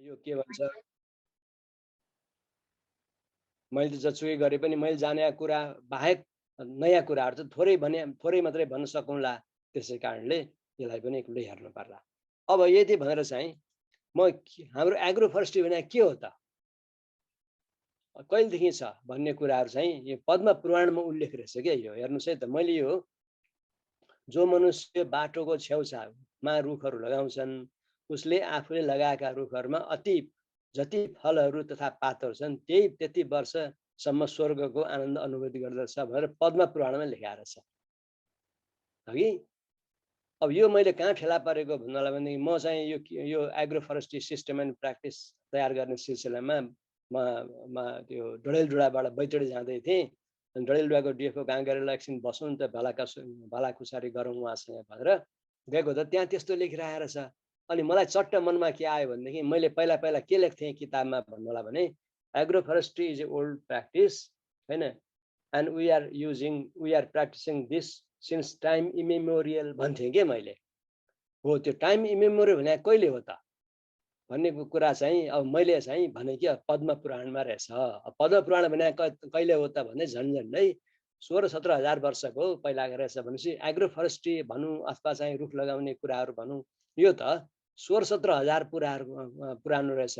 यो के भन्छ मैले त जसुकै गरे पनि मैले जानेका कुरा बाहेक नयाँ कुराहरू त थोरै मात्रै भन्न सकौँला। त्यसै कारणले यसलाई पनि एक्लै हेर्नु पर्ला। अब यदि भनेर चाहिँ हाम्रो एग्रो फरेस्ट्री भने के हो त, कहिलेदेखि छ भन्ने कुराहरू चाहिँ यो पद्म पुराणमा उल्लेख रहेछ क्या। यो हेर्नुहोस् है त, मैले यो जो मनुष्य बाटोको छेउछाउमा रुखहरू लगाउँछन् उसले आफूले लगाएका रुखहरूमा जति फलहरू तथा पातहरू छन् त्यति वर्षसम्म स्वर्गको आनन्द अनुभूति गर्दछ भनेर पद्म पुराणमा लेखाएको छ हगि। अब यो मैले कहाँ फेला परेको भन्नलाई भनेदेखि म चाहिँ यो agro forestry system and practice तयार गर्ने सिलसिलामा म त्यो डडेलधुराबाट बैतडी जाँदै थिएँ। डडेलधुराको डिएफओ कहाँ गएर एकछिन बसौँ नि त, भलाकुसारी गरौँ उहाँसँग भनेर गएको त त्यहाँ त्यस्तो लेखिरहेको छ। अनि मलाई चट्ट मनमा के आयो भनेदेखि मैले पहिला के लेख्थेँ किताबमा भन्नुलाई भने agro forestry is a old practice हैन, and we are practising this since time immemorial भन्थेँ के मैले। हो त्यो टाइम इमेमोरियल भने कहिले हो त भन्ने कुरा चाहिँ अब मैले चाहिँ भने कि पद्म पुराणमा रहेछ। पद्म पुराण भने कहिले हो त भने झन्डै 16-17 हजार वर्षको पहिलाको रहेछ। भनेपछि एग्रो फरेस्ट्री भनौँ अथवा चाहिँ रुख लगाउने कुराहरू भनौँ यो त 16-17 हजार पुरानो रहेछ।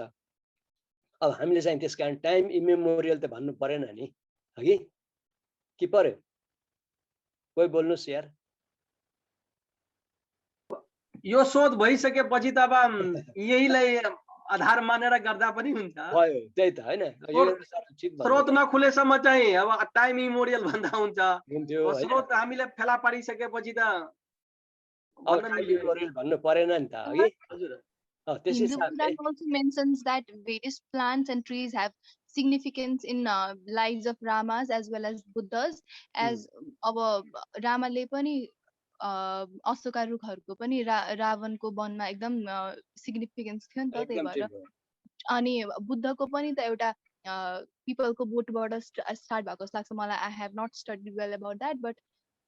अब हामीले चाहिँ त्यस कारण टाइम इमेमोरियल त भन्नु परेन नि हगि, कि पर्यो? कोही बोल्नुहोस् यार। यो सोध भइसकेपछि त अब यहीलाई आधार मानेर गर्दा पनि हुन्छ। भयो त्यही त हैन, स्रोत नखुलेसम्म चाहिँ अब टाइम इमोरियल भन्दा हुन्छ। हुन्थ्यो स्रोत हामीले फेला पारिसकेपछि त भन्नु परेन नि त हगि। हजुर Hindu Puran also mentions that various plants and trees have significance in lives of Ramas as well as Buddhas. As अब रामाले पनि अशोका रुखहरूको पनि रावणको वनमा एकदम सिग्निफिकेन्स थियो नि त, त्यही भएर। अनि बुद्धको पनि त एउटा पिपलको बोटबाट स्टार्ट भएको जस्तो लाग्छ मलाई। I have not studied well about that, but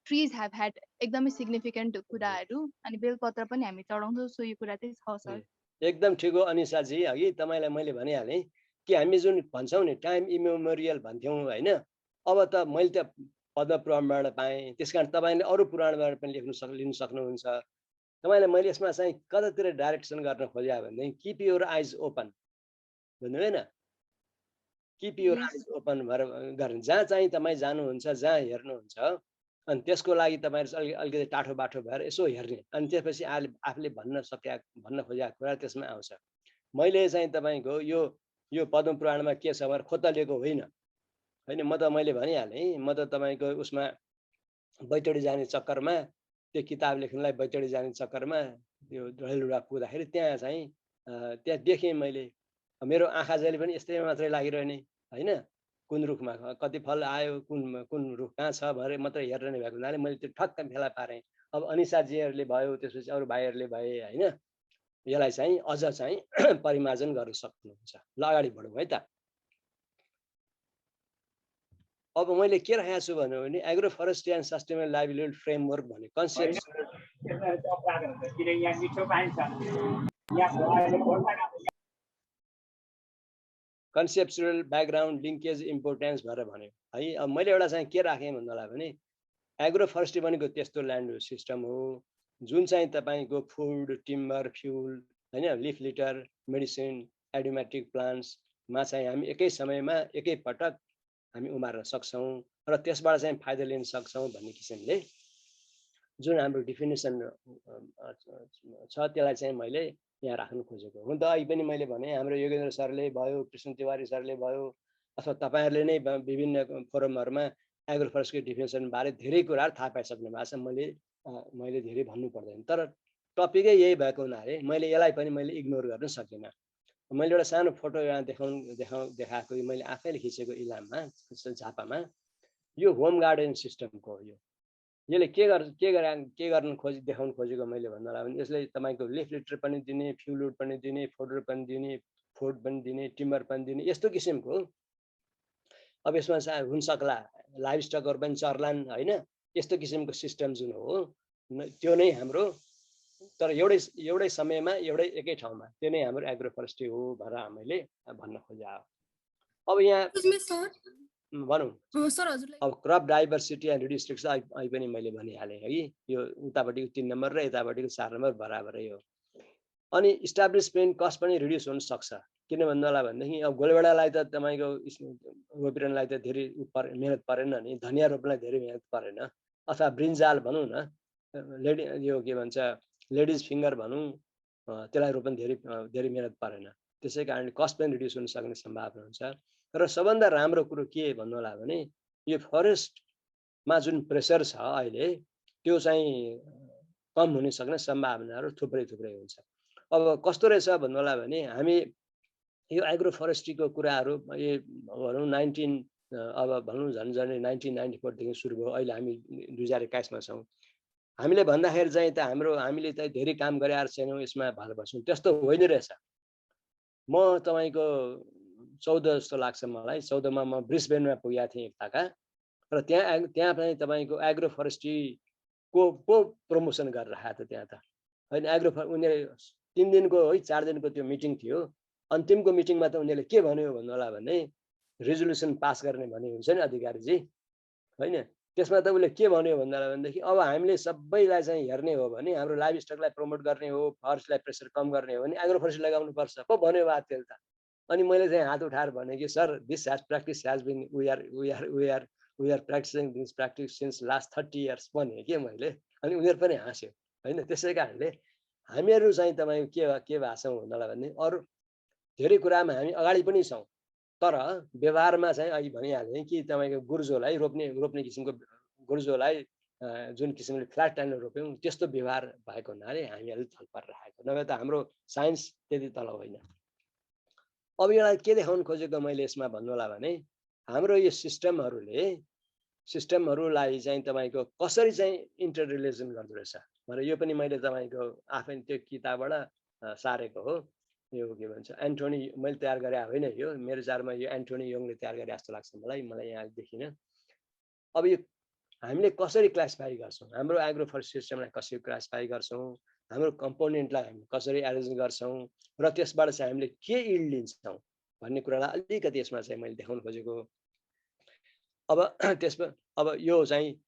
trees have had एकदमै सिग्निफिकेन्ट कुराहरू। अनि बेलपत्र पनि हामी चढाउँछौँ, सो यो कुरा चाहिँ छ सर। एकदम ठिक हो अनिसाजी। अघि तपाईँलाई मैले भनिहालेँ कि हामी जुन भन्छौँ नि टाइम इमेमोरियल भन्थ्यौँ होइन, अब त मैले त पद्म पुराणबाट पाएँ, त्यस कारण तपाईँले अरू पुराणबाट पनि लिन सक्नुहुन्छ। तपाईँलाई मैले यसमा चाहिँ कतातिर डाइरेक्सन गर्न खोजेँ भनेदेखि किप योर आइज ओपन भन्नु होइन, किप योर आइज ओपन भएर गर्नु। जहाँ चाहिँ तपाईँ जानुहुन्छ, जहाँ हेर्नुहुन्छ, अनि त्यसको लागि तपाईँहरू अलिकति टाठो बाठो भएर यसो हेर्ने, अनि त्यसपछि आफूले भन्न खोजेको कुरा त्यसमा आउँछ। मैले चाहिँ तपाईँको यो पद्म पुराणमा के छ भनेर खोतलिएको होइन होइन। मैले भनिहालेँ, म त तपाईँको उसमा बैतडी जाने चक्करमा त्यो किताब लेख्नलाई बैतडी जाने चक्करमा त्यो डडेलधुरा पुग्दाखेरि त्यहाँ चाहिँ त्यहाँ देखेँ मैले। मेरो आँखा जहिले पनि यस्तै मात्रै लागिरहने होइन, कुन रुखमा कति फल आयो, कुन रुख कहाँ छ भनेर मात्रै हेरेर नै भएको हुनाले मैले त्यो ठक्क फेला पारेँ। अब अनिसाजीहरूले भयो, त्यसपछि अरू भाइहरूले भए होइन, यसलाई चाहिँ अझ चाहिँ परिमार्जन गर्न सक्नुहुन्छ। ल अगाडि बढौँ है त। अब मैले के राखेको छु भने agro forestry and sustainable livelihood framework भन्ने concept conceptual background linkage importance भनेर भन्यो है। अब मैले एउटा चाहिँ के राखेँ भन्नलाई भने एग्रो फरेस्ट्री भनेको त्यस्तो ल्यान्ड सिस्टम हो जुन चाहिँ तपाईँको फुड, टिम्बर, फ्युल होइन, लिफ लिटर, मेडिसिन, एरोमेटिक प्लान्ट्समा चाहिँ हामी एकै समयमा एकै पटक हामी उमार्न सक्छौँ र त्यसबाट चाहिँ फाइदा लिन सक्छौँ भन्ने किसिमले जुन हाम्रो डिफिनेसन छ त्यसलाई चाहिँ मैले यहाँ राख्नु खोजेको हुन। त अघि पनि मैले भने हाम्रो योगेन्द्र सरले भयो, कृष्ण तिवारी सरले भयो, अथवा तपाईँहरूले नै विभिन्न फोरमहरूमा एग्रो फरेस्ट्रीको डिफिनेसन बारे धेरै कुराहरू थाहा पाइसक्नु भएको छ। मैले धेरै भन्नु पर्दैन, तर टपिकै यही भएको हुनाले मैले यसलाई पनि मैले इग्नोर गर्न सकिनँ। मैले एउटा सानो फोटो यहाँ देखाएको मैले आफैले खिचेको इलाममा झापामा यो होम गार्डन सिस्टमको हो। यसले के गर्न देखाउन खोजेको मैले भन्नलाई भने यसले तपाईँको लिफ लिटर पनि दिने, फ्युल पनि दिने, फोडर पनि दिने, फुड पनि दिने, टिम्बर पनि दिने, यस्तो किसिमको। अब यसमा चाहिँ हुन सक्ला लाइभ स्टकहरू पनि चर्लान् होइन, यस्तो किसिमको सिस्टम जुन हो त्यो नै हाम्रो तर एउटै समयमा एकै ठाउँमा त्यो नै हाम्रो एग्रो फरेस्ट्री हो भनेर मैले भन्न खोजेँ। अब यहाँ भनौँ सर हजुरलाई अब क्रप डाइभर्सिटी एन्ड रिडिस्ट्रिक्सन अहिले पनि मैले भनिहालेँ है, यो उतापट्टिको 3 नम्बर र यतापट्टिको 4 नम्बर बराबरै हो। अनि इस्टाब्लिसमेन्ट कस्ट पनि रिड्युस हुन सक्छ। किन भन्नु होला भनेदेखि अब गोलभेडालाई त तपाईँको रोपिरहनलाई त धेरै मेहनत परेन नि, धनियाँ रोप्नलाई धेरै मेहनत परेन, अथवा ब्रिन्जाल भनौँ न, यो के भन्छ लेडिज फिङ्गर भनौँ, त्यसलाई रोप्न धेरै मेहनत परेन। त्यसै कारणले कस्ट पनि रिड्युस हुन सक्ने सम्भावना हुन्छ। र सबभन्दा राम्रो कुरो के भन्नु होला भने यो फरेस्टमा जुन प्रेसर छ अहिले त्यो चाहिँ कम हुन सक्ने सम्भावनाहरू थुप्रै हुन्छ। अब कस्तो रहेछ भन्नु होला भने हामी यो एग्रो फरेस्ट्रीको कुराहरू भनौँ 1994 देखि सुरु भयो, अहिले हामी 2021 मा छौँ। हामीले भन्दाखेरि चाहिँ त हामीले त धेरै काम गरेर छैनौँ यसमा भाग बस्छौँ, त्यस्तो होइन रहेछ। म तपाईँको 14 जस्तो लाग्छ मलाई, 14 मा म ब्रिस्बेनमा पुगेको थिएँ एकताका, र त्यहाँ पनि तपाईँको एग्रो फरेस्ट्रीको प्रमोसन गरिरहेको थियो त्यहाँ त होइन। उनीहरूले 3 दिनको है 4 दिनको त्यो मिटिङ थियो। अन्तिमको मिटिङमा त उनीहरूले के भन्यो भन्नु होला भने रेजोल्युसन पास गर्ने भन्ने हुन्छ नि अधिकारीजी होइन। त्यसमा त उसले के भन्यो भन्नु होला भनेदेखि अब हामीले सबैलाई चाहिँ हेर्ने हो भने हाम्रो लाइभ स्टकलाई प्रमोट गर्ने हो, फरेस्टलाई प्रेसर कम गर्ने हो भने एग्रो फरेस्ट्री लगाउनु पर्छ पो भन्यो बात त्यसले त। अनि मैले चाहिँ हात उठाएर भने कि sir this practice has been we are practising this practice since last 30 years भने के मैले। अनि उनीहरू पनि हाँस्यो होइन। त्यसै कारणले हामीहरू चाहिँ तपाईँको के भएको छौँ भन्नु होला भने अरू धेरै कुरामा हामी अगाडि पनि छौँ, तर व्यवहारमा चाहिँ अहिले भनिहालेँ कि तपाईँको गुर्जोलाई रोप्ने किसिमको गुर्जोलाई जुन किसिमले फ्ल्याट टाइममा रोप्यौँ त्यस्तो व्यवहार भएको हुनाले हामी अलिक तल परिरहेको, नभए त हाम्रो साइन्स त्यति तल होइन। अब यसलाई के देखाउन खोजेको मैले यसमा भन्नु होला भने हाम्रो यो सिस्टमहरूलाई चाहिँ तपाईँको कसरी चाहिँ इन्टर रिलेसन गर्दो रहेछ भनेर यो पनि मैले तपाईँको आफै त्यो किताबबाट सारेको हो। यो के भन्छ एन्टोनी, मैले तयार गरे होइन, यो मेरो विचारमा यो एन्टोनी योङले तयार गरे जस्तो लाग्छ मलाई यहाँ देखिन। अब यो हामीले कसरी क्लासिफाई गर्छौँ, हाम्रो एग्रो फरेस्ट सिस्टमलाई कसरी क्लासिफाई गर्छौँ, हाम्रो कम्पोनेन्टलाई हामी कसरी एरेन्ज गर्छौँ र त्यसबाट चाहिँ हामीले के इल्ड लिन्छौँ भन्ने कुरालाई अलिकति यसमा चाहिँ मैले देखाउन खोजेको। अब त्यसमा अब यो चाहिँ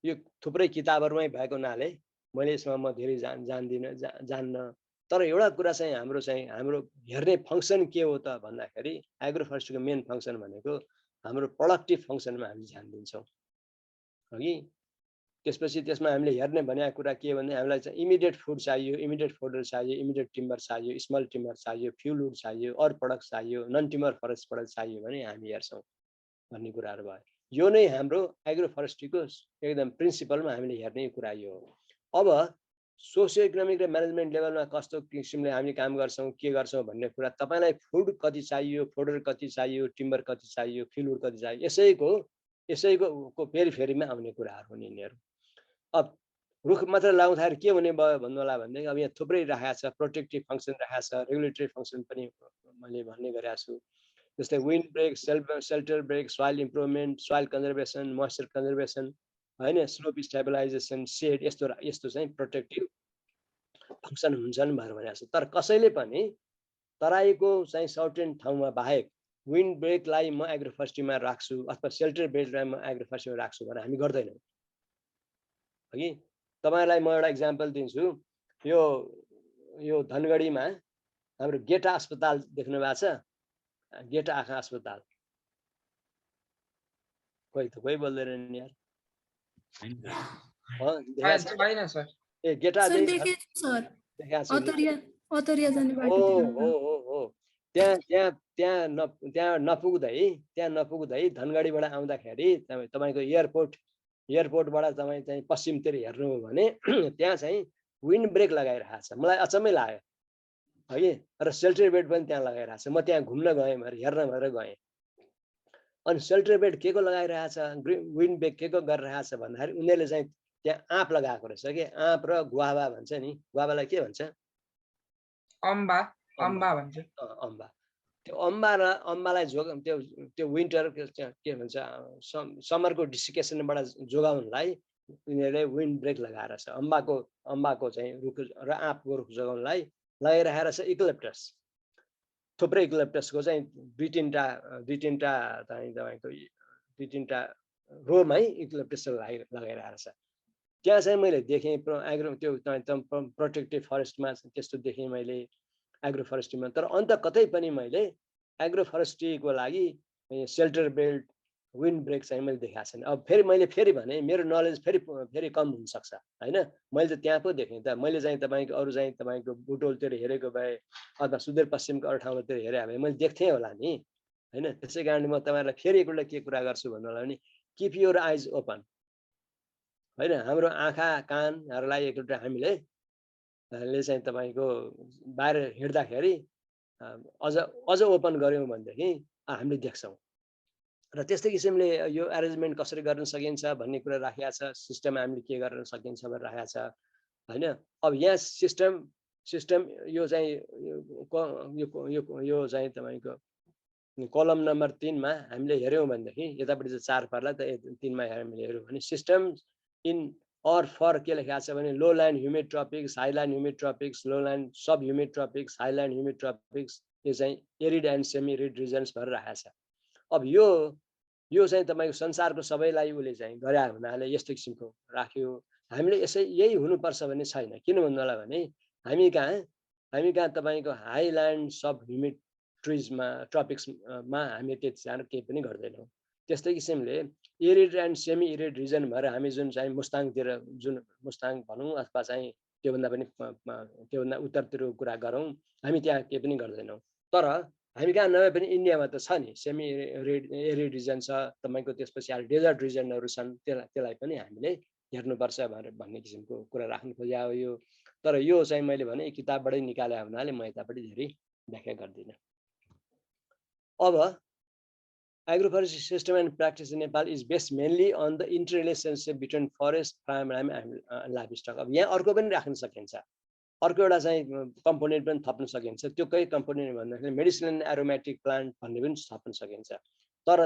यो थुप्रै किताबहरूमै भएको हुनाले मैले यसमा म धेरै जान्न। तर एउटा कुरा चाहिँ हाम्रो हेर्ने फङ्सन के हो त भन्दाखेरि एग्रो फरेस्ट्रीको मेन फङ्सन भनेको हाम्रो प्रोडक्टिभ फङ्सनमा हामी ध्यान दिन्छौँ हगि। त्यसपछि त्यसमा हामीले हेर्ने भनेको कुरा के भने हामीलाई चाहिँ इमिडिएट फुड चाहियो, इमिडिएट फोडर चाहियो, इमिडिएट टिम्बर चाहियो, स्मल टिम्बर चाहियो, फ्युल वुड चाहियो, अरू प्रडक्ट चाहियो, नन टिम्बर फरेस्ट प्रडक्ट चाहियो भने हामी हेर्छौँ भन्ने कुराहरू भयो। यो नै हाम्रो एग्रो फरेस्ट्रीको एकदम प्रिन्सिपलमा हामीले हेर्ने कुरा यो हो। अब सोसियो इकोनोमिक र म्यानेजमेन्ट लेभलमा कस्तो किसिमले हामी काम गर्छौँ के गर्छौँ भन्ने कुरा, तपाईँलाई फुड कति चाहियो, फोडर कति चाहियो, टिम्बर कति चाहियो, फ्युल वुड कति चाहियो, यसैको फेरिफेरीमा आउने कुराहरू हुन् यिनीहरू। अब रुख मात्र लगाउँदाखेरि के हुने भयो भन्नु होला भनेदेखि अब यहाँ थुप्रै राखेको छ, प्रोटेक्टिभ फङ्सन राखेको छ, रेगुलेटरी फङ्सन पनि मैले भन्ने गरेको छु। जस्तै windbreak, shelter break, soil improvement, soil conservation, moisture conservation होइन, स्लोप स्टेबलाइजेसन, सेड, यस्तो चाहिँ प्रोटेक्टिभ फङ्सन हुन्छन् भनेर भनेको छ। तर कसैले पनि तराईको चाहिँ सर्टेन ठाउँमा बाहेक विन्ड ब्रेकलाई म एग्रो फरेस्ट्रीमा राख्छु अथवा सेल्टर ब्रेकलाई म एग्रो फरेस्ट्रीमा राख्छु भनेर हामी गर्दैनौँ हगि। तपाईँलाई म एउटा इक्जाम्पल दिन्छु। यो धनगढीमा हाम्रो गेटा अस्पताल देख्नु भएको छ, गेटा आँखा अस्पताल, कोही बोल्दैन यार। ए गेटा त्यहाँ नपुग्दै धनगढीबाट आउँदाखेरि तपाईँको एयरपोर्टबाट तपाईँ चाहिँ पश्चिमतिर हेर्नु हो भने त्यहाँ चाहिँ विन्ड ब्रेक लगाइरहेको छ। मलाई अचम्मै लाग्यो है। र सेल्टर बेड पनि त्यहाँ लगाइरहेको छ। म त्यहाँ घुम्न गएँ हेर्न भनेर गएँ। अनि सेल्टर बेड के को लगाइरहेको छ, विन्ड ब्रेक के को गरिरहेको छ भन्दाखेरि उनीहरूले चाहिँ त्यहाँ आँप लगाएको रहेछ कि आँप र गुवावा भन्छ नि, गुवावालाई के भन्छ, अम्बा भन्छ। अम्बा। त्यो अम्बा र अम्बालाई त्यो विन्टर के भन्छ समरको डिसिकेसनबाट जोगाउनलाई यिनीहरूले विन्ड ब्रेक लगाएर छ अम्बाको चाहिँ रुख र आँपको रुख जोगाउनलाई लगाइरहेर छ इक्लिप्टस थुप्रै इक्लिप्टसको चाहिँ दुई तिनवटा चाहिँ तपाईँको दुई तिनवटा रोमै इक्लिप्टस लगाइरहेर छ त्यहाँ चाहिँ मैले देखेँ एग्रो त्यो प्रोटेक्टिभ फरेस्टमा त्यस्तो देखेँ मैले एग्रो फरेस्ट्रीमा तर अन्त कतै पनि मैले एग्रो फरेस्ट्रीको लागि सेल्टर बेल्ट विन्ड ब्रेक चाहिँ मैले देखाएको छैन अब फेरि भने मेरो नलेज फेरि कम हुनसक्छ होइन मैले त त्यहाँ पो देखेँ त मैले चाहिँ तपाईँको अरू चाहिँ तपाईँको बुटोलतिर हेरेको भए अथवा सुदूरपश्चिमको अरू ठाउँतिर हेरे भए मैले देख्थेँ होला नि होइन त्यसै कारणले म तपाईँहरूलाई फेरि एकपल्ट के कुरा गर्छु भन्नु होला भने किप योर आइज ओपन होइन हाम्रो आँखा कानहरूलाई एकपल्ट हामीले चाहिँ तपाईँको बाहिर हिँड्दाखेरि अझ ओपन गऱ्यौँ भनेदेखि हामीले देख्छौँ र त्यस्तै किसिमले यो एरेन्जमेन्ट कसरी गर्न सकिन्छ भन्ने कुरा राखेको छ सिस्टम हामीले के गर्न सकिन्छ भनेर राखेको छ होइन अब यहाँ सिस्टम यो चाहिँ यो चाहिँ तपाईँको कलम नम्बर 3 मा हामीले हेऱ्यौँ भनेदेखि यतापट्टि चाहिँ 4 पर्ला त 3 मा हामीले हेऱ्यौँ भने सिस्टम इन और फर के लेखेको छ भने lowland humid tropics highland humid tropics lowland sub humid tropics highland humid tropics यो चाहिँ arid and semi arid regions भनेर राखेको छ अब यो चाहिँ तपाईँको संसारको सबैलाई उसले चाहिँ गरे हुनाले यस्तो किसिमको राख्यो हामीले यही हुनुपर्छ भन्ने छैन किन भन्नु होला भने हामी कहाँ तपाईँको हाइल्यान्ड सब ह्युमिड ट्रपिक्समा हामी त्यति साह्रो केही पनि गर्दैनौँ त्यस्तै किसिमले arid and semi arid region भएर हामी जुन चाहिँ मुस्ताङतिर जुन मुस्ताङ भनौँ अथवा चाहिँ त्योभन्दा उत्तरतिरको कुरा गरौँ हामी त्यहाँ केही पनि गर्दैनौँ तर हामी कहाँ नभए पनि इन्डियामा त छ नि सेमी एरिड रिजन छ तपाईँको त्यसपछि डेजर्ट रिजनहरू छन् त्यसलाई पनि हामीले हेर्नुपर्छ भनेर भन्ने किसिमको कुरा राख्नु खोजेको हो यो तर यो चाहिँ मैले भने किताबबाटै निकाले हुनाले म यतापट्टि धेरै व्याख्या गर्दिनँ अब agroforestry system and practice in Nepal is based mainly on the interrelationship between forest farm and livestock अब यहाँ अर्को पनि राख्न सकिन्छ अर्को एउटा चाहिँ कम्पोनेन्ट पनि थप्न सकिन्छ त्यो कही कम्पोनेन्ट भन्दाखेरि मेडिसिनल एन्ड एरोमेटिक प्लान्ट भन्ने पनि थप्न सकिन्छ तर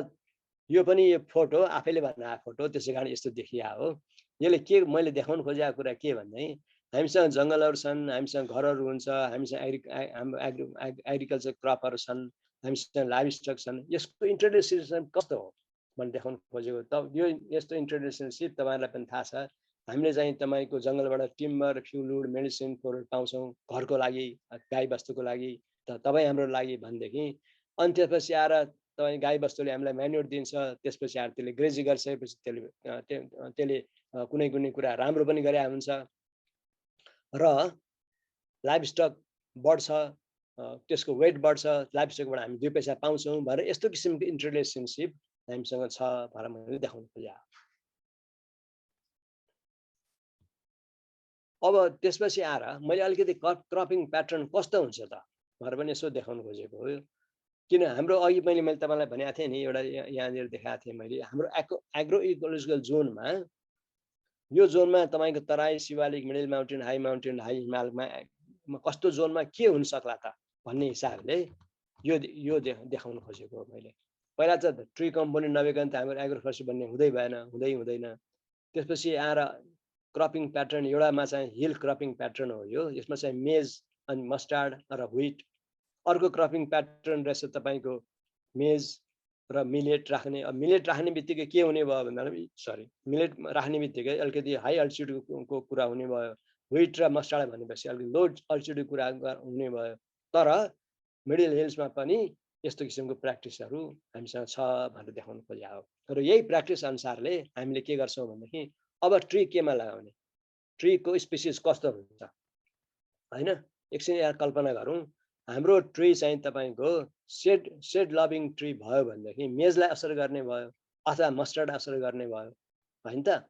यो पनि यो फोटो आफैले बनाएको फोटो त्यसै कारण यस्तो देखिया हो यसले के मैले देखाउन खोजेको कुरा के भन्दै हामीसँग जङ्गलहरू छन् हामीसँग घरहरू हुन्छ हामीसँग एग्रिकल्चर क्रपहरू छन् हामीसँग लाइभ स्टक छन् यसको इन्टररिलेसनसिप कस्तो हो भनेर देखाउन खोजेको त यो यस्तो इन्टररिलेसनसिप तपाईँहरूलाई पनि थाहा छ हामीले चाहिँ तपाईँको जङ्गलबाट टिम्बर फ्युलवुड मेडिसिन फ्लोरहरू पाउँछौँ घरको लागि गाई बस्तुको लागि तपाईँ हाम्रो लागि भनेदेखि अनि त्यसपछि आएर तपाईँ गाई बस्तुले हामीलाई म्यान्युर दिन्छ त्यसपछि आएर त्यसले ग्रेजी गरिसकेपछि त्यसले कुनै कुरा राम्रो पनि गरे हुन्छ र लाइभ स्टक बढ्छ त्यसको वेट बढ्छ लाइभ स्टकबाट हामी 2 पैसा पाउँछौँ भनेर यस्तो किसिमको इन्टररिलेसनसिप हामीसँग छ भनेर मैले देखाउन खोजेँ अब त्यसपछि आएर मैले अलिकति क्रपिङ प्याटर्न कस्तो हुन्छ त भनेर पनि यसो देखाउन खोजेको हो किन हाम्रो अघि मैले तपाईँलाई भनेको थिएँ नि एउटा यहाँनिर देखाएको थिएँ मैले हाम्रो एग्रो इकोलोजिकल जोनमा यो जोनमा तपाईँको Terai Shivalik middle mountain high हिमालमा कस्तो जोनमा के हुन सक्ला त भन्ने हिसाबले यो देखाउन खोजेको हो मैले पहिला त ट्री कम्पोनेन्ट नभइकन त हाम्रो एग्रोफोरेस्ट्री बन्ने हुँदैन त्यसपछि आएर क्रपिङ प्याटर्न एउटामा चाहिँ हिल क्रपिङ प्याटर्न हो यो यसमा चाहिँ मेज अनि मस्टार्ड र व्हिट अर्को क्रपिङ प्याटर्न रहेछ तपाईँको मेज र मिलेट राख्ने मिलेट राख्ने बित्तिकै के हुने भयो भन्दा मिलेट राख्ने बित्तिकै अलिकति हाई अल्टिट्युडको कुरा हुने भयो व्हिट र मस्टार्ड भनेपछि अलिकति लो अल्टिट्युड कुरा हुने भयो तर मिडल हिल्समा पनि यस्तो किसिमको प्र्याक्टिसहरू हामीसँग छ भनेर देखाउन खोजेको हो र यही प्र्याक्टिस अनुसारले हामीले के गर्छौँ भनेदेखि अब ट्री केमा लगाउने ट्रीको स्पेसिस कस्तो हुन्छ हैन एकछिन यहाँ कल्पना गरौँ हाम्रो ट्री चाहिँ तपाईको सेड लभिङ ट्री भयो भनेदेखि मेजलाई असर गर्ने भयो अथवा मस्टर्ड असर गर्ने भयो हैन त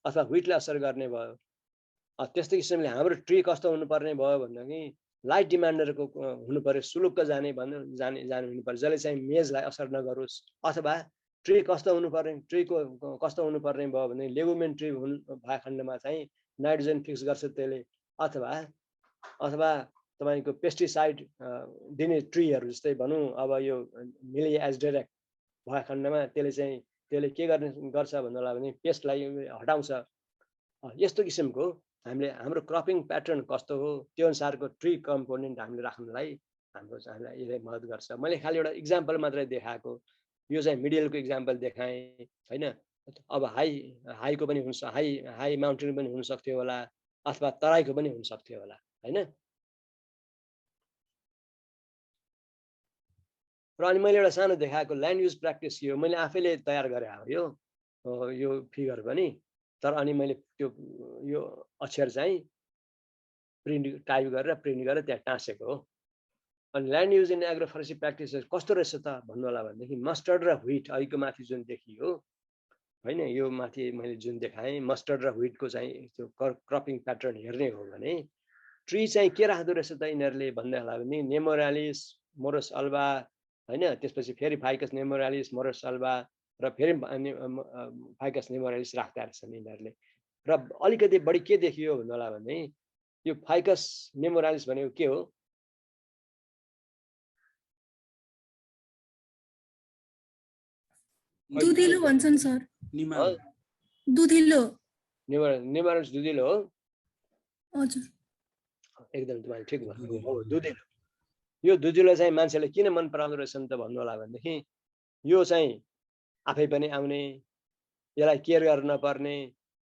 अथवा व्हिटलाई असर गर्ने भयो त्यस्तै किसिमले हाम्रो ट्री कस्तो हुनुपर्ने भयो भनेदेखि लाइट डिमान्डरको हुनु पर्यो सुलुक्क जाने हुनु पर्यो जसले चाहिँ मेजलाई असर नगरोस् अथवा ट्री कस्तो हुनुपर्ने ट्रीको कस्तो हुनुपर्ने भयो भने लेगुमेन ट्री भए खण्डमा चाहिँ नाइट्रोजन फिक्स गर्छ त्यसले अथवा तपाईको पेस्टिसाइड दिने ट्रीहरू जस्तै भनौं अब यो मिली एजडेरेक भए खण्डमा त्यसले चाहिँ त्यसले के गर्छ भन्नुलाई भने पेस्टलाई हटाउँछ। यस्तो किसिमको हामीले हाम्रो क्रपिङ प्याटर्न कस्तो हो त्यो अनुसारको ट्री कम्पोनेन्ट हामीले राख्नलाई हामीलाई यसले मद्दत गर्छ। मैले खालि एउटा इक्जाम्पल मात्रै देखाएको, यो चाहिँ मिडलको इक्जाम्पल देखाएँ हैन। अब हाईको पनि हुन्छ, हाई माउन्टेन पनि हुन सक्थ्यो होला, अथवा तराईको पनि हुन सक्थ्यो होला हैन। र अनि मैले एउटा सानो देखाएको ल्यान्ड युज प्र्याक्टिस यो मैले आफैले तयार गरे हो यो फिगर पनि। तर अनि मैले त्यो यो अक्षर चाहिँ टाइप गरेर प्रिन्ट गरेर त्यहाँ टाँसेको हो। अनि land use in agro forestry practices कस्तो रहेछ त भन्नु होला भनेदेखि मस्टर्ड र व्हिट अहिलेको माथि जुन देखियो हैन, यो माथि मैले जुन देखाएँ मस्टर्ड र व्हिटको चाहिँ त्यो क्रपिङ प्याटर्न हेर्ने हो भने ट्री चाहिँ के राख्दो रहेछ त यिनीहरूले भन्दै होला भने नेमोरालिस, मोरस अल्बा हैन, त्यसपछि फेरि फाइकस नेमोरालिस, मोरस अल्बा र फेरि फाइकस नेमोरालिस राख्दा रहेछन् यिनीहरूले। र अलिकति बढी के देखियो भन्नु होला भने यो फाइकस नेमोरालिस भनेको के हो? दुधिलो भन्छन् सर। दुधिलो। नेमोरालिस दुधिलो हो? हजुर एकदम तपाईले ठिक भन्नुभयो हो, दुधिलो। यो दुधिलो चाहिँ मान्छेले किन मन पराउँदो रहेछन् त भन्नु होला भनेदेखि यो चाहिँ आफै पनि आउने, यसलाई केयर गर्न पर्ने,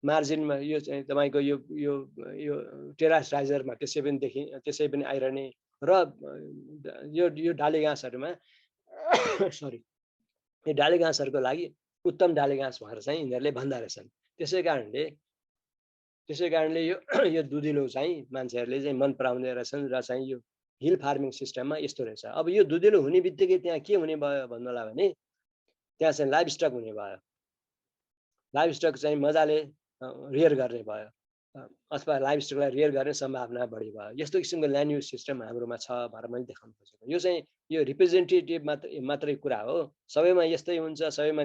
मार्जिनमा यो चाहिँ तपाईको यो यो यो टेरास राइजरमा त्यसै पनि आइरहने र यो डाली घाँसहरुमा सरी यो डाली घाँसहरुको लागि उत्तम डाली घाँस भनेर चाहिँ यिनीहरूले भन्दा रहेछन्। त्यसै कारणले यो दुधिलो चाहिँ मान्छेहरूले चाहिँ मन पराउँदै रहेछन् र चाहिँ यो हिल फार्मिङ सिस्टममा यस्तो रहेछ। अब यो दुधिलो हुने बित्तिकै त्यहाँ के हुने भयो भन्नु होला भने त्यहाँ चाहिँ लाइभ स्टक हुने भयो। लाइभ स्टक चाहिँ मजाले रियर गर्ने भयो अथवा लाइभ स्टकलाई रियर गर्ने सम्भावना बढी भयो। यस्तो किसिमको ल्यान्ड युज सिस्टम हाम्रोमा छ भनेर मैले देखाउन खोजेको। यो चाहिँ यो रिप्रेजेन्टेटिभ मात्रै कुरा हो, सबैमा यस्तै हुन्छ, सबैमा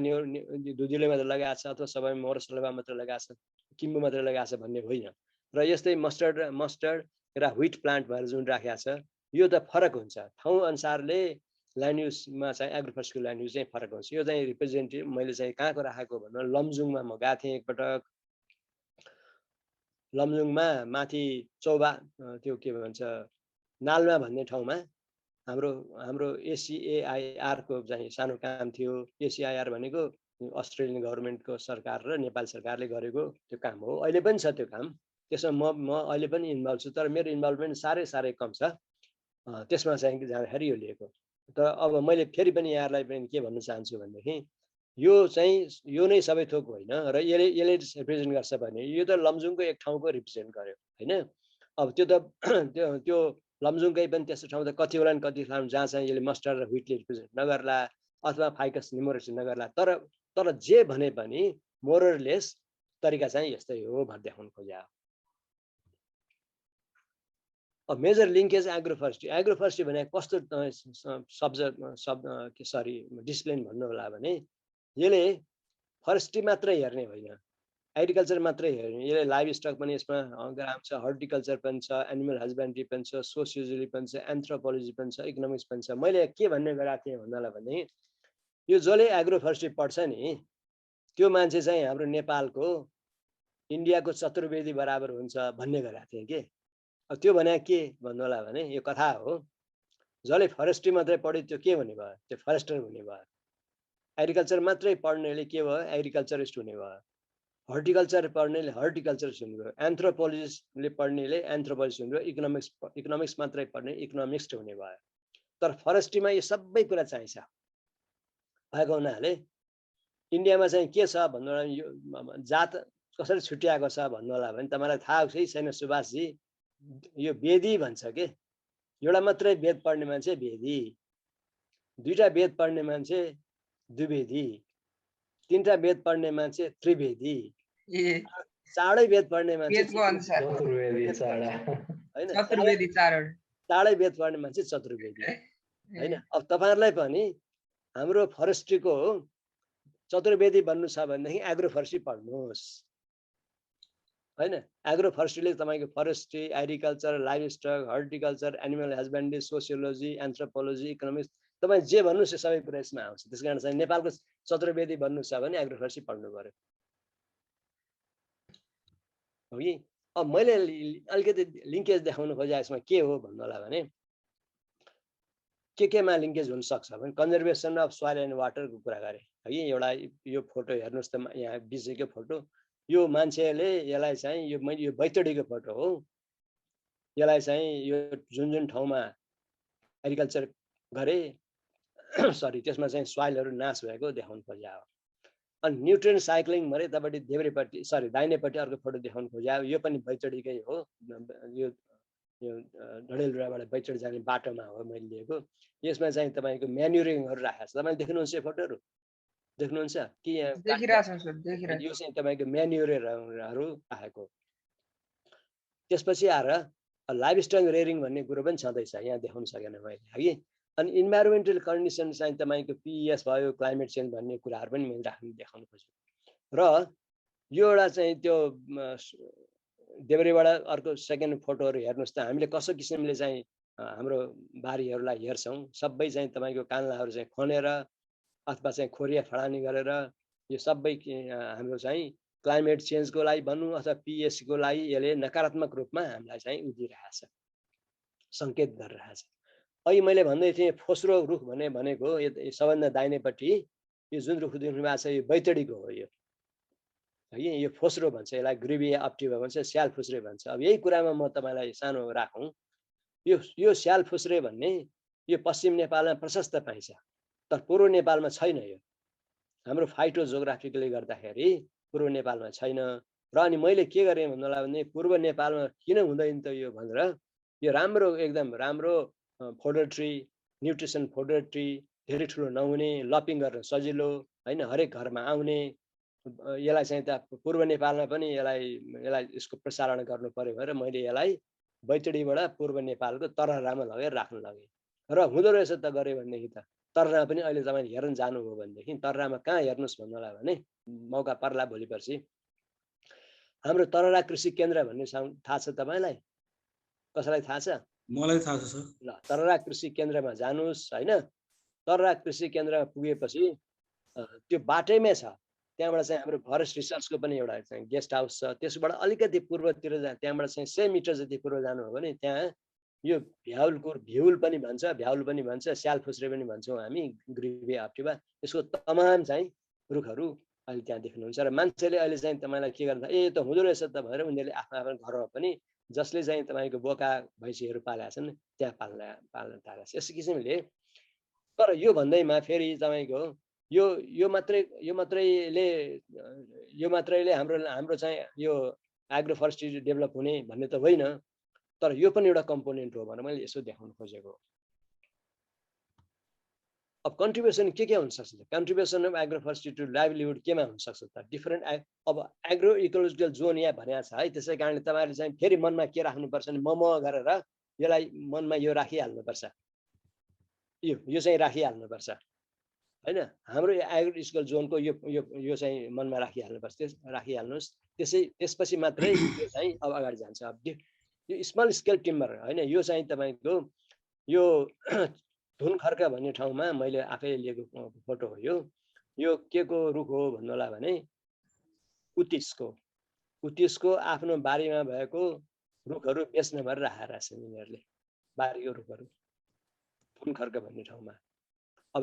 दुधिलो मात्र लगाएको छ अथवा सबैमा मोरसलबा मात्र लगाएको छ, किम्बु मात्र लगाएको छ भन्ने होइन। र यस्तै मस्टर्ड र व्हिट प्लान्ट भएर जुन राखेको छ यो त फरक हुन्छ, ठाउँ अनुसारले ल्यान्ड युजमा चाहिँ एग्रोफरेस्ट्रीको ल्यान्ड युज चाहिँ फरक हुन्छ। यो चाहिँ रिप्रेजेन्टेटिभ मैले चाहिँ कहाँको राखेको भन्दा लमजुङमा म गएको थिएँ एकपटक। लमजुङमा माथि चौबा त्यो के भन्छ नालमा भन्ने ठाउँमा हाम्रो ACAIR को चाहिँ सानो काम थियो। ACAIR भनेको अस्ट्रेलियन गभर्नमेन्टको सरकार र नेपाल सरकारले गरेको त्यो काम हो। अहिले पनि छ त्यो काम, त्यसमा म अहिले पनि इन्भल्भ छु, तर मेरो इन्भल्भमेन्ट साह्रै कम छ त्यसमा चाहिँ जाँदाखेरि यो लिएको। तर अब मैले फेरि पनि यहाँलाई पनि के भन्न चाहन्छु भनेदेखि यो चाहिँ यो नै सबै थोक होइन र यसले रिप्रेजेन्ट गर्छ भने यो त लमजुङको एक ठाउँको रिप्रेजेन्ट गर्यो हैन। अब त्यो त त्यो लमजुङकै पनि त्यस्तो ठाउँ त कति होला नि, कति ठाउँ जहाँ चाहिँ यसले मस्टर्ड र व्हिटले रिप्रेजेन्ट नगर्ला अथवा फाइकस नेमोरालिस नगर्ला, तर जे भने पनि मोरलेस तरिका चाहिँ यस्तै हो भनेर देखाउन खोजे। अब मेजर लिङ्केज एग्रोफरेस्ट्री भने कस्तो डिसिप्लिन भन्नु होला भने यसले फरेस्ट्री मात्रै हेर्ने होइन, एग्रिकल्चर मात्रै हेर्ने, यसले लाइभ स्टक पनि यसमा ग्राम छ, हर्टिकल्चर पनि छ, एनिमल हस्बेन्ड्री पनि छ, सोसियोलोजी पनि छ, एन्थ्रोपोलोजी पनि छ, इकोनोमिक्स पनि छ। मैले के भन्ने गराएको थिएँ भन्नलाई भने यो जसले एग्रोफरेस्ट्री पढ्छ नि त्यो मान्छे चाहिँ हाम्रो नेपालको इन्डियाको चतुर्वेदी बराबर हुन्छ भन्ने गराएको थिएँ के। अब त्यो भने के भन्नु होला भने यो कथा हो, जसले फरेस्ट्री मात्रै पढ्यो त्यो के हुने भयो, त्यो फरेस्टर हुने भयो। एग्रिकल्चर मात्रै पढ्नेले के भयो, एग्रिकल्चरिस्ट हुने भयो। हर्टिकल्चर पढ्नेले हर्टिकल्चरिस्ट हुने भयो। एन्थ्रोपोलोजिस्टले पढ्नेले एन्थ्रोपोलोजिस्ट हुने भयो। इकोनोमिक्स मात्रै पढ्ने इकोनोमिक्स्ट हुने भयो। तर फरेस्ट्रीमा यो सबै कुरा चाहिन्छ भएको हुनाले इन्डियामा चाहिँ के छ भन्नु होला यो जात कसरी छुट्याएको छ भन्नु होला भने तपाईँलाई थाहा छैन सुभाषजी, यो वेदी भन्छ के। एउटा मात्रै वेद पढ्ने मान्छे वेदी, दुईटा वेद पढ्ने मान्छे द्विवेदी, तीनटा वेद पढ्ने मान्छे त्रिवेदी, चारै वेद पढ्ने मान्छे चारै वेद पढ्ने मान्छे चतुर्वेदी हैन। अब तपाईहरुलाई पनि हाम्रो फरेस्ट्रीको चतुर्वेदी बन्नु छ भनेदेखि एग्रोफरेस्ट्री पढ्नुहोस्। हैन एग्रो फरेस्ट्रीले तपाईको forestry agriculture livestock horticulture animal husbandry sociology anthropology economics तपाई जे भन्नुस् सबै कुरा यसमा आउँछ त्यसकारण चाहिँ नेपालको चतुर्वेदी भन्नु छ भने एग्रो फरेस्ट्री पढ्नु पर्यो हो कि अब मैले अलिकति लिंकेज देखाउन खोजे यसमा के हो भन्नु होला भने केमा लिंकेज हुन सक्छ भने कन्जर्भेसन अफ सोइल एन्ड वाटरको कुरा गरे है एउटा यो फोटो हेर्नुस् त यहाँ बिचको फोटो यो मान्छेले यसलाई चाहिँ यो मैले यो बैतडीको फोटो हो यसलाई चाहिँ यो जुन ठाउँमा एग्रिकल्चर गरे सरी त्यसमा चाहिँ सोइलहरु नाश भएको देखाउन खोज्या हो अनि न्युट्रिएन्ट साइक्लिङ भने तपाईले देब्रेपट्टि सरी दाहिनेपट्टि अर्को फोटो देखाउन खोज्या यो पनि बैतडीकै हो यो डडेलधुराबाट बैतडी जाने बाटोमा हो मैले लिएको यसमा चाहिँ तपाईको म्यान्युरिङहरु राखेको छ तपाईले देख्नुहुन्छ यो फोटोहरु देख्नुहुन्छ कि यो चाहिँ तपाईको म्यान्युरहरु आएको त्यसपछि आएर लाइभस्टक रेयरिङ भन्ने कुरो पनि छँदैछ यहाँ देखाउन सकेन मैले है अनि इन्भाइरोमेन्टल कन्डिसन चाहिँ तपाईको पीएस भयो क्लाइमेट चेन्ज भन्ने कुराहरु पनि मैले राख्न देखाउन खोजेको र यो एउटा चाहिँ त्यो देब्रेबाट अर्को सेकेन्ड फोटोहरु हेर्नुस् त हामीले कस्तो किसिमले चाहिँ हाम्रो बारीहरुलाई हेर्छौं सबै चाहिँ तपाईको कान्लाहरु चाहिँ खनेर अथवा चाहिँ खोरिया फडानी गरेर यो सबै हाम्रो चाहिँ क्लाइमेट चेन्जको लागि भन्नु अथवा पीएस को लागि यसले नकारात्मक रूपमा हामीलाई चाहिँ उदिरहेछ संकेत गरिरहेछ अहिले मैले भन्दै थिएँ फोस्रो रुख भनेको सबभन्दा दाहिनेपट्टि यो जुन रुख देख्नु भएको छ यो बैतडीको हो यो है यो फोस्रो भन्छ यसलाई ग्रिभिया अप्टिभा भन्छ स्याल फुस्रे भन्छ अब यही कुरामा म तपाईलाई सानो राखौं यो स्याल फुस्रे भन्ने यो पश्चिम नेपालमा प्रशस्त पाइन्छ तर पूर्व नेपालमा छैन यो हाम्रो फाइटो जियोग्राफिकले गर्दाखेरि पूर्व नेपालमा छैन र अनि मैले के गरे भन्नुलाई भने पूर्व नेपालमा किन हुँदैन त यो भनेर यो राम्रो एकदम राम्रो fodder tree nutrition fodder tree धेरै ठुलो नहुने लपिङ गर्न सजिलो हैन हरेक घरमा आउने यसलाई चाहिँ त पूर्व नेपालमा पनि यसलाई यसको प्रसारण गर्नु पर्यो भनेर मैले यसलाई बैतडीबाट पूर्व नेपालको तरहरामा लगेर राख्न लगे र हुँदो रहेछ त गरे भनेदेखि त तरहरा पनि अहिले तपाईले हेर्न जानुभयो भनेदेखि तरहरामा कहाँ हेर्नुस् भन्नुलाई भने मौका पर्ला भोलि पर्सि हाम्रो तरहरा कृषि केन्द्र भन्ने थाहा छ तपाईलाई कसैलाई थाहा छ मलाई थाहा छ सर ल तरहरा कृषि केन्द्रमा जानुस् हैन तरहरा कृषि केन्द्रमा पुगेपछि त्यो बाटैमै छ त्यहाँबाट चाहिँ हाम्रो फरेस्ट रिसर्चको पनि एउटा चाहिँ गेस्ट हाउस छ त्यसबाट अलिकति पूर्वतिर त्यहाँबाट चाहिँ 100 मिटर जति पूर्व जानु हो भने त्यहाँ यो भ्याउल पनि भन्छ स्याल फुस्रे पनि भन्छौं हामी ग्रिभिया अप्टिभा यसको तमाम चाहिँ रुखहरू अहिले त्यहाँ देख्नुहुन्छ र मान्छेले अहिले चाहिँ तपाईलाई के गर्दा त हुँदो रहेछ त भनेर उनीहरूले आफ्नो घरमा पनि जसले चाहिँ तपाईको बोका भैँसीहरू पालेका छन् त्यहाँ पाल्न थालेका छन् यस किसिमले तर यो भन्दैमा फेरि तपाईको यो मात्रैले हाम्रो चाहिँ यो एग्रो फरेस्ट्री डेभलप हुने भन्ने त होइन तर यो पनि एउटा कम्पोनेन्ट हो भनेर मैले यसो देखाउन खोजेको अब कन्ट्रिब्युसन के हुन सक्छ त contribution of agroforestry to livelihood केमा हुन सक्छ त डिफरेन्ट अब एग्रो इकोलोजिकल जोन यहाँ भनेको छ है त्यसै कारणले तपाईहरुले चाहिँ फेरि मनमा के राख्नुपर्छ भने म गरेर यसलाई मनमा यो राखिहाल्नुपर्छ यो चाहिँ राखिहाल्नुपर्छ हैन हाम्रो एग्रो इकोलोजिकल जोनको यो चाहिँ मनमा राखिहाल्नुपर्छ राखिहाल्नुस् त्यसपछि मात्रै यो चाहिँ अब अगाडि जान्छ अब यो स्मल स्केल टिम्बर हैन यो चाहिँ तपाईको यो धुन खर्क भन्ने ठाउँमा मैले आफै लिएको फोटो हो यो के को रुख हो भन्नुला भने उतिसको आफ्नो बारीमा भएको रुखहरू बेच्न भएर राखेर छन् यिनीहरूले बारीको रुखहरू धुन खर्क भन्ने ठाउँमा अब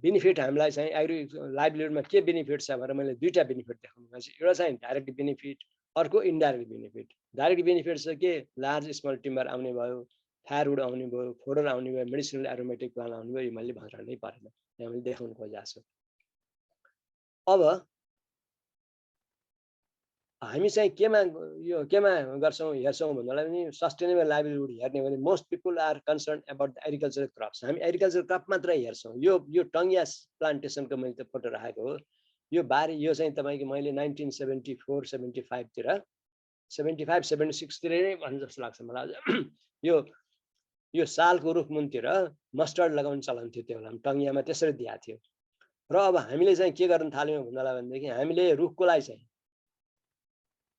बेनिफिट हामीलाई चाहिँ एग्री लाइभलीहुडमा के बेनिफिट छ भनेर मैले दुईटा बेनिफिट देखाउनु भएको छ एउटा चाहिँ डाइरेक्ट बेनिफिट अर्को इन्डाइरेक्ट बेनिफिट डाइरेक्ट बेनिफिट छ के लार्ज स्मल टिम्बर आउने भयो फायरवुड आउने भयो फोडर आउने भयो मेडिसिनल एरोमेटिक प्लान्ट आउने भयो यो मैले भन्नै परेन यहाँ मैले देखाउन खोजेको छु अब हामी चाहिँ केमा गर्छौं हेर्छौं भन्नुलाई पनि सस्टेनेबल लाइभलीहुड हेर्ने भने most people are concern about the agriculture crops हामी एग्रिकल्चर क्रप मात्रै हेर्छौं यो टङ्गिया प्लान्टेसनको मैले त फोटो राखेको हो यो बारी यो चाहिँ तपाईको मैले 1974 75 तिर 75 76 तिर नै भन्न जस्तो लाग्छ मलाई यो सालको रुखमुनतिर मस्टर्ड लगाउन चलन थियो त्यो बेला टङ्गियामा त्यसरी दिएको थियो र अब हामीले चाहिँ के गर्न थाल्यौं भन्नुलाई भनेदेखि हामीले रुखको लागि चाहिँ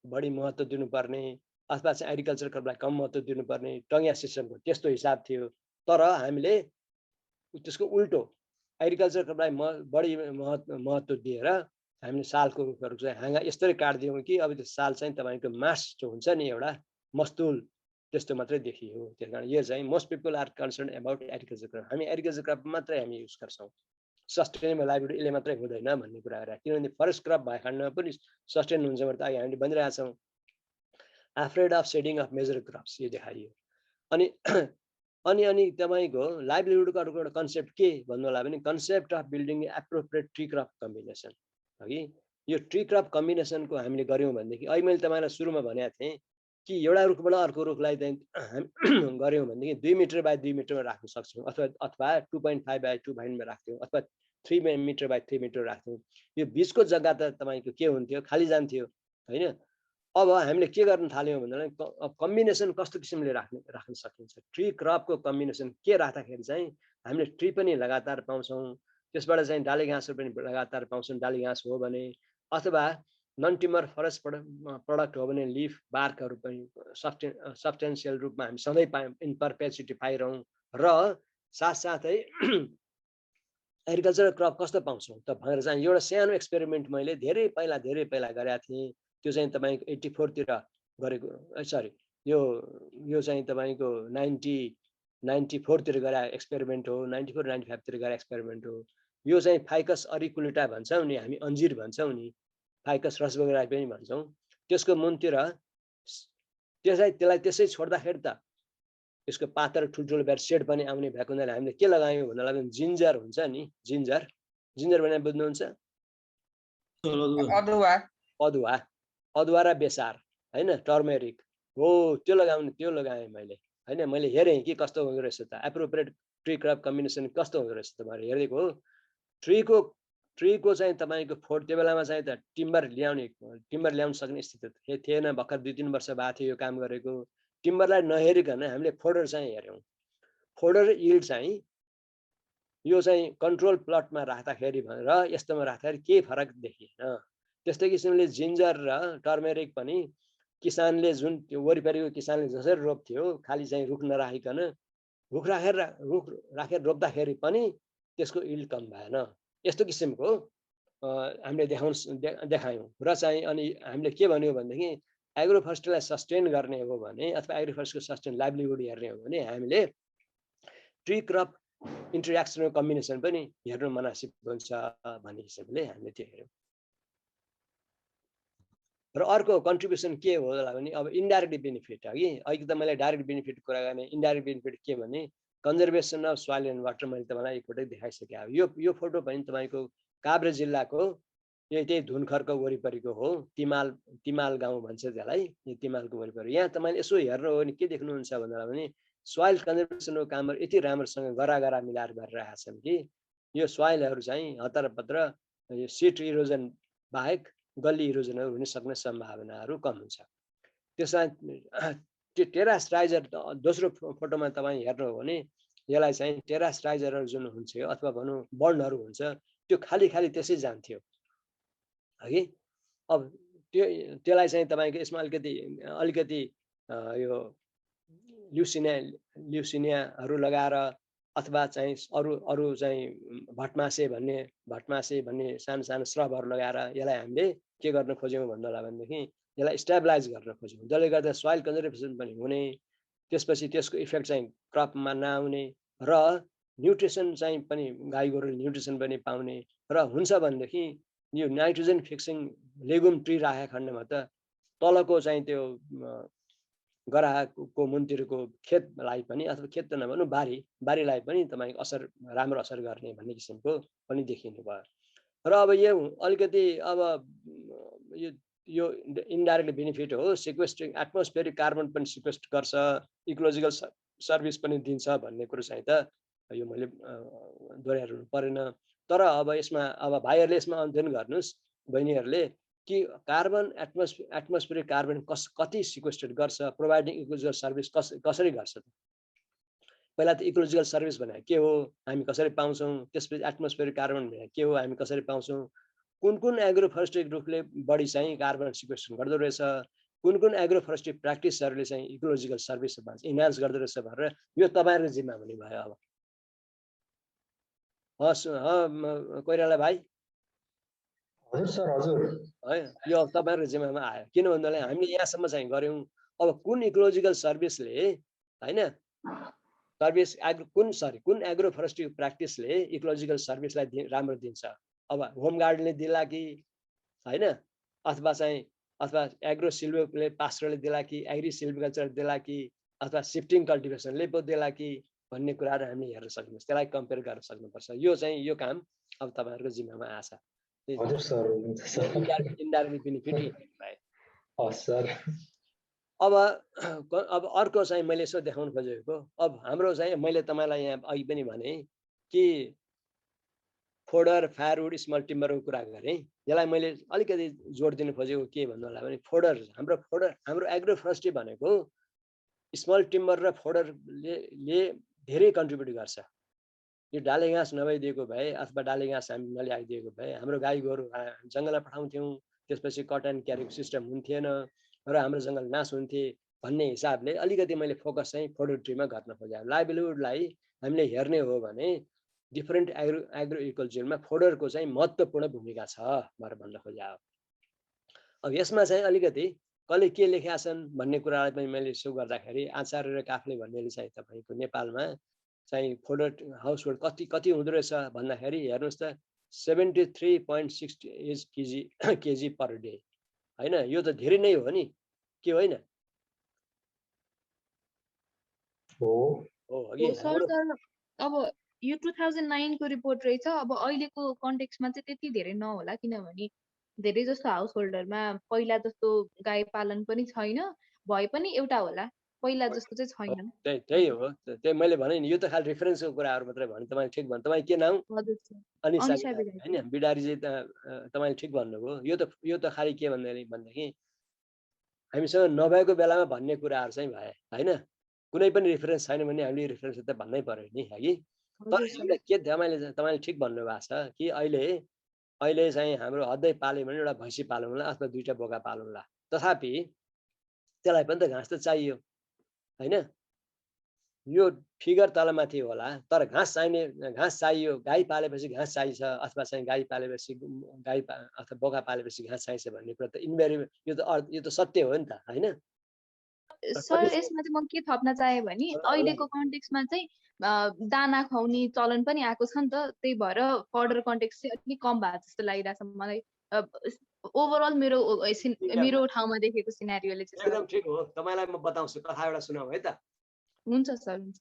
बढी महत्त्व दिनुपर्ने अथवा चाहिँ एग्रिकल्चर क्रपलाई कम महत्त्व दिनुपर्ने टङ्ग्या सिस्टमको त्यस्तो हिसाब थियो। तर हामीले त्यसको उल्टो एग्रिकल्चर क्रपलाई बढी महत्त्व दिएर हामीले सालको रुखहरू चाहिँ हाँगा यस्तरी काट्दियौँ कि अब त्यो साल चाहिँ तपाईँको मास जो हुन्छ नि एउटा मस्तुल त्यस्तो मात्रै देखियो। त्यस कारण यो चाहिँ most people are concern about agriculture crop. हामी एग्रिकल्चर क्रप मात्रै हामी युज गर्छौँ, सस्टेनेबल लाइभलीहुड यसले मात्रै हुँदैन भन्ने कुरा गरेर। किनभने फरेस्ट क्रप भए खण्डमा पनि सस्टेन हुन्छ भने त अघि हामीले भनिरहेका छौँ afraid of shading of major crops यो देखाइयो। अनि अनि तपाईँको लाइभलीहुडको अर्को एउटा कन्सेप्ट के भन्नु होला भने concept of building appropriate tree crop combination. हगि यो ट्री क्रप कम्बिनेसनको हामीले गऱ्यौँ भनेदेखि अहिले मैले तपाईँलाई सुरुमा भनेको थिएँ कि एउटा रुखबाट अर्को रुखलाई चाहिँ हामी गऱ्यौँ भनेदेखि 2 मिटर बाई 2 मिटरमा राख्न सक्छौँ अथवा 2.5 बाई 2 भाइनमा राख्थ्यौँ अथवा 3 मिटर बाई 3 मिटर राख्थ्यौँ। यो बिचको जग्गा त तपाईँको के हुन्थ्यो, खाली जान्थ्यो होइन। अब हामीले के गर्न थाल्यौँ भन्दा कम्बिनेसन कस्तो किसिमले राख्न सकिन्छ। ट्री क्रपको कम्बिनेसन के राख्दाखेरि चाहिँ हामीले ट्री पनि लगातार पाउँछौँ, त्यसबाट चाहिँ डाली घाँसहरू पनि लगातार पाउँछौँ डाली घाँस हो भने, अथवा नन टिम्बर फरेस्ट प्रडक्ट हो भने लिफ बार्कहरू पनि सब्स्टेन्सियल रूपमा हामी सधैँ इन पर्पेचुटी पाइरहौँ। र साथसाथै एग्रिकल्चरल क्रप कस्तो पाउँछौँ त भनेर चाहिँ एउटा सानो एक्सपेरिमेन्ट मैले धेरै पहिला गरेका थिएँ। त्यो चाहिँ तपाईँको 84 तिर गरेको, सरी यो चाहिँ तपाईँको 94 तिर गरे एक्सपेरिमेन्ट हो, 94 95 तिर गरे एक्सपेरिमेन्ट हो। यो चाहिँ फाइकस अरिकुलेटा भन्छौँ नि हामी, अन्जिर भन्छौँ नि, फाइकस रसबगरा पनि भन्छौँ। त्यसको मुनतिर त्यसलाई त्यसै छोड्दाखेरि त यसको पातहरू ठुल्ठुलो भएर सेड पनि आउने भएको हुनाले हामीले के लगायौँ भन्दा जिन्जर हुन्छ नि, जिन्जर भने बुझ्नुहुन्छ? अदुवा र बेसार होइन, टर्मेरिक हो, त्यो लगाएँ मैले होइन। मैले हेरेँ कि कस्तो हुँदो रहेछ त, एप्रोप्रिएट ट्री क्रप कम्बिनेसन कस्तो हुँदो रहेछ त भनेर हेरेको हो। ट्रीको चाहिँ तपाईँको त्यो बेलामा चाहिँ त टिम्बर ल्याउन सक्ने स्थिति थिएन। भर्खर 2-3 वर्ष भएको थियो यो काम गरेको। टिम्बरलाई नहेरिकन हामीले फोल्डर चाहिँ हेऱ्यौँ। फोल्डर यिल्ड चाहिँ यो चाहिँ कन्ट्रोल प्लटमा राख्दाखेरि र यस्तोमा राख्दाखेरि केही फरक देखिएन। त्यस्तै किसिमले जिन्जर र टर्मेरिक पनि किसानले जुन त्यो वरिपरिको किसानले जसरी रोप्थ्यो खाली चाहिँ रुख नराखिकन रुख राखेर रोप्दाखेरि पनि त्यसको यिल्ड कम भएन। यस्तो किसिमको हामीले देखायौँ। र चाहिँ अनि हामीले के भन्यो भनेदेखि एग्रोफरेस्टलाई सस्टेन गर्ने हो भने अथवा एग्रोफरेस्टको सस्टेन लाइभलीहुड हेर्ने हो भने हामीले ट्री क्रप इन्टरेक्सनको कम्बिनेसन पनि हेर्नु मनासिब हुन्छ भन्ने हिसाबले हामीले त्यो हेऱ्यौँ। र अर्को कन्ट्रिब्युसन के हो भने अब इन्डाइरेक्ट बेनिफिट अघि त मैले डाइरेक्ट बेनिफिट कुरा गर्ने। इन्डाइरेक्ट बेनिफिट के भने conservation of soil and water मैले तपाईँलाई एकपल्ट देखाइसकेँ। यो फोटो पनि तपाईँको काभ्रे जिल्लाको त्यही धुनखरको वरिपरिको हो, तिमाल गाउँ भन्छ त्यसलाई, यो तिमालको वरिपरि। यहाँ तपाईँले यसो हेर्नु हो भने के देख्नुहुन्छ भन्दा भने सोइल कन्जर्भेसनको कामहरू यति राम्रोसँग गरा मिलाएर गरिरहेका छन् कि यो सोइलहरू चाहिँ हतरपत्र यो सिट इरोजन बाहेक गल्ली इरोजनहरू हुन सक्ने सम्भावनाहरू कम हुन्छ। त्यसमा त्यो टेरास राइजर दोस्रो फोटोमा तपाईँ हेर्नु हो भने यसलाई चाहिँ टेरास राइजरहरू जुन हुन्छ अथवा भनौँ बन्डहरू हुन्छ त्यो खाली त्यसै जान्थ्यो है। अब त्यसलाई चाहिँ तपाईँको यसमा अलिकति यो ल्युसिनियाहरू लगाएर अथवा चाहिँ अरू चाहिँ भटमासे भन्ने सानो श्रबहरू लगाएर यसलाई हामीले के गर्न खोज्यौँ भन्नु होला भनेदेखि यसलाई स्टेबलाइज गर्न खोज्यौँ, जसले गर्दा सोइल कन्जर्भेसन पनि हुने, त्यसपछि त्यसको इफेक्ट चाहिँ क्रपमा नआउने र न्युट्रिसन चाहिँ पनि गाई गोरुले न्युट्रिसन पनि पाउने। र हुन्छ भनेदेखि यो नाइट्रोजन फिक्सिङ लेगुम ट्री राखेको खण्डमा त तलको चाहिँ त्यो गराको मुनतिरको खेतलाई पनि अथवा खेत त नभनौँ बारीलाई पनि तपाईँको राम्रो असर गर्ने भन्ने किसिमको पनि देखिनु भयो। र अब यो अलिकति अब यो इन्डाइरेक्ट बेनिफिट हो। सिक्वेस्ट्रिङ एटमोस्फेरिक कार्बन पनि सिक्वेस्ट गर्छ, इकोलोजिकल सर्भिस पनि दिन्छ भन्ने कुरो चाहिँ त यो मैले दोहोऱ्याउनु परेन। तर अब यसमा अब भाइहरूले यसमा अध्ययन गर्नुहोस् बहिनीहरूले कि कार्बन एटमोस्फेरिक कार्बन कति सिक्वेस्टेड गर्छ, प्रोभाइडिङ इकोलोजिकल सर्भिस कसरी गर्छ त। पहिला त इकोलोजिकल सर्भिस भने के हो, हामी कसरी पाउँछौँ, त्यसपछि एटमोस्फेरिक कार्बन भने के हो, हामी कसरी पाउँछौँ, कुन एग्रो फरेस्ट्री रुखले बढी चाहिँ कार्बन सिक्वेस्ट्रेसन गर्दो रहेछ, कुन एग्रो फरेस्ट्री प्र्याक्टिसहरूले चाहिँ इकोलोजिकल सर्भिसमा इन्हान्स गर्दो रहेछ भनेर यो तपाईँहरूको जिम्मा हुने भयो। अब हस् कोइराला भाइ। हजुर सर, हजुर है, यो तपाईँहरूको जिम्मामा आयो। किन भन्दाले हामीले यहाँसम्म चाहिँ गऱ्यौँ। अब कुन इकोलोजिकल सर्भिसले हैन सर्भिस कुन एग्रो फरेस्ट्री प्र्याक्टिसले इकोलोजिकल सर्भिसलाई राम्रो दिन्छ। अब होम गार्डनले दिला कि हैन, अथवा एग्रो सिल्भोले पास्टरले दिला कि एग्री सिल्भिकल्चर दिला कि अथवा शिफ्टिङ कल्टिभेसनले पो दिला कि भन्ने कुराहरू हामीले हेर्न सक्छौँ। त्यसलाई कम्पेयर गर्न सक्नुपर्छ। यो काम अब तपाईँहरूको जिम्मामा आछ। हजुर सर, हुन्छ सर। इन्डाइरेक्ट बेनिफिट भयो। हस् सर। अब अर्को चाहिँ मैले यसो देखाउन खोजेको, अब हाम्रो चाहिँ मैले तपाईँलाई यहाँ अघि पनि भने कि फोडर, फायरवुड, स्मल टिम्बरको कुरा गरेँ। यसलाई मैले अलिकति जोड दिन खोजेको के भन्नु होला भने हाम्रो एग्रो फरेस्ट्री भनेको स्मल टिम्बर र फोडरले धेरै कन्ट्रिब्युट गर्छ। यो डाले घाँस नभइदिएको भए अथवा डाले घाँस हामी नल्याइदिएको भए हाम्रो गाई गोरु जङ्गलमा पठाउँथ्यौँ, त्यसपछि कट एन्ड क्यारी सिस्टम हुन्थेन र हाम्रो जङ्गल नाश हुन्थे भन्ने हिसाबले अलिकति मैले फोकस चाहिँ फोडर ट्रीमा गर्न खोजेँ। लाइभलीहुडलाई हामीले हेर्ने हो भने डिफरेन्ट एग्रो इकोलचरमा फोडरको चाहिँ महत्त्वपूर्ण भूमिका छ भनेर भन्न खोजेँ। अब यसमा चाहिँ अलिकति कसले के लेखेका छन् भन्ने कुरालाई पनि मैले यसो गर्दाखेरि आचार्य र काफ्ले भन्नेले चाहिँ तपाईँको नेपालमा चाहिँ फोडर हाउसहोल्ड कति हुँदो रहेछ भन्दाखेरि हेर्नुहोस् त 73.68 केजी पर डे हैन। यो त धेरै नै हो नि, के होइन? अब यो 2009 को रिपोर्ट रहेछ। अब अहिलेको कन्टेक्स्टमा चाहिँ त्यति धेरै नहोला, किनभने धेरै जस्तो हाउस होल्डरमा पहिला जस्तो गाई पालन पनि छैन, भए पनि एउटा होला, पहिला जस्तो चाहिँ छैन। त्यही हो, त्यही मैले भने नि, यो त खालि रेफरेन्सको कुराहरू मात्रै भने। तपाईँ ठिक भन्नु। तपाईँ के नाम? अनिशा हैन, बिडारी चाहिँ तपाईँले ठिक भन्नुभयो। यो त खालि के भन्दाखेरि हामीसँग नभएको बेलामा भन्ने कुराहरू चाहिँ भए हैन। कुनै पनि रेफरेन्स छैन भने हामीले रेफरेन्स त भन्नै पर्यो नि, है कि? तर एउटा के तपाईँले ठिक भन्नुभएको छ कि अहिले चाहिँ हाम्रो हदै पाल्यो भने एउटा भैँसी पालौँला अथवा दुईटा बोका पालौँला, तथापि त्यसलाई पनि त घाँस त चाहियो हैन। यो फिगर तलमाथि होला, तर घाँस चाहियो। गाई पालेपछि घाँस चाहिन्छ अथवा चाहिँ गाई पालेपछि अथवा बोका पालेपछि घाँस चाहिन्छ भन्ने कुरा त इन्भेरिएबल, यो त सत्य हो नि त हैन। सर यसमा चाहिँ म के थप्न चाहे भने अहिलेको कन्टेक्स्टमा चाहिँ दाना खुवाउने चलन पनि आएको छ नि त, त्यही भएर फर्दर कन्टेक्स्ट चाहिँ अलिक कम भएको जस्तो लागिरहेछ मलाई। ओभरअल मेरो ठाउँमा देखेको सिनारियोले चाहिँ एकदम ठिक हो। तपाईँलाई म बताउँछु, कथा एउटा सुनाऊ है त। हुन्छ सर, हुन्छ।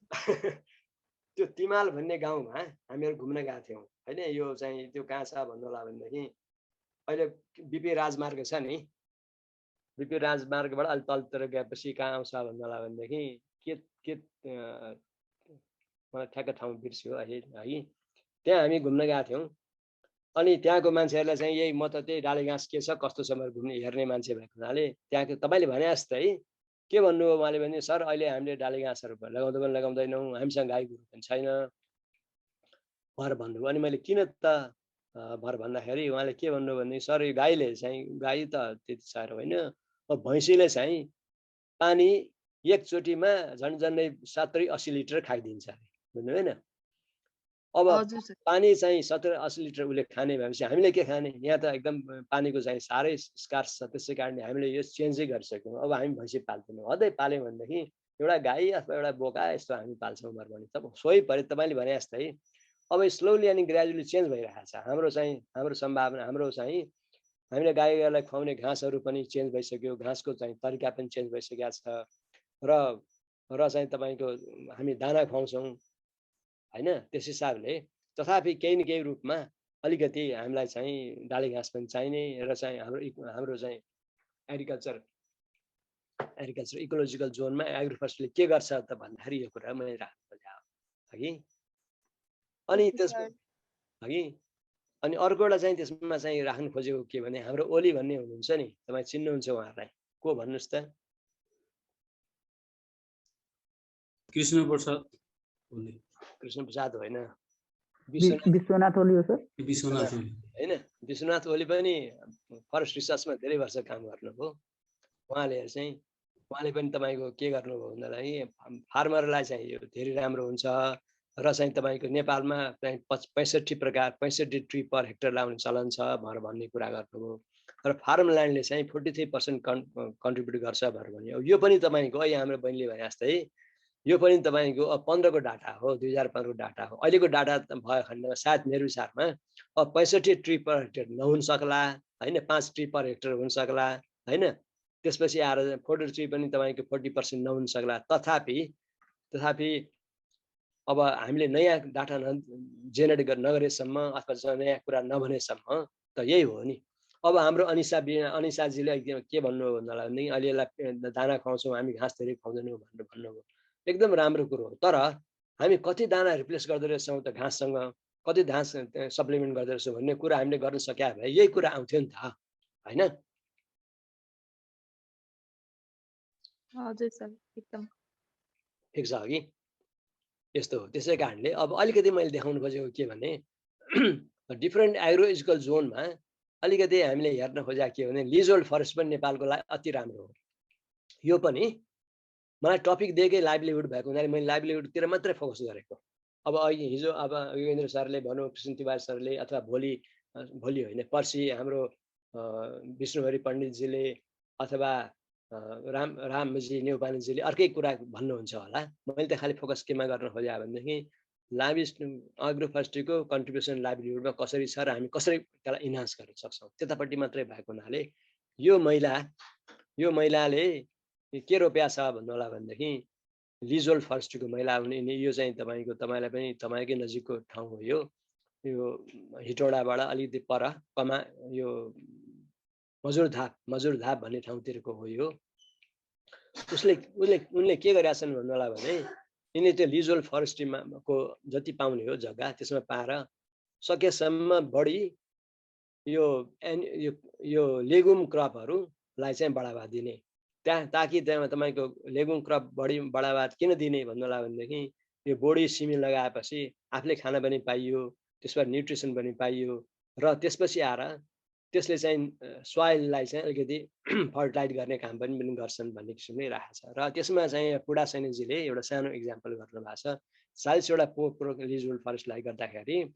त्यो तिमाल भन्ने गाउँमा हामीहरू घुम्न गएको थियौँ हैन। यो चाहिँ त्यो कहाँ छ भन्नु होला भनेदेखि अहिले बिपी राजमार्ग छ नि, बिपी राजमार्गबाट अलि तलतिर गएपछि कहाँ आउँछ भन्नु होला भनेदेखि के मलाई ठ्याक्क ठाउँ बिर्स्यो है। त्यहाँ हामी घुम्न गएको थियौँ। अनि त्यहाँको मान्छेहरूलाई चाहिँ यही म त त्यही डाले घाँस के छ कस्तो छ भनेर घुम्ने हेर्ने मान्छे भएको हुनाले त्यहाँको तपाईँले भने जस्तै के भन्नुभयो उहाँले भने, सर अहिले हामीले डाले घाँसहरू लगाउँदैनौँ, हामीसँग गाई गोरु पनि छैन भनेर भन्नुभयो। अनि मैले किन त भनेर भन्दाखेरि उहाँले के भन्नुभयो भने, सर यो गाई त त्यति साह्रो होइन, भैँसीले चाहिँ पानी एकचोटिमा झन्डै 70-80 लिटर खाइदिन्छ बुझ्नु होइन। अब पानी चाहिँ 70-80 लिटर उसले खाने भएपछि हामीले के खाने? यहाँ त एकदम पानीको चाहिँ साह्रै स्कार्स छ, त्यसै कारणले हामीले यो चेन्जै गरिसक्यौँ। अब हामी भैँसी पाल्दैनौँ, हदै पाल्यौँ भनेदेखि एउटा गाई अथवा एउटा बोका यस्तो हामी पाल्छौँ भने त सोही पऱ्यो। तपाईँले भने जस्तै अब स्लोली अनि ग्रेजुअली चेन्ज भइरहेको छ। हाम्रो सम्भावना हामीले गाईहरूलाई खुवाउने घाँसहरू पनि चेन्ज भइसक्यो, घाँसको चाहिँ तरिका पनि चेन्ज भइसकेको छ र चाहिँ तपाईँको हामी दाना खुवाउँछौँ हैन। त्यस हिसाबले तथापि केही न केही रूपमा अलिकति हामीलाई चाहिँ डाले घाँस पनि चाहिने र चाहिँ हाम्रो चाहिँ एग्रिकल्चर इकोलोजिकल जोनमा एग्रो फरेस्ट्रीले के गर्छ त भन्दाखेरि यो कुरा मैले राख्नु खोजेँ हगि। अनि अर्को एउटा चाहिँ त्यसमा चाहिँ राख्नु खोजेको के भने हाम्रो ओली भन्ने हुनुहुन्छ नि, तपाईँ चिन्नुहुन्छ उहाँहरूलाई? को भन्नुहोस् त? कृष्ण प्रसाद होइन, विश्वनाथ ओली हो सर। विश्वनाथ ओली हैन, विश्वनाथ ओली पनि फरेस्ट रिसर्चमा धेरै वर्ष काम गर्नुभयो। उहाँले पनि तपाईको के गर्नुभयो भन्दाखेरि फार्मरलाई चाहिँ यो धेरै राम्रो हुन्छ र चाहिँ तपाईको नेपालमा 65 ट्री पर हेक्टर लाउने चलन छ भनेर भन्ने कुरा गर्नुभयो र फार्म ल्यान्डले चाहिँ 43% कन्ट्रिब्युट गर्छ भनेर भन्यो। यो पनि तपाईको अहिले हाम्रो बहिनीले भने जस्तै यो पनि तपाईको 15 को डाटा हो, 2015 को डाटा हो। अहिलेको डाटा भयो खण्डमा सायद मेरो विचारमा 65 ट्री पर हेक्टर नहुन सक्ला हैन, 5 ट्री पर हेक्टर हुन सक्ला हैन। त्यसपछि आएर 43 पनि तपाईको 40% नहुन सक्ला। तथापि अब हामीले नयाँ डाटा जेनेरेट नगरेसम्म अथवा नयाँ कुरा नभनेसम्म त यही हो नि। अब हाम्रो अनिसाजीले के भन्नु भन्दा नि अलिअलि दाना खुवाउँछौँ हामी, घाँस धेरै खुवाउँदैनौँ भनेर भन्नुभयो। एकदम राम्रो कुरो हो, तर हामी कति दाना रिप्लेस गर्दै रहेछौँ त घाँससँग, कति घाँस सप्लिमेन्ट गर्दै रहेछौँ भन्ने कुरा हामीले गर्न सके भए यही कुरा आउँथ्यो नि त हैन। हजुर सर, एकदम ठिक छ कि यस्तो हो। त्यसै कारणले अब अलिकति मैले देखाउनु खोजेको के भने डिफरेन्ट एग्रोइकोलोजिकल जोनमा अलिकति हामीले हेर्न खोजेको के भने लिजहोल्ड फरेस्ट पनि नेपालको लागि अति राम्रो हो। यो पनि मलाई टपिक दिएकै लाइभलीहुड भएको हुनाले मैले लाइभलीहुडतिर मात्रै फोकस गरेको। अब अहिले हिजो अब योगेन्द्र सरले भन्नु, कृष्ण तिवारी सरले, अथवा भोलि होइन पर्सि हाम्रो विष्णुहरि पण्डितजीले अथवा रामजी नेउपानेजीले अर्कै कुरा भन्नुहुन्छ होला। मैले त खालि फोकस केमा गर्न खोजेँ भनेदेखि एग्रो फरेस्ट्रीको कन्ट्रिब्युसन लाइभलीहुडमा कसरी छ र हामी कसरी त्यसलाई इन्हान्स गर्न सक्छौँ त्यतापट्टि मात्रै भएको हुनाले यो महिलाले के रोप्या छ भन्नु होला भनेदेखि लिजहोल्ड फरेस्ट्रीको महिला हुने यो चाहिँ तपाईँलाई पनि तपाईँकै नजिकको ठाउँ हो। यो हिटौडाबाट अलिकति पर यो मजुरधाप भन्ने ठाउँतिरको हो। यो उनले के गरेका छन् भन्नु होला भने यिनले त्यो लिजहोल्ड फरेस्ट्रीमा को जति पाउने हो जग्गा त्यसमा पाएर सकेसम्म बढी यो लेगुम क्रपहरूलाई चाहिँ बढावा दिने, ताकि त्यहाँ तपाईँको लेगुम क्रप बढी बढावा किन दिने भन्नु होला भनेदेखि यो बोडी सिमी लगाएपछि आफूले खाना पनि पाइयो, त्यसबाट न्युट्रिसन पनि पाइयो र त्यसपछि आएर त्यसले चाहिँ सोइललाई चाहिँ अलिकति फर्टिलाइज गर्ने काम पनि गर्छन् भन्ने किसिमले राखेको छ। र त्यसमा चाहिँ पुडा सैनिकजीले एउटा सानो इक्जाम्पल गर्नुभएको छ। 40वटा लिजहोल्ड फरेस्टलाई गर्दाखेरि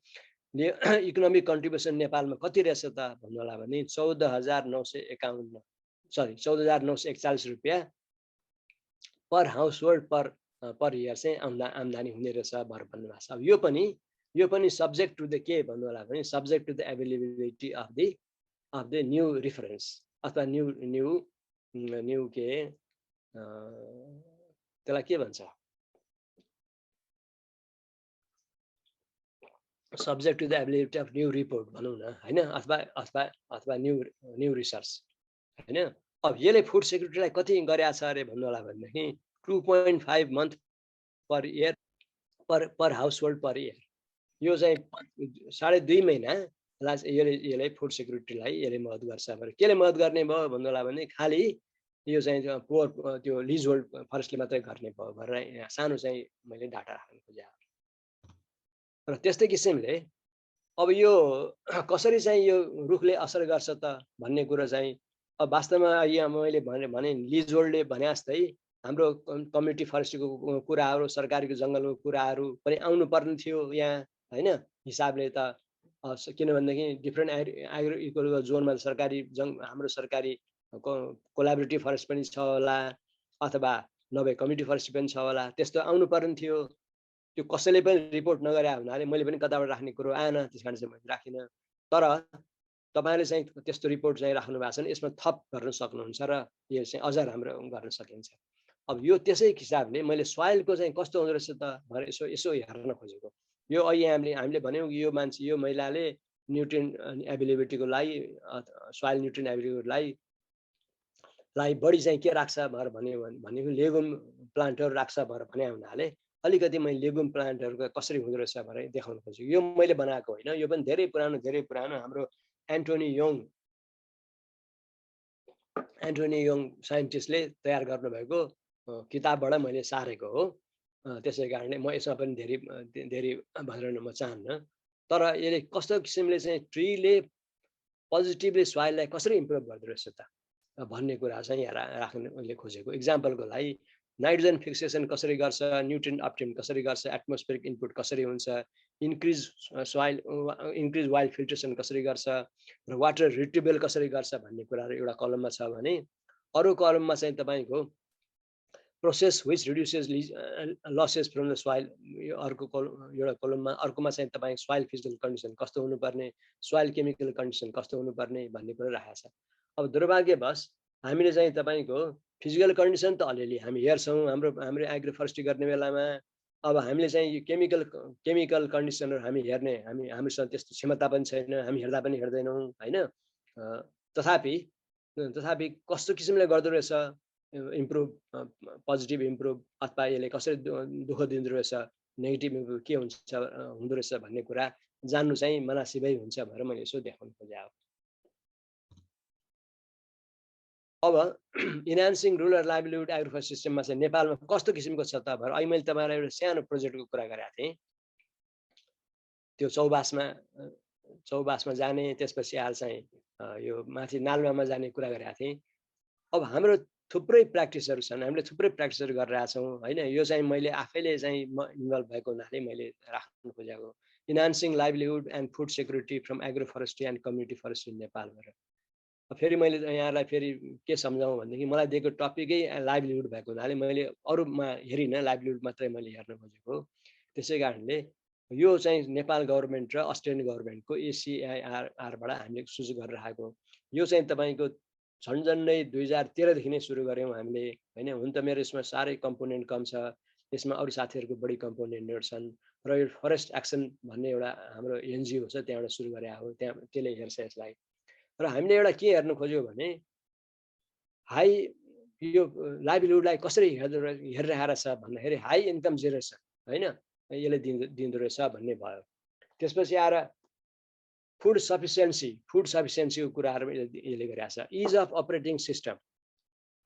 इकोनोमिक कन्ट्रिब्युसन नेपालमा कति रहेछ त भन्नु होला भने 14,941 रुपियाँ पर हाउस होल्ड पर इयर चाहिँ आम्दानी हुने रहेछ भनेर भन्नुभएको छ। अब यो पनि सब्जेक्ट टु द के भन्नु होला भने subject to the availability of the new reference अथवा न्यू के त्यसलाई के भन्छ, subject to the availability of new report भनौँ न हैन, अथवा न्यू रिसर्च हैन। अब यसले फुड सेक्युरिटीलाई कति गरेको छ अरे भन्नु होला भनेदेखि 2.5 month per year per house hold per year. यो चाहिँ 2.5 महिना यसले फुड सेक्युरिटीलाई यसले मद्दत गर्छ। केले मद्दत गर्ने भयो भन्नु होला भने खालि यो चाहिँ पोर त्यो लिज होल्ड फरेस्टले मात्रै गर्ने भयो भनेर यहाँ सानो चाहिँ मैले डाटा राख्न खोजेँ। र त्यस्तै किसिमले अब यो कसरी चाहिँ यो रुखले असर गर्छ त भन्ने कुरो चाहिँ अब वास्तवमा यहाँ मैले भने लिज होल्डले भने जस्तै हाम्रो कम्युनिटी फरेस्ट्रीको कुराहरू, सरकारीको जङ्गलको कुराहरू पनि आउनु पर्ने थियो यहाँ हैन हिसाबले त। किनभनेदेखि डिफ्रेन्ट एग्रो इकोलोजिकल जोनमा हाम्रो सरकारी कोलाबोरेटिभ फरेस्ट पनि छ होला अथवा नभए कम्युनिटी फरेस्ट पनि छ होला, त्यस्तो आउनु पर्ने थियो। त्यो कसैले पनि रिपोर्ट नगरे हुनाले मैले पनि कताबाट राख्ने कुरो आएन, त्यस कारण चाहिँ मैले राखिनँ। तर तपाईँले चाहिँ त्यस्तो रिपोर्ट चाहिँ राख्नु भएको छ भने यसमा थप गर्न सक्नुहुन्छ र यो चाहिँ अझ राम्रो गर्न सकिन्छ। अब यो त्यसै हिसाबले मैले सोइलको चाहिँ कस्तो हुँदो रहेछ त भनेर यसो हेर्न खोजेको। यो अहिले हामीले भन्यौँ कि यो मान्छे यो महिलाले न्युट्रिएन्ट एभाइलेबिलिटीको लागि सोइल न्युट्रिएन्ट एभाइलेबिलिटीलाई बढी चाहिँ के राख्छ भनेर भनेको लेगुम प्लान्टहरू राख्छ भनेर भने हुनाले अलिकति मैले लेगुम प्लान्टहरूको कसरी हुँदो रहेछ भनेर देखाउन खोजेको। यो मैले बनाएको होइन, यो पनि धेरै पुरानो हाम्रो एन्टोनी यङ साइन्टिस्टले तयार गर्नुभएको किताबबाट मैले सारेको हो। त्यसै कारणले म यसमा पनि धेरै भनेर म चाहन्न। तर यसले कस्तो किसिमले चाहिँ ट्रीले पोजिटिभली सोइललाई कसरी इम्प्रुभ गर्दो रहेछ त भन्ने कुरा चाहिँ यहाँ राख्नुले खोजेको। इक्जाम्पलको लागि नाइट्रोजन फिक्सेसन कसरी गर्छ, न्युट्रिएन्ट अपटेन कसरी गर्छ, एटमोस्फेरिक इनपुट कसरी हुन्छ, इन्क्रिज वाइल्ड फिल्ट्रेसन कसरी गर्छ र वाटर रिट्रिभल कसरी गर्छ भन्ने कुराहरू एउटा कलममा छ भने अरू कलममा चाहिँ तपाईँको process which reduces losses from the soil अर्को एउटा कलममा, अर्कोमा चाहिँ तपाईँको सोइल फिजिकल कन्डिसन कस्तो हुनुपर्ने, सोइल केमिकल कन्डिसन कस्तो हुनुपर्ने भन्ने कुरा राखेको छ। अब दुर्भाग्यवश हामीले चाहिँ तपाईँको फिजिकल कन्डिसन त अलिअलि हामी हेर्छौँ हाम्रो एग्रो फरेस्ट्री गर्ने बेलामा। अब हामीले चाहिँ यो केमिकल कन्डिसनहरू हामीसँग त्यस्तो क्षमता पनि छैन, हामी हेर्दा पनि हेर्दैनौँ होइन। तथापि कस्तो किसिमले गर्दो रहेछ इम्प्रुभ, पोजिटिभ इम्प्रुभ अथवा यसले कसरी दुःख दिँदो रहेछ, नेगेटिभ इम्प्रुभ के हुँदो रहेछ भन्ने कुरा जान्नु चाहिँ मनासिबै हुन्छ भनेर मैले यसो देखाउनु खोजेँ। अब इन्हान्सिङ रुरल लाइभलीहुड एग्रिकल्चर सिस्टममा चाहिँ नेपालमा कस्तो किसिमको छ त भनेर अहिले मैले तपाईँलाई एउटा सानो प्रोजेक्टको कुरा गरेको थिएँ। त्यो चौबासमा जाने, त्यसपछि आएर चाहिँ यो माथि नालुवामा जाने कुरा गरेका थिएँ। अब हाम्रो थुप्रै प्र्याक्टिसहरू छन्, हामीले थुप्रै प्र्याक्टिसहरू गरिरहेका छौँ होइन। यो चाहिँ मैले आफैले चाहिँ म इन्भल्भ भएको हुनाले मैले राख्नु खोजेको enhancing livelihood and food security from agro forestry and community forestry Nepal भनेर। फेरि मैले यहाँलाई फेरि के सम्झाउँ भनेदेखि मलाई दिएको टपिकै लाइभलीहुड भएको हुनाले मैले अरूमा हेरिनँ, लाइभलीहुड मात्रै मैले हेर्न खोजेको। त्यसै कारणले यो चाहिँ नेपाल गभर्मेन्ट र अस्ट्रेलियन गभर्मेन्टको ACIRबाट हामीले सुरु गरेर आएको। यो चाहिँ तपाईँको झन्झन्डै 2013देखि नै सुरु गऱ्यौँ हामीले होइन। हुन त मेरो यसमा साह्रै कम्पोनेन्ट कम छ, यसमा अरू साथीहरूको बढी कम्पोनेन्टहरू छन् र यो फरेस्ट एक्सन भन्ने एउटा हाम्रो NGO छ, त्यहाँबाट सुरु गरे हो, त्यहाँ त्यसले हेर्छ यसलाई। र हामीले एउटा के हेर्नु खोज्यो भने हाई यो लाइभलीहुडलाई कसरी हेरिरहेको छ भन्दाखेरि हाई इन्कम जेनरेसन होइन यसले दिँदो रहेछ भन्ने भयो। त्यसपछि आएर फुड सफिसियन्सीको कुराहरू यसले गरिरहेको छ। इज अफ अपरेटिङ सिस्टम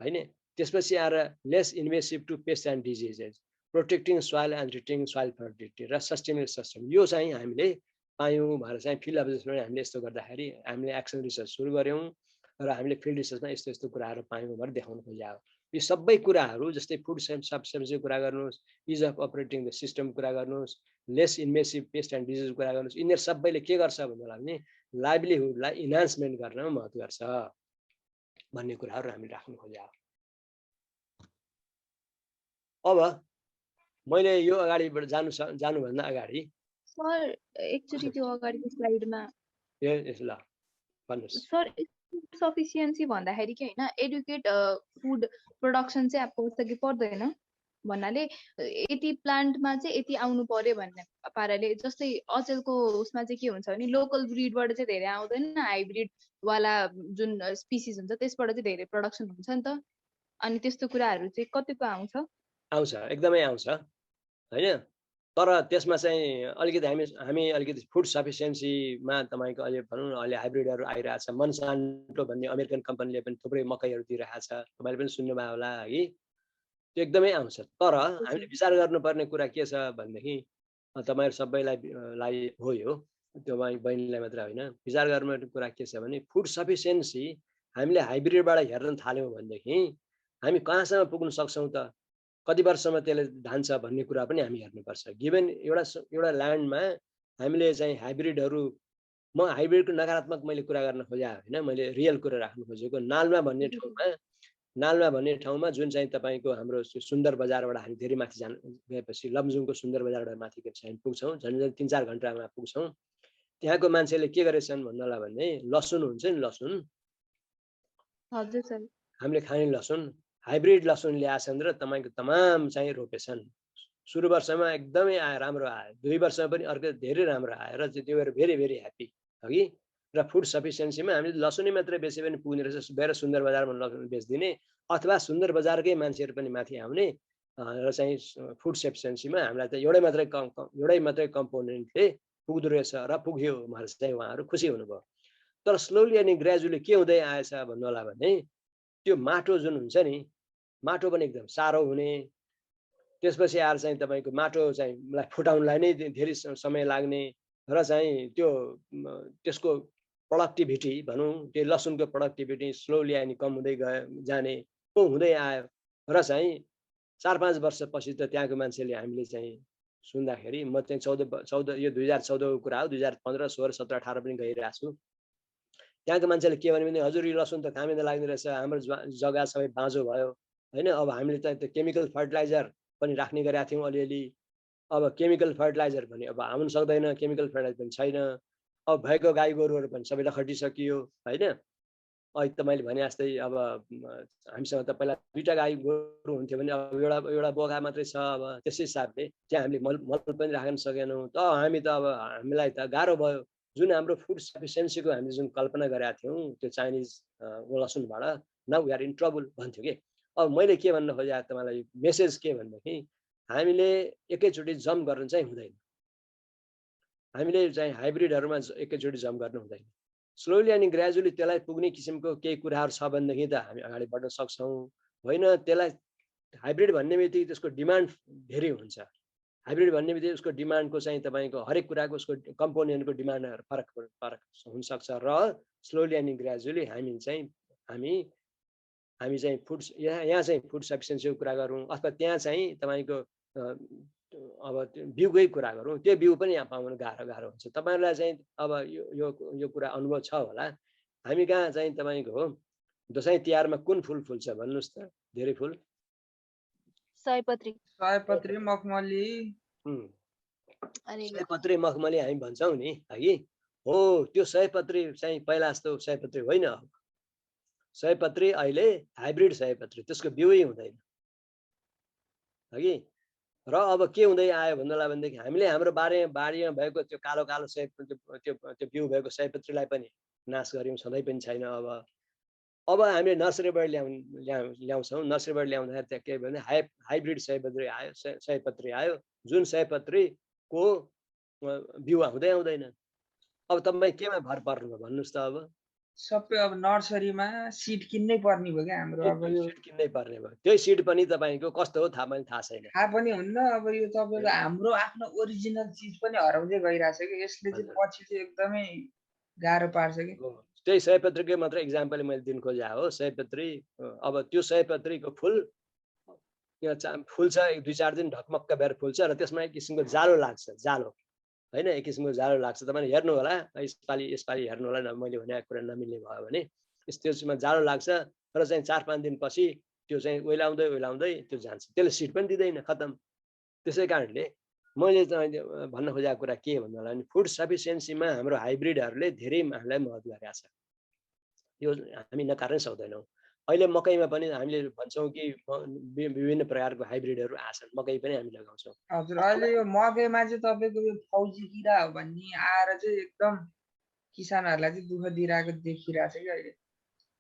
होइन। त्यसपछि आएर less invasive to pest and diseases, protecting soil and retaining soil fertility र सस्टेनेबल सिस्टम। यो चाहिँ हामीले पायौँ भनेर चाहिँ फिल्ड अब्जर्भेसनमा हामीले यस्तो गर्दाखेरि हामीले एक्सन रिसर्च सुरु गऱ्यौँ र हामीले फिल्ड रिसर्चमा यस्तो कुराहरू पायौँ भनेर देखाउनु खोजेको। यो सबै कुराहरू जस्तै फुड सफिसियन्सीको कुरा गर्नुहोस्, is of operating the system कुरा गर्नुहोस्, lace invasive paste and disease कुरा गर्नुहोस्, यिनीहरू सबैले के गर्छ भन्दा भने लाइभलीहुडलाई इन्हान्समेन्ट गर्नमा मद्दत गर्छ भन्ने कुराहरू हामीले राख्नु खोजेको। अब मैले यो अगाडिबाट जानुभन्दा अगाडि सर एकचोटि त्यो अगाडिको स्लाइडमा ल भन्नुहोस् सर सफिसियन्सी भन्दाखेरि के होइन एडुकेट फुड प्रोडक्सन चाहिँ अब पर्छ कि पर्दैन भन्नाले यति प्लान्टमा चाहिँ यति आउनु पर्यो भन्ने पाराले। जस्तै अचेलको उसमा चाहिँ के हुन्छ भने लोकल ब्रिडबाट चाहिँ धेरै आउँदैन, हाइब्रिड वाला जुन स्पिसिस हुन्छ त्यसबाट चाहिँ धेरै प्रोडक्सन हुन्छ नि त। अनि त्यस्तो कुराहरू चाहिँ कतिको आउँछ एकदमै आउँछ होइन। तर त्यसमा चाहिँ अलिकति हामी अलिकति फुड सफिसियन्सीमा तपाईँको अहिले भनौँ न अहिले हाइब्रिडहरू आइरहेछ। मनसान्टो भन्ने अमेरिकन कम्पनीले पनि थुप्रै मकैहरू दिइरहेछ, तपाईँले पनि सुन्नुभयो होला है। त्यो एकदमै आउँछ। तर हामीले विचार गर्नुपर्ने कुरा के छ भनेदेखि तपाईँहरू सबैलाई हो यो, तपाईँ बहिनीलाई मात्र होइन, विचार गर्नुपर्ने कुरा के छ भने फुड सफिसियन्सी हामीले हाइब्रिडबाट हेर्न थाल्यौँ भनेदेखि हामी कहाँसम्म पुग्न सक्छौँ त, कति वर्षमा त्यसले धान्छ भन्ने कुरा पनि हामी हेर्नुपर्छ। गिभन एउटा ल्यान्डमा हामीले चाहिँ हाइब्रिडहरू, म हाइब्रिडको नकारात्मक मैले कुरा गर्न खोजेँ होइन, मैले रियल कुरा राख्नु खोजेको। नालुवा भन्ने ठाउँमा जुन चाहिँ तपाईँको हाम्रो सुन्दर बजारबाट हामी धेरै माथि गएपछि लमजुङको सुन्दर बजारबाट माथि गएपछि हामी पुग्छौँ, झन् 3-4 घन्टामा पुग्छौँ। त्यहाँको मान्छेले के गरेछन् भन्नलाई भने लसुन हुन्छ नि, लसुन हजुर सर हामीले खाने लसुन हाइब्रिड लसुन ल्याएछन् र तपाईँको तमाम चाहिँ रोपेछन्। सुरु वर्षमा एकदमै राम्रो आयो, 2 वर्षमा पनि अर्को धेरै राम्रो आयो र त्यो भएर भेरी भेरी ह्याप्पी हगि। र फुड सफिसियन्सीमा हामीले लसुनै मात्रै बेचे पनि पुग्ने रहेछ, गएर सुन्दर बजारमा लसुन बेचिदिने अथवा सुन्दर बजारकै मान्छेहरू पनि माथि आउने र चाहिँ फुड सफिसियन्सीमा हामीलाई त एउटै मात्रै कम्पोनेन्टले पुग्दो रहेछ र पुग्यो भनेर चाहिँ उहाँहरू खुसी हुनुभयो। तर स्लोली अनि ग्रेजुअली के हुँदै आएछ भन्नु होला भने त्यो माटो जुन हुन्छ नि, माटो पनि एकदम साह्रो हुने, त्यसपछि आएर चाहिँ तपाईँको माटो चाहिँ फुटाउनलाई नै धेरै समय लाग्ने, र चाहिँ त्यो त्यसको प्रोडक्टिभिटी भनौँ, त्यो लसुनको प्रोडक्टिभिटी स्लोली अनि कम हुँदै जाने हुँदै आयो र चाहिँ 4-5 वर्षपछि त त्यहाँको मान्छेले हामीले चाहिँ सुन्दाखेरि म चाहिँ 14 यो 2014 को कुरा हो, 2015, 16, 17, 18 पनि गइरहेको छु। त्यहाँको मान्छेले के भन्यो भने हजुर यो लसुन त कामै लाग्दैन रहेछ, हाम्रो जग्गा सबै बाँझो भयो होइन। अब हामीले त त्यो केमिकल फर्टिलाइजर पनि राख्ने गरेका थियौँ अलिअलि। अब केमिकल फर्टिलाइजर पनि अब आउनु सक्दैन, केमिकल फर्टिलाइजर पनि छैन। अब भएको गाई गोरुहरू पनि सबैलाई खटिसकियो होइन। अहिले त मैले भने जस्तै अब हामीसँग त पहिला 2टा गाई गोरु हुन्थ्यो भने अब एउटा बोका मात्रै छ। अब त्यसै हिसाबले त्यहाँ हामीले मल पनि राख्न सकेनौँ। त हामी त अब हामीलाई त गाह्रो भयो। जुन हाम्रो फुड सफिसियन्सीको हामीले जुन कल्पना गरेका थियौँ त्यो चाइनिज लसुनबाट, now we are in trouble भन्थ्यो कि। अब मैले के भन्न खोजेँ तपाईँलाई मेसेज के भनेदेखि हामीले एकैचोटि जम्प गर्न चाहिँ हुँदैन। हामीले चाहिँ हाइब्रिडहरूमा एकैचोटि जम्प गर्नु हुँदैन। स्लोली अनि ग्रेजुअली त्यसलाई पुग्ने किसिमको केही कुराहरू छ भनेदेखि त हामी अगाडि बढ्न सक्छौँ होइन। त्यसलाई हाइब्रिड भन्ने बित्तिकै त्यसको डिमान्ड धेरै हुन्छ। हाइब्रिड भन्ने बित्तिकै उसको डिमान्डको चाहिँ तपाईँको हरेक कुराको उसको कम्पोनेन्टको डिमान्डहरू फरक हुनसक्छ र स्लोली अनि ग्रेजुअली हामी चाहिँ फुड यहाँ चाहिँ फुड सफिसियन्सीको कुरा गरौँ अथवा त्यहाँ चाहिँ तपाईँको अब बिउकै कुरा गरौँ, त्यो बिउ पनि यहाँ पाउनु गाह्रो हुन्छ। तपाईँहरूलाई चाहिँ अब यो कुरा अनुभव छ होला। हामी कहाँ चाहिँ तपाईँको हो दसैँ तिहारमा कुन फुल फुल्छ भन्नुहोस् त? धेरै फुल सयपत्री मखमली सयपत्री मखमली हामी भन्छौँ नि है। हो त्यो सयपत्री चाहिँ पहिला जस्तो सयपत्री होइन। सयपत्री अहिले हाइब्रिड सयपत्री, त्यसको बिउै हुँदैन है। र अब के हुँदै आयो भन्नुलाई भनेदेखि हामीले हाम्रो बारीमा भएको त्यो कालो सयपत्री त्यो बिउ भएको सयपत्रीलाई पनि नाश गऱ्यौँ, सधैँ पनि छैन। अब हामीले नर्सरीबाट ल्याउँछौँ। नर्सरीबाट ल्याउँदाखेरि त्यहाँ के भने हाइब्रिड सयपत्री आयो जुन सयपत्रीको बिउ हुँदै आउँदैन। अब तपाईँ केमा भर पर्नुभयो भन्नुहोस् त? अब सबै अब नर्सरीमा सिड किन्नै पर्ने भयो क्या हाम्रो। अब यो सिड किन्नै पर्ने भयो। त्यही सिड पनि तपाईँको कस्तो हो थाहा छैन। थाहा पनि हुन्न। अब यो तपाईँको हाम्रो आफ्नो ओरिजिनल चिज पनि हराउँदै गइरहेछ कि। यसले चाहिँ पछि चाहिँ एकदमै गाह्रो पार्छ कि। त्यही सयपत्रीकै मात्र इक्जाम्पल मैले दिन खोजे हो। सयपत्री अब त्यो सयपत्रीको फुल फुल्छ 2-4 दिन ढकमक्क भएर फुल्छ र त्यसमा एक किसिमको जालो लाग्छ, जालो होइन, एक किसिमको जालो लाग्छ। तपाईँले हेर्नु होला यसपालि हेर्नु होला, मैले भनेको कुरा नमिल्ने भयो भने त्यसमा जालो लाग्छ र चाहिँ 4-5 दिनपछि त्यो चाहिँ ओइलाउँदै त्यो जान्छ। त्यसले सिड पनि दिँदैन, खतम। त्यसै कारणले मैले भन्न खोजेको कुरा के भन्नुलाई भने फुड सफिसियन्सीमा हाम्रो हाइब्रिडहरूले धेरै हामीलाई मद्दत गरेका छ। यो हामी नकार्नै सक्दैनौँ। अहिले मकैमा पनि हामीले भन्छौँ कि विभिन्न प्रकारको हाइब्रिडहरू आछन्, मकै पनि हामी लगाउँछौँ। हजुर, अहिले यो मकैमा चाहिँ तपाईँको यो फौजी किरा हो भन्ने आएर चाहिँ एकदम किसानहरूलाई चाहिँ दुःख दिइरहेको देखिरहेछ कि अहिले।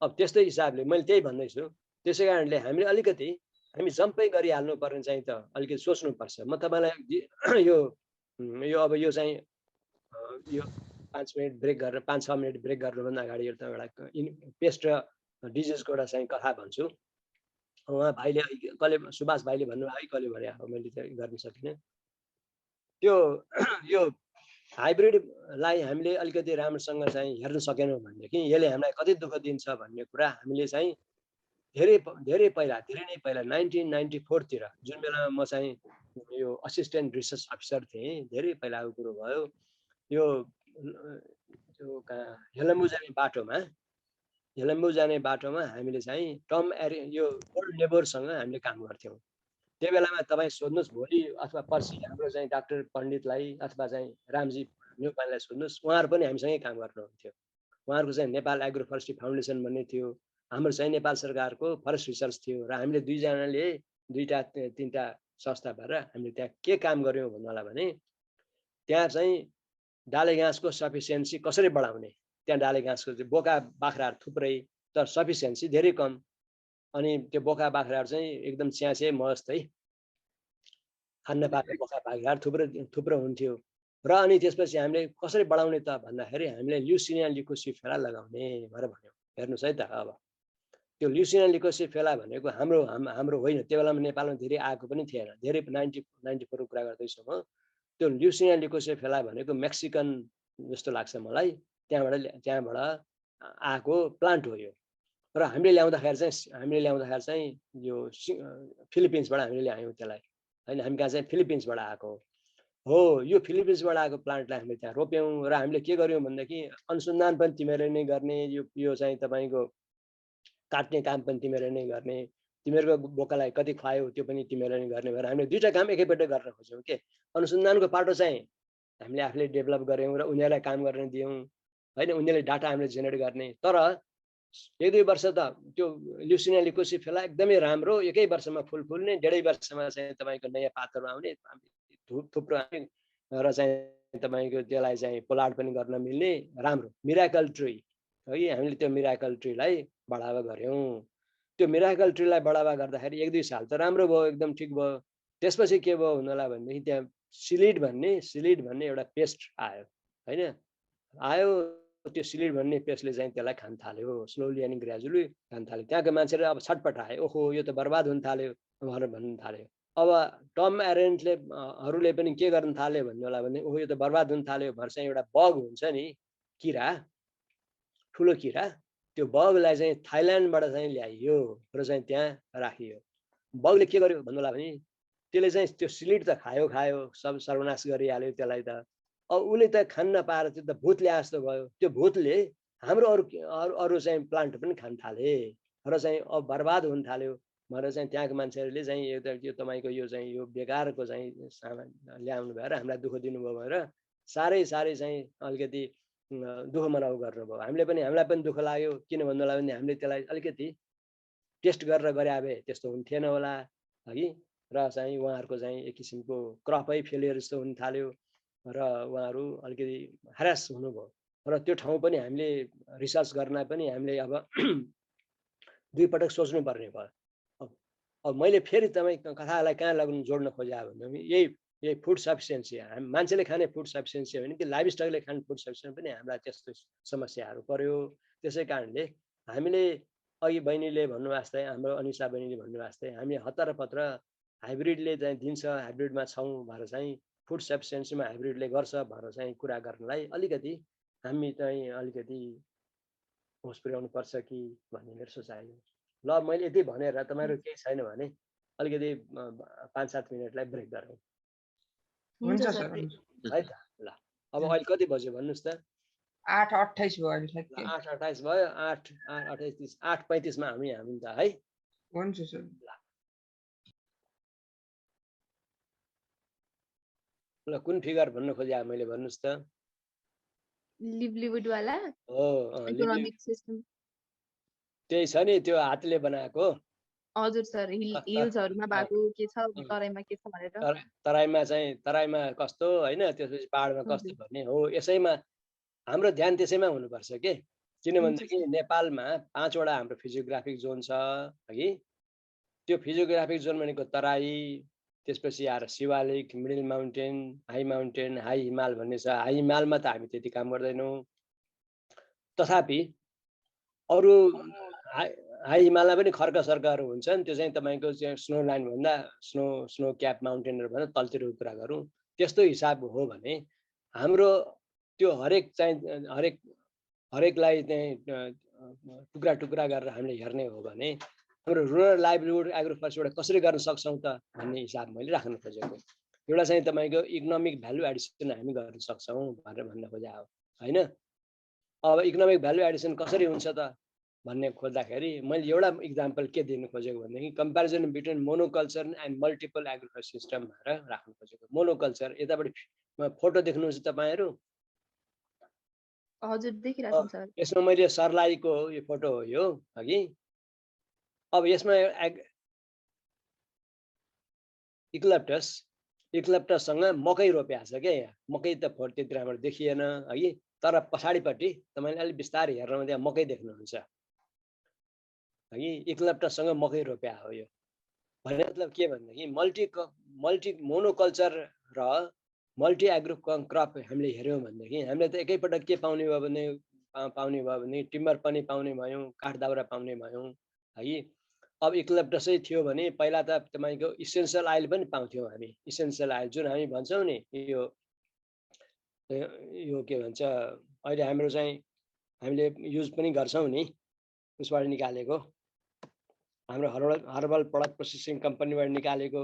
अब त्यस्तै हिसाबले मैले त्यही भन्दैछु। त्यसै कारणले हामीले अलिकति हामी जम्पै गरिहाल्नु पर्ने चाहिँ त अलिकति सोच्नुपर्छ। म तपाईँलाई अब यो चाहिँ यो 5 मिनट ब्रेक गरेर 5-6 मिनट ब्रेक गर्नुभन्दा अगाडि एउटा पेस्ट र डिजिजको एउटा चाहिँ कथा भन्छु। उहाँ भाइले सुभाष भाइले भन्नुभयो, कसले भने मैले चाहिँ गर्न सकिनँ। यो हाइब्रिडलाई हामीले अलिकति राम्रोसँग चाहिँ हेर्न सकेनौँ भनेदेखि यसले हामीलाई कति दुःख दिन्छ भन्ने कुरा हामीले चाहिँ धेरै नै पहिला 1994 तिर जुन बेलामा म चाहिँ यो असिस्टेन्ट रिसर्च अफिसर थिएँ, धेरै पहिलाको कुरो भयो। यो हेलम्बु जाने बाटोमा हामीले चाहिँ यो ओल्ड नेबरसँग हामीले काम गर्थ्यौँ। त्यो बेलामा तपाईँ सोध्नुहोस् भोलि अथवा पर्सि हाम्रो चाहिँ डाक्टर पण्डितलाई अथवा चाहिँ रामजी न्युपानेलाई सोध्नुहोस्, उहाँहरू पनि हामीसँगै काम गर्नुहुन्थ्यो। उहाँहरूको चाहिँ नेपाल एग्रो फरेस्ट्री फाउन्डेसन भन्ने थियो, हाम्रो चाहिँ नेपाल सरकारको फरेस्ट रिसर्च थियो र हामीले 2जनाले 2-3टा संस्था भएर हामीले त्यहाँ के काम गऱ्यौँ भन्नुलाई भने त्यहाँ चाहिँ डाले घाँसको सफिसियन्सी कसरी बढाउने। त्यहाँ डाले घाँसको चाहिँ बोका बाख्राहरू थुप्रै तर सफिसियन्सी धेरै कम। अनि त्यो बोका बाख्राहरू चाहिँ एकदम च्यासे मस्त है, खान्न पाएको बोका बाख्राहरू थुप्रो हुन्थ्यो। र अनि त्यसपछि हामीले कसरी बढाउने त भन्दाखेरि हामीले ल्युसिनिया लिकोसिफेरा लगाउने भनेर भन्यौँ। हेर्नुहोस् है त, अब त्यो ल्युसिनिया लिकोसिफेरा भनेको हाम्रो होइन। त्यो बेलामा नेपालमा धेरै आएको पनि थिएन, धेरै 94 कुरा गर्दैछु म। त्यो ल्युसिनिया लिकोसेफेला भनेको मेक्सिकन जस्तो लाग्छ मलाई, त्यहाँबाट आएको प्लान्ट हो यो। र हामीले ल्याउँदाखेरि चाहिँ यो फिलिपिन्सबाट हामीले ल्यायौँ त्यसलाई हैन, हामी कहाँ चाहिँ फिलिपिन्सबाट आएको हो। यो फिलिपिन्सबाट आएको प्लान्टलाई हामीले त्यहाँ रोप्यौँ र हामीले के गर्यौँ भनेदेखि अनुसन्धान पनि तिमीहरूले नै गर्ने, यो चाहिँ तपाईँको काट्ने काम पनि तिमीहरूले नै गर्ने, तिमीहरूको बोकालाई कति खुवायो त्यो पनि तिमीहरूले नै गर्ने भनेर हामीले दुईटा काम एकैपल्ट गर्न खोज्यौँ के। अनुसन्धानको पाटो चाहिँ हामीले आफूले डेभलप गऱ्यौँ र उनीहरूलाई काम गर्न दियौँ हैन, उनीहरूले डाटा हामीले जेनेरेट गर्ने। तर 1-2 वर्ष त त्यो ल्युसिनिया लिकोसेफेला एकदमै राम्रो, एकै वर्षमा फुल फुल्ने, 1.5 वर्षमा चाहिँ तपाईँको नयाँ पातहरू आउने, थुप्रो र चाहिँ तपाईँको त्यसलाई चाहिँ पोलार्ड पनि गर्न मिल्ने राम्रो मिराकल ट्री है। हामीले त्यो मिराकल ट्रीलाई बढावा गऱ्यौँ। त्यो मिराकल ट्रीलाई बढावा गर्दाखेरि 1-2 साल त राम्रो भयो, एकदम ठिक भयो। त्यसपछि के भयो भन्नुलाई भनेदेखि त्यहाँ सिलिड भन्ने एउटा पेस्ट आयो हैन, आयो। त्यो सिलिड भन्ने पेस्टले चाहिँ त्यसलाई खान थाल्यो, स्लोली अनि ग्रेजुअली खान थाल्यो। त्यहाँको मान्छेले अब छटपटाए, ओहो यो त बर्बाद हुन थाल्यो भनेर भन्न थाल्यो। अब टम एरेन्टले हरूले पनि के गर्न थाल्यो भन्नु होला भने ओहो यो त बर्बाद हुन थाल्यो भनेर चाहिँ एउटा बग हुन्छ नि, किरा, ठुलो किरा, त्यो बगलाई चाहिँ थाइल्यान्डबाट चाहिँ ल्याइयो र चाहिँ त्यहाँ राखियो। बगले के गर्यो भन्नु होला भने त्यसले चाहिँ त्यो सिलिड त खायो, सब सर्वनाश गरिहाल्यो त्यसलाई त। अब उसले त खान नपाएर त्यो त भूत ल्याए जस्तो भयो। त्यो भूतले हाम्रो अरू चाहिँ प्लान्ट पनि खान थाले र चाहिँ अब बर्बाद हुन थाल्यो भनेर चाहिँ त्यहाँको मान्छेहरूले चाहिँ यो तपाईँको यो चाहिँ यो बेकारको चाहिँ सामान ल्याउनु भएर हामीलाई दुःख दिनुभयो भनेर साह्रै चाहिँ अलिकति दुःख मनाउ गर्नुभयो। हामीलाई पनि दुःख लाग्यो। किन भन्नुलाई भने हामीले त्यसलाई अलिकति टेस्ट गरेर गरे भए त्यस्तो हुन्थेन होला है। र चाहिँ उहाँहरूको चाहिँ एक किसिमको क्रपै फेलियर जस्तो हुन थाल्यो र उहाँहरू अलिकति हरास हुनुभयो। र त्यो ठाउँ पनि हामीले रिसर्च गर्न पनि हामीले अब 2 पटक सोच्नु पर्ने भयो। अब मैले फेरि तपाईँ कथालाई कहाँ लाग्नु जोड्न खोजे भने यही फुड सफिसियन्सी, मान्छेले खाने फुड सफिसियन्सी हो भने कि लाइभ स्टकले खाने फुड सफिसियन्सी पनि हामीलाई त्यस्तो समस्याहरू पर्यो। त्यसै कारणले हामीले अघि बहिनीले भन्नुभएको जस्तै, हाम्रो अनिसा बहिनीले भन्नुभएको जस्तै हामी हतारपत्र हाइब्रिडले चाहिँ दिन्छ, हाइब्रिडमा छौँ भनेर चाहिँ फुड सफिसियन्सीमा हाइब्रिडले गर्छ भनेर चाहिँ कुरा गर्नलाई अलिकति हामी चाहिँ अलिकति होस पुर्याउनु पर्छ कि भन्ने मेरो सोचाइ हो। ल मैले यति भनेर तपाईँहरू केही छैन भने अलिकति 5-7 मिनटलाई ब्रेक गरौँ। हुन्छ सर है त। ल अब अहिले कति बज्यो भन्नुहोस् त? 8:28 भयो अहिले ठ्याक्कै। 8:28 भयो। 8:28 8:35 मा हामी त है। हुन्छ सर। ल कुन फिगर भन्नु खोजे मैले भन्नुहोस् त? लिभलिहुड वाला हो, इकोनोमिक सिस्टम त्यही छ नि, त्यो हातले बनाएको। हजुर सर, हिल्सहरुमा भएको के छ, तराईमा के छ भनेर। तराईमा कस्तो हैन, त्यसपछि पहाडमा कस्तो भन्ने हो। यसैमा हाम्रो ध्यान त्यसैमा हुनुपर्छ के। किनभनेदेखि नेपालमा 5 वटा हाम्रो फिजियोग्राफिक जोन छ है। त्यो फिजियोग्राफिक जोन भनेको तराई, त्यसपछि आएर Shivalik, middle mountain, high mountain, high हिमाल भन्ने छ। हाई हिमालमा त हामी त्यति काम गर्दैनौँ। तथापि अरू हाई हिमालमा पनि खर्क सर्कहरू हुन्छन्। त्यो चाहिँ तपाईँको स्नो लाइन भन्दा स्नो क्याप माउन्टेनहरू भन्दा तलतिरको कुरा गरौँ। त्यस्तो हिसाब हो भने हाम्रो त्यो हरेकलाई चाहिँ टुक्रा टुक्रा गरेर हामीले हेर्ने हो भने हाम्रो रुरल लाइभलीहुड एग्रोफरेस्टबाट कसरी गर्न सक्छौँ त भन्ने हिसाब मैले राख्न खोजेको। एउटा चाहिँ तपाईँको इकोनोमिक भ्यालु एडिसन हामी गर्न सक्छौँ भनेर भन्न खोजेको हो हैन। अब इकोनोमिक भ्यालु एडिसन कसरी हुन्छ त भन्ने खोज्दाखेरि मैले एउटा इक्जाम्पल के दिनु खोजेको भनेदेखि comparison between monoculture and multiple agriculture system भनेर राख्न खोजेको। मोनोकल्चर यतापट्टि फोटो देख्नुहुन्छ तपाईँहरू? हजुर देखिरहेको छ सर। यसमा मैले सर्लाहीको यो फोटो हो यो अघि। अब यसमा इक्लप्टससँग मकै रोपेको छ क्या। यहाँ मकै त त्यति राम्रो देखिएन है, तर पछाडिपट्टि तपाईँले अलिक बिस्तारै हेर्नु त्यहाँ मकै देख्नुहुन्छ है। इक्लप्टससँग मकै रोप्या हो यो। भन्ने मतलब के भनेदेखि मल्टी मोनोकल्चर र मल्टी एग्रो क्रप हामीले हेऱ्यौँ भनेदेखि हामीले त एकैपटक के पाउने भयो भने टिम्बर पनि पाउने भयौँ, काठ दाउरा पाउने भयौँ है। अब इक्लप्टसै थियो भने पहिला त तपाईको इसेन्शियल आइल पनि पाउँथ्यौँ हामी। इसेन्शियल आइल जुन हामी भन्छौँ नि यो के भन्छ अहिले हाम्रो चाहिँ हामीले युज पनि गर्छौँ नि उसबाट निकालेको हाम्रो हर्बल प्रोडक्ट प्रोसेसिङ कम्पनीबाट निकालेको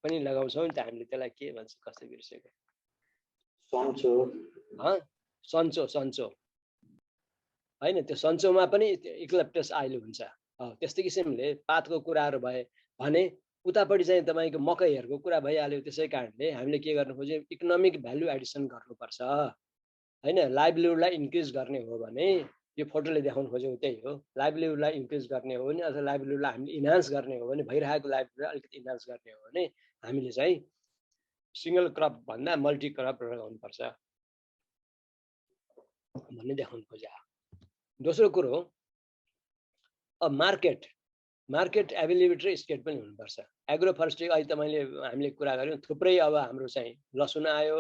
पनि लगाउँछौँ नि त हामीले। त्यसलाई के भन्छ कसै बिर्सेको सन्चो सन्चो होइन त्यो सन्चोमा पनि इक्लप्टस आइल हुन्छ। त्यस्तै किसिमले पातको कुराहरू भए भने उतापट्टि चाहिँ तपाईँको मकैहरूको कुरा भइहाल्यो। त्यसै कारणले हामीले के गर्नु खोज्यौँ इकोनोमिक भ्यालु एडिसन गर्नुपर्छ होइन। लाइभलीहुडलाई इन्क्रिज गर्ने हो भने यो फोटोले देखाउनु खोजेको त्यही हो। लाइभलीहुडलाई इन्क्रिज गर्ने हो भने अथवा लाइभलीहुडलाई हामीले इन्हान्स गर्ने हो भने भइरहेको लाइभलीहुडलाई अलिकति इन्हान्स गर्ने हो भने हामीले चाहिँ सिंगल क्रप भन्दा मल्टी क्रप लगाउनुपर्छ भन्ने देखाउनु खोजे। दोस्रो कुरो अब मार्केट एभाइलेबिलिटी र स्केट पनि हुनुपर्छ। एग्रो फरेस्ट्री अहिले त हामीले कुरा गऱ्यौँ थुप्रै अब हाम्रो चाहिँ लसुन आयो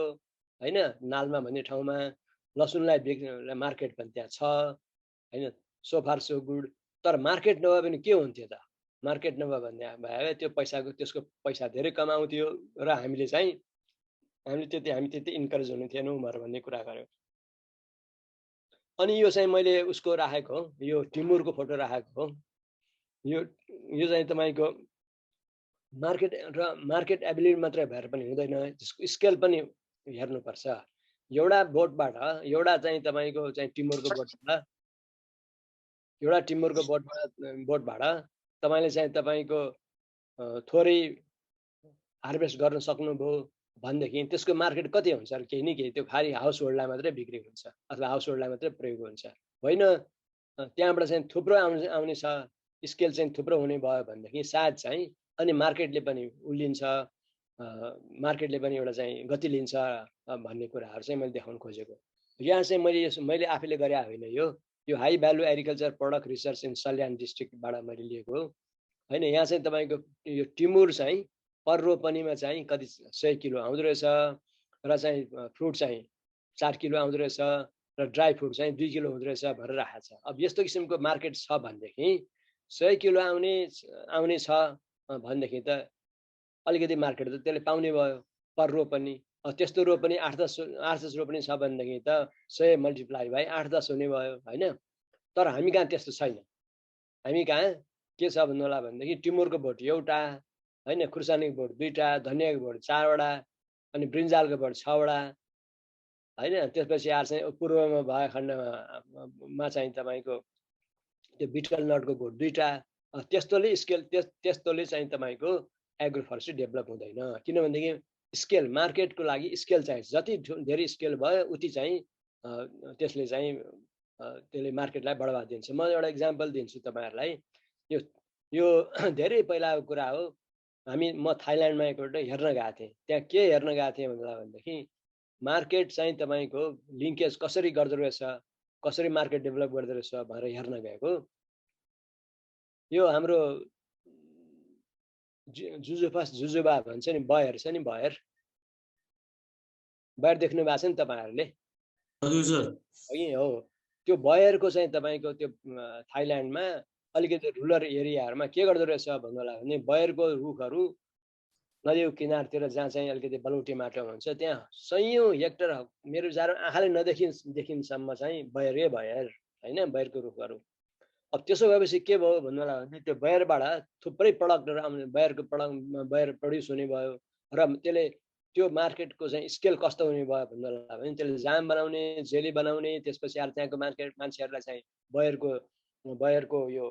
होइन। नालमा भन्ने ठाउँमा लसुनलाई मार्केट पनि त्यहाँ छ होइन। So far so good. तर मार्केट नभए पनि के हुन्थ्यो त? मार्केट नभए भन्ने भए त्यो त्यसको पैसा धेरै कमाउँथ्यो र हामी त्यति इन्करेज हुने थिएनौँ भन्ने कुरा गर्यो। अनि यो चाहिँ मैले उसको राखेको यो टिमुरको फोटो राखेको हो। यो चाहिँ तपाईँको मार्केट एबिलिटी मात्रै भएर पनि हुँदैन, त्यसको स्केल पनि हेर्नुपर्छ। एउटा बोटबाट तपाईँले चाहिँ तपाईँको थोरै हार्भेस्ट गर्न सक्नुभयो भनेदेखि त्यसको मार्केट कति हुन्छ र केही न केही त्यो खालि हाउस होल्डलाई मात्रै बिक्री हुन्छ अथवा हाउस होल्डलाई मात्रै प्रयोग हुन्छ होइन। त्यहाँबाट चाहिँ थुप्रो आउने छ, स्केल चाहिँ थुप्रो हुने भयो भनेदेखि सायद चाहिँ अनि मार्केटले पनि उल्लिन्छ, मार्केटले पनि एउटा चाहिँ गति लिन्छ भन्ने कुराहरू चाहिँ मैले देखाउन खोजेको। यहाँ चाहिँ मैले आफैले गरे होइन, यो high value agriculture product research in Salyan डिस्ट्रिक्टबाट मैले लिएको होइन। यहाँ चाहिँ तपाईँको यो टिमुर चाहिँ पर रोपनीमा चाहिँ कति 100 किलो आउँदो रहेछ र चाहिँ फ्रुट चाहिँ 4 किलो आउँदो रहेछ र ड्राई फ्रुट चाहिँ 2 किलो हुँदो रहेछ भनेर राखेको छ। अब यस्तो किसिमको मार्केट छ भनेदेखि 100 किलो आउने छ भनेदेखि त अलिकति मार्केट त त्यसले पाउने भयो पर रोपनी। त्यस्तो रोपनी 8-10 रोपनी छ भनेदेखि त 100 मल्टिप्लाई बाई 8-10 हुने भयो होइन। तर हामी कहाँ त्यस्तो छैन। हामी कहाँ के छ भन्नु होला भनेदेखि टिमुरको बोट एउटा होइन, खुर्सानीको बोट 2टा, धनियाँको बोट 4वटा अनि ब्रिन्जालको बोट 6वटा होइन। त्यसपछि आएर चाहिँ पूर्वमा भएको खण्डमा चाहिँ तपाईँको त्यो बिटल नटको बोट 2टा। त्यस्तोले चाहिँ तपाईँको एग्रो फरेस्ट्री डेभलप हुँदैन। किनभनेदेखि स्केल मार्केटको लागि स्केल चाहिन्छ। जति धेरै स्केल भयो उति चाहिँ त्यसले मार्केटलाई बढावा दिन्छ। म एउटा इक्जाम्पल दिन्छु तपाईँहरूलाई। यो धेरै पहिलाको कुरा हो। म थाइल्यान्डमा एकपल्ट हेर्न गएको थिएँ। त्यहाँ के हेर्न गएको थिएँ भनेदेखि मार्केट चाहिँ तपाईँको लिङ्केज कसरी गर्दो रहेछ, कसरी मार्केट डेभलप गर्दो रहेछ भनेर हेर्न गएको। यो हाम्रो जुजुबा भन्छ नि, बयर छ नि, बयर देख्नु भएको छ नि तपाईँहरूले? हजुर सर। हो त्यो बयरको चाहिँ तपाईँको त्यो थाइल्यान्डमा अलिकति रुरल एरियाहरूमा के गर्दो रहेछ भन्नु होला भने बयरको रुखहरू नदीको किनारतिर जहाँ चाहिँ अलिकति बलौटे माटो हुन्छ त्यहाँ 100औं हेक्टर मेरो विचार आँखाले देखिनसम्म चाहिँ बयर होइन, बयरको रुखहरू। अब त्यसो भएपछि के भयो भन्नु होला भने त्यो बयरबाट थुप्रै प्रडक्टहरू आउने, बयर प्रड्युस हुने भयो र त्यसले त्यो मार्केटको चाहिँ स्केल कस्तो हुने भयो भन्नु होला भने त्यसले जाम बनाउने, जेली बनाउने, त्यसपछि आएर त्यहाँको मान्छेहरूलाई चाहिँ बयरको यो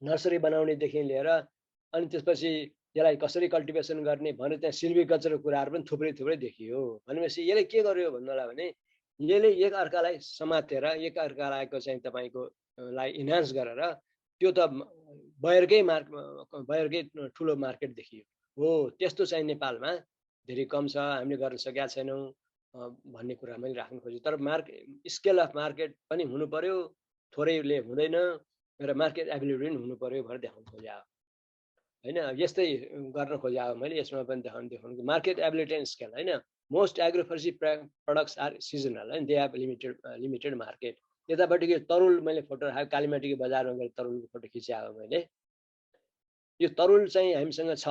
नर्सरी बनाउनेदेखि लिएर अनि त्यसपछि यसलाई कसरी कल्टिभेसन गर्ने भनेर त्यहाँ सिल्भिकल्चरको कुराहरू पनि थुप्रै देखियो। भनेपछि यसले के गर्यो भन्नु होला भने यसले एकअर्कालाई समातेर एकअर्कालाईको चाहिँ तपाईँको लाई इन्हान्स गरेर त्यो त बयरकै ठुलो मार्केट देखियो हो। त्यस्तो चाहिँ नेपालमा धेरै कम छ, हामीले गर्न सकेका छैनौँ भन्ने कुरा मैले राख्न खोजेँ। तर स्केल अफ मार्केट पनि हुनु पर्यो, थोरैले हुँदैन र मार्केट एबिलिटी पनि हुनु पर्यो भनेर देखाउन खोजे होइन। यस्तै गर्न खोजे मैले यसमा पनि देखाउनु मार्केट एबिलिटी एन्ड स्केल होइन। Most agroforestry products are seasonal होइन, दे हेभ लिमिटेड मार्केट। यतापट्टिको तरुल मैले फोटो राखेको, कालीमाटीको बजारमा गएर तरुलको फोटो खिचाएको मैले। यो तरुल चाहिँ हामीसँग छ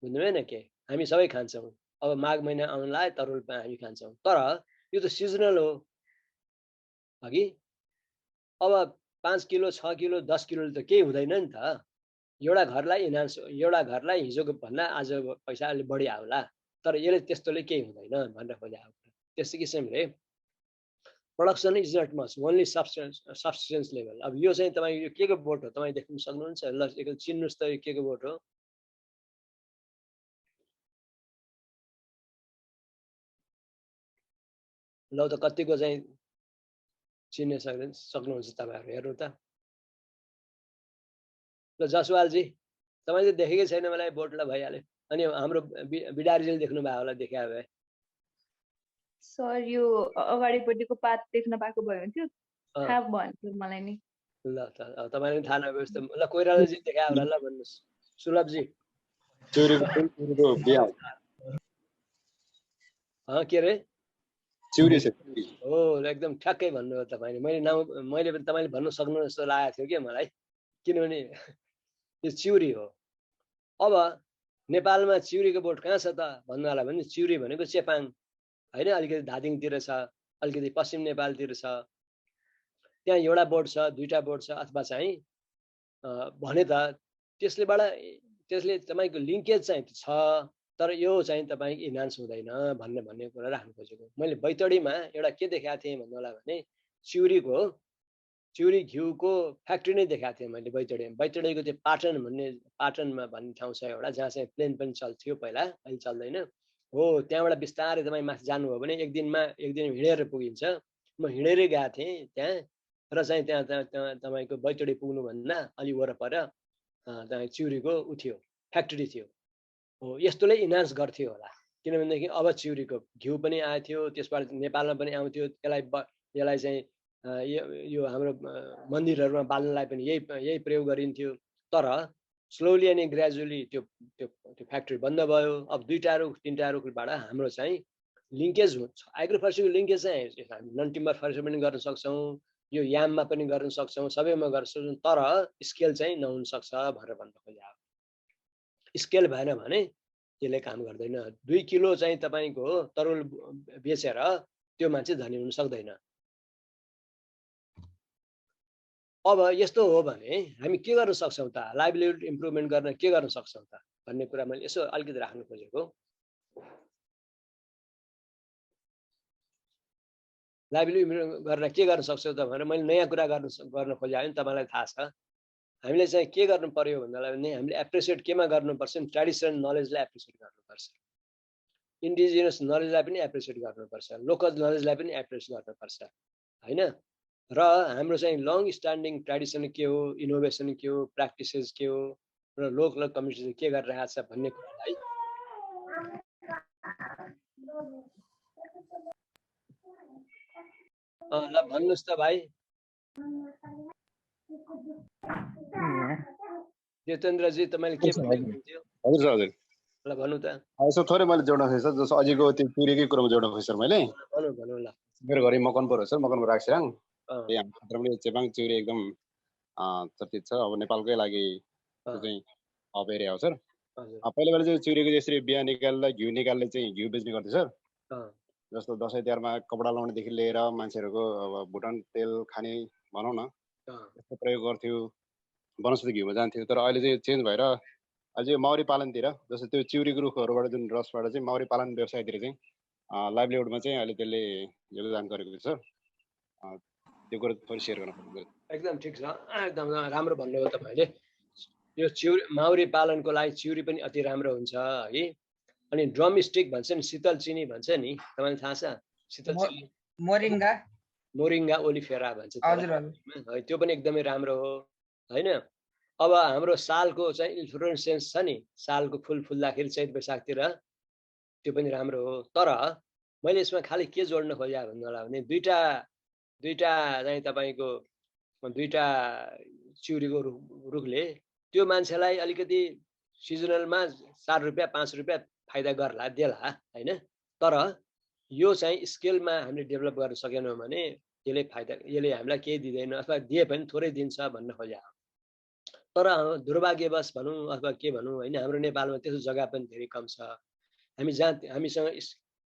बुझ्नु भएन के हामी सबै खान्छौँ अब माघ महिना आउन लाग्यो तरुल हामी खान्छौँ तर यो त सिजनल हो अघि अब 5 किलो 6 किलो 10 किलो त केही हुँदैन नि त एउटा घरलाई हिजोको भन्दा आज पैसा अलि बढी आउला तर यसले त्यस्तोले केही हुँदैन भनेर खोजेको त्यस्तै किसिमले production is not much only subsistence level अब यो चाहिँ तपाईँ यो के को बोट हो तपाईँ देख्न सक्नुहुन्छ ल एकल चिन्नुस् त यो के को बोट हो ल त कतिको चाहिँ चिन्न सक्नुहुन्छ तपाईहरु हेर्नु त ल जसवालजी तपाईले देखेकै छैन मलाई बोट ल भइहाल्यो अनि हाम्रो बिडारीले देख्नु भयो होला देखाए भए सर यो अगाडिपट्टिको पात देख्न पाएको भए हुन्थ्यो थाहा भयो मलाई नि ल त तपाईलाई थाहा नभएपछि ल कोइरालाजी देखाए होला ल भन्नुस् सुलभजी चिउरीको बिहा के रे चिउरी छ हो एकदम ठ्याक्कै भन्नुभयो तपाईले मैले पनि तपाईले भन्नु सक्नु जस्तो लागेको थियो के मलाई किनभने यो चिउरी हो अब नेपालमा चिउरीको बोट कहाँ छ त भन्नुला भने चिउरी भनेको चेपाङ हैन अलिकति धादिङतिर छ अलिकति पश्चिम नेपालतिर छ त्यहाँ एउटा बोट छ दुईटा बोट छ अथवा चाहिँ भने त त्यसले तपाईको लिंकेज चाहिँ छ तर यो चाहिँ तपाईको इन्हान्स हुँदैन भन्ने कुरा राख्नु खोजेको मैले बैतडीमा एउटा के देखाएको थिएँ भन्नुला भने चिउरी घिउको फ्याक्ट्री नै देखाएको थिएँ मैले बैतडीको त्यो पाटनमा भन्ने ठाउँ छ एउटा जहाँ चाहिँ प्लेन पनि चल्थ्यो पहिला अहिले चल्दैन हो त्यहाँबाट बिस्तारै तपाईँ माथि जानुभयो भने एक दिन हिँडेर पुगिन्छ म हिँडेरै गएको थिएँ त्यहाँ र चाहिँ त्यहाँ तपाईको बैतडी पुग्नु भन्दा अलि वरपर त्यहाँ चिउरीको उ थियो फ्याक्ट्री थियो हो यस्तोले इन्हान्स गर्थ्यो होला किनभनेदेखि अब चिउरीको घिउ पनि आएको थियो त्यसबाट नेपालमा पनि आउँथ्यो यसलाई चाहिँ यो हाम्रो मन्दिरहरुमा बाल्नलाई पनि यही प्रयोग गरिन्थ्यो तर स्लोली अनि ग्रेजुअली त्यो फ्याक्ट्री बन्द भयो अब दुईटा रुख तीनटा रुखबाट हाम्रो चाहिँ लिंकेज हुन्छ एग्रोफोरेस्ट्रीको लिंकेज चाहिँ नन टिम्बर फरेस्ट्री पनि गर्न सक्छौं यो याममा पनि गर्न सक्छौं सबैमा गर्न सक्छौं तर स्केल चाहिँ नहुन सक्छ भनेर भन्न खोजेको स्केल भएन भने त्यसले काम गर्दैन 2 किलो चाहिँ तपाईको तरुल बेचेर त्यो मान्छे धनी हुन सक्दैन अब यस्तो हो भने हामी के गर्न सक्छौं त लाइभलीहुड इम्प्रुभमेन्ट गर्न के गर्न सक्छौं त भन्ने कुरा मैले यसो अलिकति राख्न खोजेको लाइभलीहुड गर्न के गर्न सक्छौं त भनेर मैले नयाँ कुरा गर्न खोजेको नि तपाईलाई थाहा छ हामीले चाहिँ के गर्नु पर्यो भन्दालाई भने हामीले एप्रिसिएट केमा गर्नुपर्छ ट्रेडिसनल नलेजलाई एप्रिसिएट गर्नुपर्छ इन्डिजिनियस नलेजलाई पनि एप्रिसिएट गर्नुपर्छ लोकल नलेजलाई पनि एप्रिसिएट गर्नुपर्छ हैन र हाम्रो चाहिँ लङ स्ट्यान्डिङ ट्रेडिसन के हो इनोभेसन के हो प्र्याक्टिसेस के हो र लोकल कम्युनिटी के गरिरहेको छ भन्ने कुरालाई ल भन्नुस् त भाइ जितेन्द्रजी तपाईले के भन्नुहुन्थ्यो हजुर सर हजुर ल भन्नु त यसो थोरै मैले जोड्न खोजेँ सर जस्तो अझैको त्यो चिउरीकै कुरामा जोड्न खोजेँ सर मैले भन्नु ल मेरो घरै मकनपुर हो सर मकनपुर राखसिराङ यहाँ क्षेत्रमा चेपाङ चिउरी एकदम चर्चित छ अब नेपालकै लागि चाहिँ अब एरिया हो सर पहिला चाहिँ चिउरीको यसरी बिहा निकाल्दा घिउ निकाल्ने चाहिँ घिउ बेच्ने गर्थ्यो सर जस्तो दसैँ तिहारमा कपडा लाउनेदेखि लिएर मान्छेहरूको अब भुटान तेल खाने भनौँ न त्यस्तो प्रयोग गर्थ्यो वनस्पति घिउमा जान्थ्यो तर अहिले चाहिँ चेन्ज भएर अहिले चाहिँ माउरी पालनतिर जस्तो त्यो चिउरीको रुखहरूबाट जुन रसबाट चाहिँ माउरी पालन व्यवसायतिर चाहिँ लाइभलीहुडमा चाहिँ अहिले त्यसले योगदान गरेको छ सर त्यो कुरा थोरै सेयर गर्न पर्छ एकदम ठिक छ एकदम राम्रो भन्नुभयो तपाईले यो चिउरी माउरी पालनको लागि चिउरी पनि अति राम्रो हुन्छ है अनि ड्रम स्टिक भन्छ नि शीतल चिनी भन्छ नि तपाईलाई थाहा छ शीतल चिनी मोरिङ्गा ओलिफेरा भन्छ त्यो पनि एकदमै राम्रो हो हैन अब हाम्रो सालको चाहिँ इन्फ्लोरेसेन्स छ नि सालको फुल फुल्दाखेरि चैत वैशाखतिर त्यो पनि राम्रो हो तर मैले यसमा खाली के जोड्न खोजेँ भन्नुला भने दुईटा चाहिँ तपाईको दुईटा चिउरीको रुखले त्यो मान्छेलाई अलिकति सिजनलमा 4 रुपैयाँ 5 रुपैयाँ फाइदा गर्ला देला हैन तर यो चाहिँ स्केलमा हामीले डेभलप गर्न सकेनौं भने यसले हामीलाई केही दिदैन अथवा दिए पनि थोरै दिन्छ भन्न खोजेको तर दुर्भाग्यवश भनौँ अथवा के भनौँ होइन, हाम्रो नेपालमा त्यस्तो जग्गा पनि धेरै कम छ। हामीसँग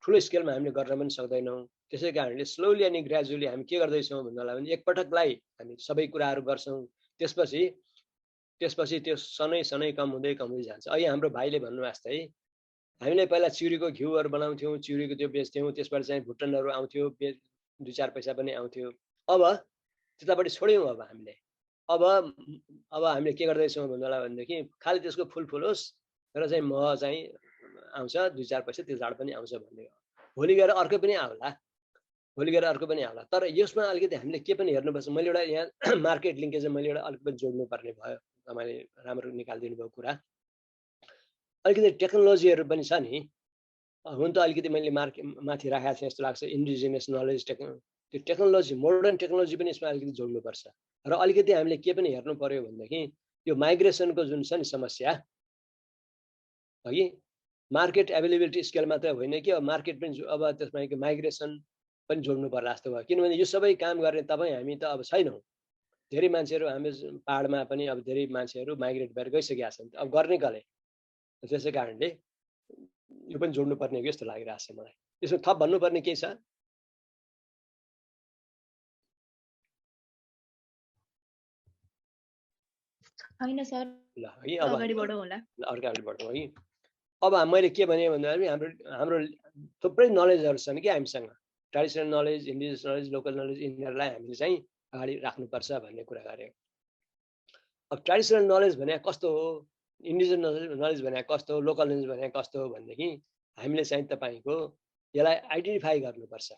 ठुलो स्केलमा हामीले गर्न पनि सक्दैनौँ। त्यसै कारणले स्लोली अनि ग्रेजुअली हामी के गर्दैछौँ भन्नलाई भने एकपटकलाई हामी सबै कुराहरू गर्छौँ, त्यसपछि त्यो सनै कम हुँदै जान्छ। अहिले हाम्रो भाइले भन्नु जस्तै हामीले पहिला चिउरीको घिउहरू बनाउँथ्यौँ, चिउरीको त्यो बेच्थ्यौँ, त्यसबाट चाहिँ भुटनहरू आउँथ्यो, 2-4 पैसा पनि आउँथ्यो। अब त्यतापट्टि छोड्यौँ। अब हामीले के गर्दैछौँ भन्नलाई भनेदेखि खालि त्यसको फुल होस् र चाहिँ मह चाहिँ आउँछ, 2-4 पैसा त्यो झाड पनि आउँछ भन्ने। भोलि गएर अर्को पनि आउला, तर यसमा अलिकति हामीले के पनि हेर्नुपर्छ। मैले एउटा यहाँ मार्केट लिङ्केज मैले एउटा अलिकति जोड्नु पर्ने भयो। तपाईँले राम्रो निकालिदिनु भयो कुरा। अलिकति टेक्नोलोजीहरू पनि छ नि, हुन त अलिकति मैले माथि राखेको थिएँ जस्तो लाग्छ, इन्डिजिनियस नलेज त्यो टेक्नोलोजी, मोडर्न टेक्नोलोजी पनि यसमा अलिकति जोड्नुपर्छ। र अलिकति हामीले के पनि हेर्नु पर्यो भनेदेखि यो माइग्रेसनको जुन छ नि समस्या है, मार्केट एभाइलेबिलिटी स्केल मात्र होइन कि अब मार्केट पनि अब त्यसमा माइग्रेसन पनि जोड्नु पर्ला जस्तो भयो। किनभने यो सबै काम गर्ने हामी त अब छैनौँ। धेरै मान्छेहरू हामी पहाडमा पनि अब धेरै मान्छेहरू माइग्रेट भएर गइसकेका छन्। अब गर्ने कसले? त्यसै कारणले यो पनि जोड्नु पर्ने हो जस्तो लागिरहेको छ मलाई। त्यसमा थप भन्नुपर्ने केही छ? छैन सर, ल है अब अगाडि बढौँ होला। अगाडि बढौँ है। अब मैले के भने भन्दाखेरि हाम्रो थुप्रै नलेजहरू छन् कि हामीसँग, traditional knowledge, indigenous knowledge, local knowledge, यिनीहरूलाई हामीले चाहिँ अगाडि राख्नुपर्छ भन्ने कुरा गऱ्यो। अब ट्रेडिसनल नलेज भने कस्तो हो, इन्डिजिनियस नलेज भने कस्तो हो, लोकल नलेज भने कस्तो हो भनेदेखि हामीले चाहिँ तपाईँको यसलाई आइडेन्टिफाई गर्नुपर्छ,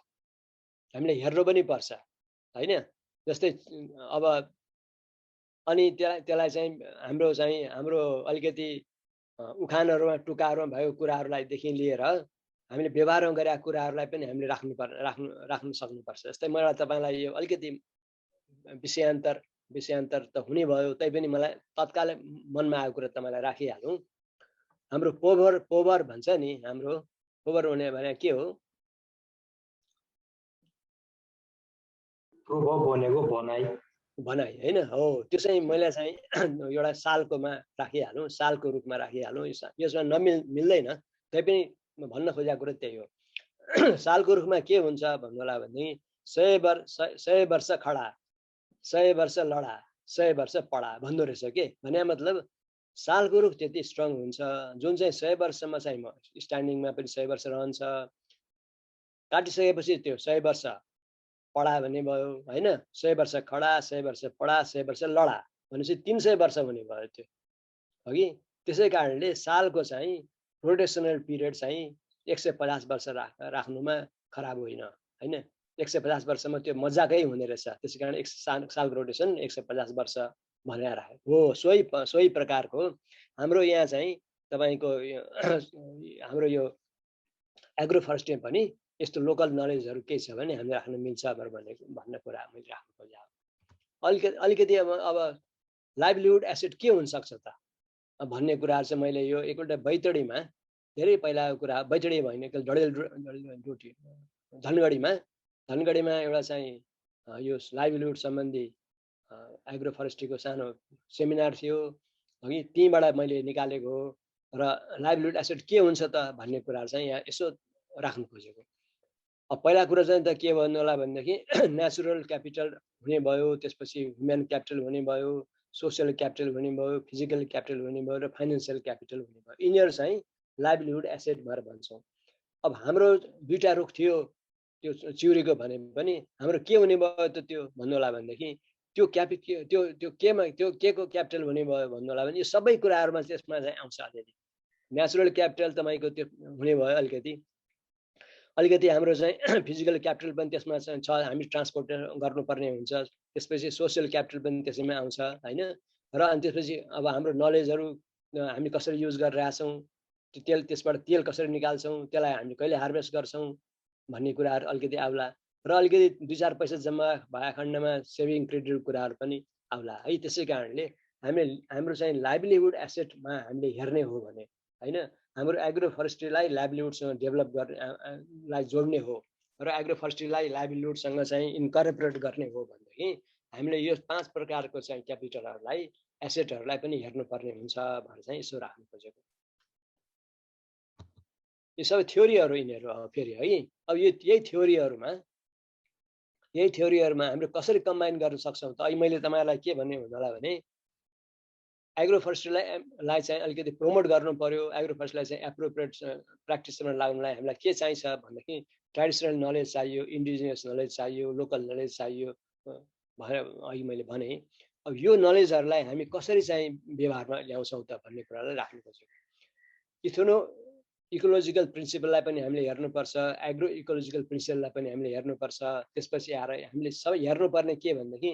हामीले हेर्नु पनि पर्छ होइन। जस्तै अब अनि त्यसलाई चाहिँ हाम्रो अलिकति उखानहरूमा टुक्काहरूमा भएको कुराहरूलाईदेखि लिएर हामीले व्यवहारमा गरेका कुराहरूलाई पनि हामीले राख्नु सक्नुपर्छ। जस्तै मलाई तपाईँलाई यो अलिकति विषयान्तर त हुने भयो, तैपनि मलाई तत्काल मनमा आएको कुरा तपाईँलाई राखिहालौँ। हाम्रो पोभर भन्छ नि, हाम्रो पोभर भने के हो? प्रभाव भनेको भनाइ होइन हो। त्यो चाहिँ मैले चाहिँ एउटा सालकोमा राखिहालौँ, सालको रूपमा राखिहालौँ। यसमा मिल्दैन, तैपनि भन्न खोजेको कुरा त्यही हो। सालको रूपमा के हुन्छ भन्नुलाई भने 100 वर्ष खडा, 100 वर्ष लडा, 100 वर्ष पढा भन्दो रहेछ के। भने मतलब सालको रुख त्यति स्ट्रङ हुन्छ जुन चाहिँ 100 वर्षमा चाहिँ स्ट्यान्डिङमा पनि 100 वर्ष रहन्छ। काटिसकेपछि त्यो 100 वर्ष पढा भन्ने भयो होइन। 100 वर्ष खडा, 100 वर्ष पढा, 100 वर्ष लडा भनेपछि 300 वर्ष हुने भयो त्यो अघि। त्यसै कारणले सालको चाहिँ रोटेसनल पिरियड चाहिँ 150 वर्ष राख्नुमा खराब होइन होइन। 150 वर्षमा त्यो मजाकै हुने रहेछ। त्यसै कारण एक सालको रोटेसन 150 वर्ष भनेर हो। सोही प्रकारको हाम्रो यहाँ चाहिँ तपाईको हाम्रो यो एग्रो फरेस्ट्री पनि यस्तो लोकल नलेजहरू के छ भने हामीले राख्न मिल्छ भन्ने कुरा मैले राख्नु खोजेँ। अलिकति अब लाइभलीहुड एसेट के हुन सक्छ त भन्ने कुरा चाहिँ मैले यो एकपल्ट बैतडीमा धेरै पहिलाको कुरा, बैतडी होइन डडेलधुरा धनगढीमा एउटा चाहिँ यो लाइभलीहुड सम्बन्धी एग्रो फरेस्ट्रीको सानो सेमिनार थियो अघि, त्यहीँबाट मैले निकालेको हो। र लाइभलीहुड एसेट के हुन्छ त भन्ने कुरा चाहिँ यहाँ यसो राख्नु खोजेको। अब पहिला कुरा चाहिँ त के भन्नु होला भनेदेखि नेचुरल क्यापिटल हुने भयो, त्यसपछि ह्युमन क्यापिटल हुने भयो, सोसियल क्यापिटल हुने भयो, फिजिकल क्यापिटल हुने भयो र फाइनेन्सियल क्यापिटल हुने भयो। यिनीहरू चाहिँ लाइभलीहुड एसेट भनेर भन्छौँ। अब हाम्रो दुईटा रुख थियो त्यो चिउरीको भने पनि हाम्रो के हुने भयो त त्यो भन्नु होला भनेदेखि त्यो के को क्यापिटल हुने भयो भन्नु होला भने यो सबै कुराहरूमा त्यसमा चाहिँ आउँछ। अलिअलि नेचुरल क्यापिटल तपाईँको त्यो हुने भयो अलिकति हाम्रो चाहिँ फिजिकल क्यापिटल पनि त्यसमा चाहिँ छ, हामी ट्रान्सपोर्ट गर्नुपर्ने हुन्छ। त्यसपछि सोसियल क्यापिटल पनि त्यसैमा आउँछ होइन। र अनि त्यसपछि अब हाम्रो नलेजहरू हामी कसरी युज गरिरहेछौँ, त्यसबाट तेल कसरी निकाल्छौँ, त्यसलाई हामी कहिले हार्भेस्ट गर्छौँ भन्ने कुराहरू अलिकति आउला। र अलिकति 2-4 पैसा जम्मा भए खण्डमा सेभिङ क्रेडिट कुराहरू पनि आउला है। त्यसै कारणले हाम्रो चाहिँ लाइभलीहुड एसेटमा हामीले हेर्ने हो भने होइन, हाम्रो एग्रो फरेस्ट्रीलाई लाइभलीहुडसँग डेभलप गर्नेलाई जोड्ने हो र एग्रो फरेस्ट्रीलाई लाइभलीहुडसँग चाहिँ इन्कर्पोरेट गर्ने हो भनेदेखि हामीले यो 5 प्रकारको चाहिँ क्यापिटलहरूलाई एसेटहरूलाई पनि हेर्नुपर्ने हुन्छ भनेर चाहिँ यसो राख्नु खोजेको। यो सबै थ्योरीहरू यिनीहरू हो फेरि है। अब यही थ्योरीहरूमा हामीले कसरी कम्बाइन गर्न सक्छौँ त? अहिले मैले तपाईँलाई के भन्ने होला भने एग्रो फरेस्ट्रीलाई चाहिँ अलिकति प्रमोट गर्नु पर्यो। एग्रो फरेस्ट्रीलाई चाहिँ एप्रोप्रिएट प्र्याक्टिसमा लाग्नुलाई हामीलाई के चाहिन्छ भनेदेखि ट्रेडिसनल नलेज चाहियो, इन्डिजिनियस नलेज चाहियो, लोकल नलेज चाहियो भनेर अघि मैले भने। अब यो नलेजहरूलाई हामी कसरी चाहिँ व्यवहारमा ल्याउँछौँ त भन्ने कुरालाई राख्नु खोजेको। इथोनो इकोलोजिकल प्रिन्सिपललाई पनि हामीले हेर्नुपर्छ, एग्रो इकोलोजिकल प्रिन्सिपललाई पनि हामीले हेर्नुपर्छ। त्यसपछि आएर हामीले सबै हेर्नुपर्ने के भनेदेखि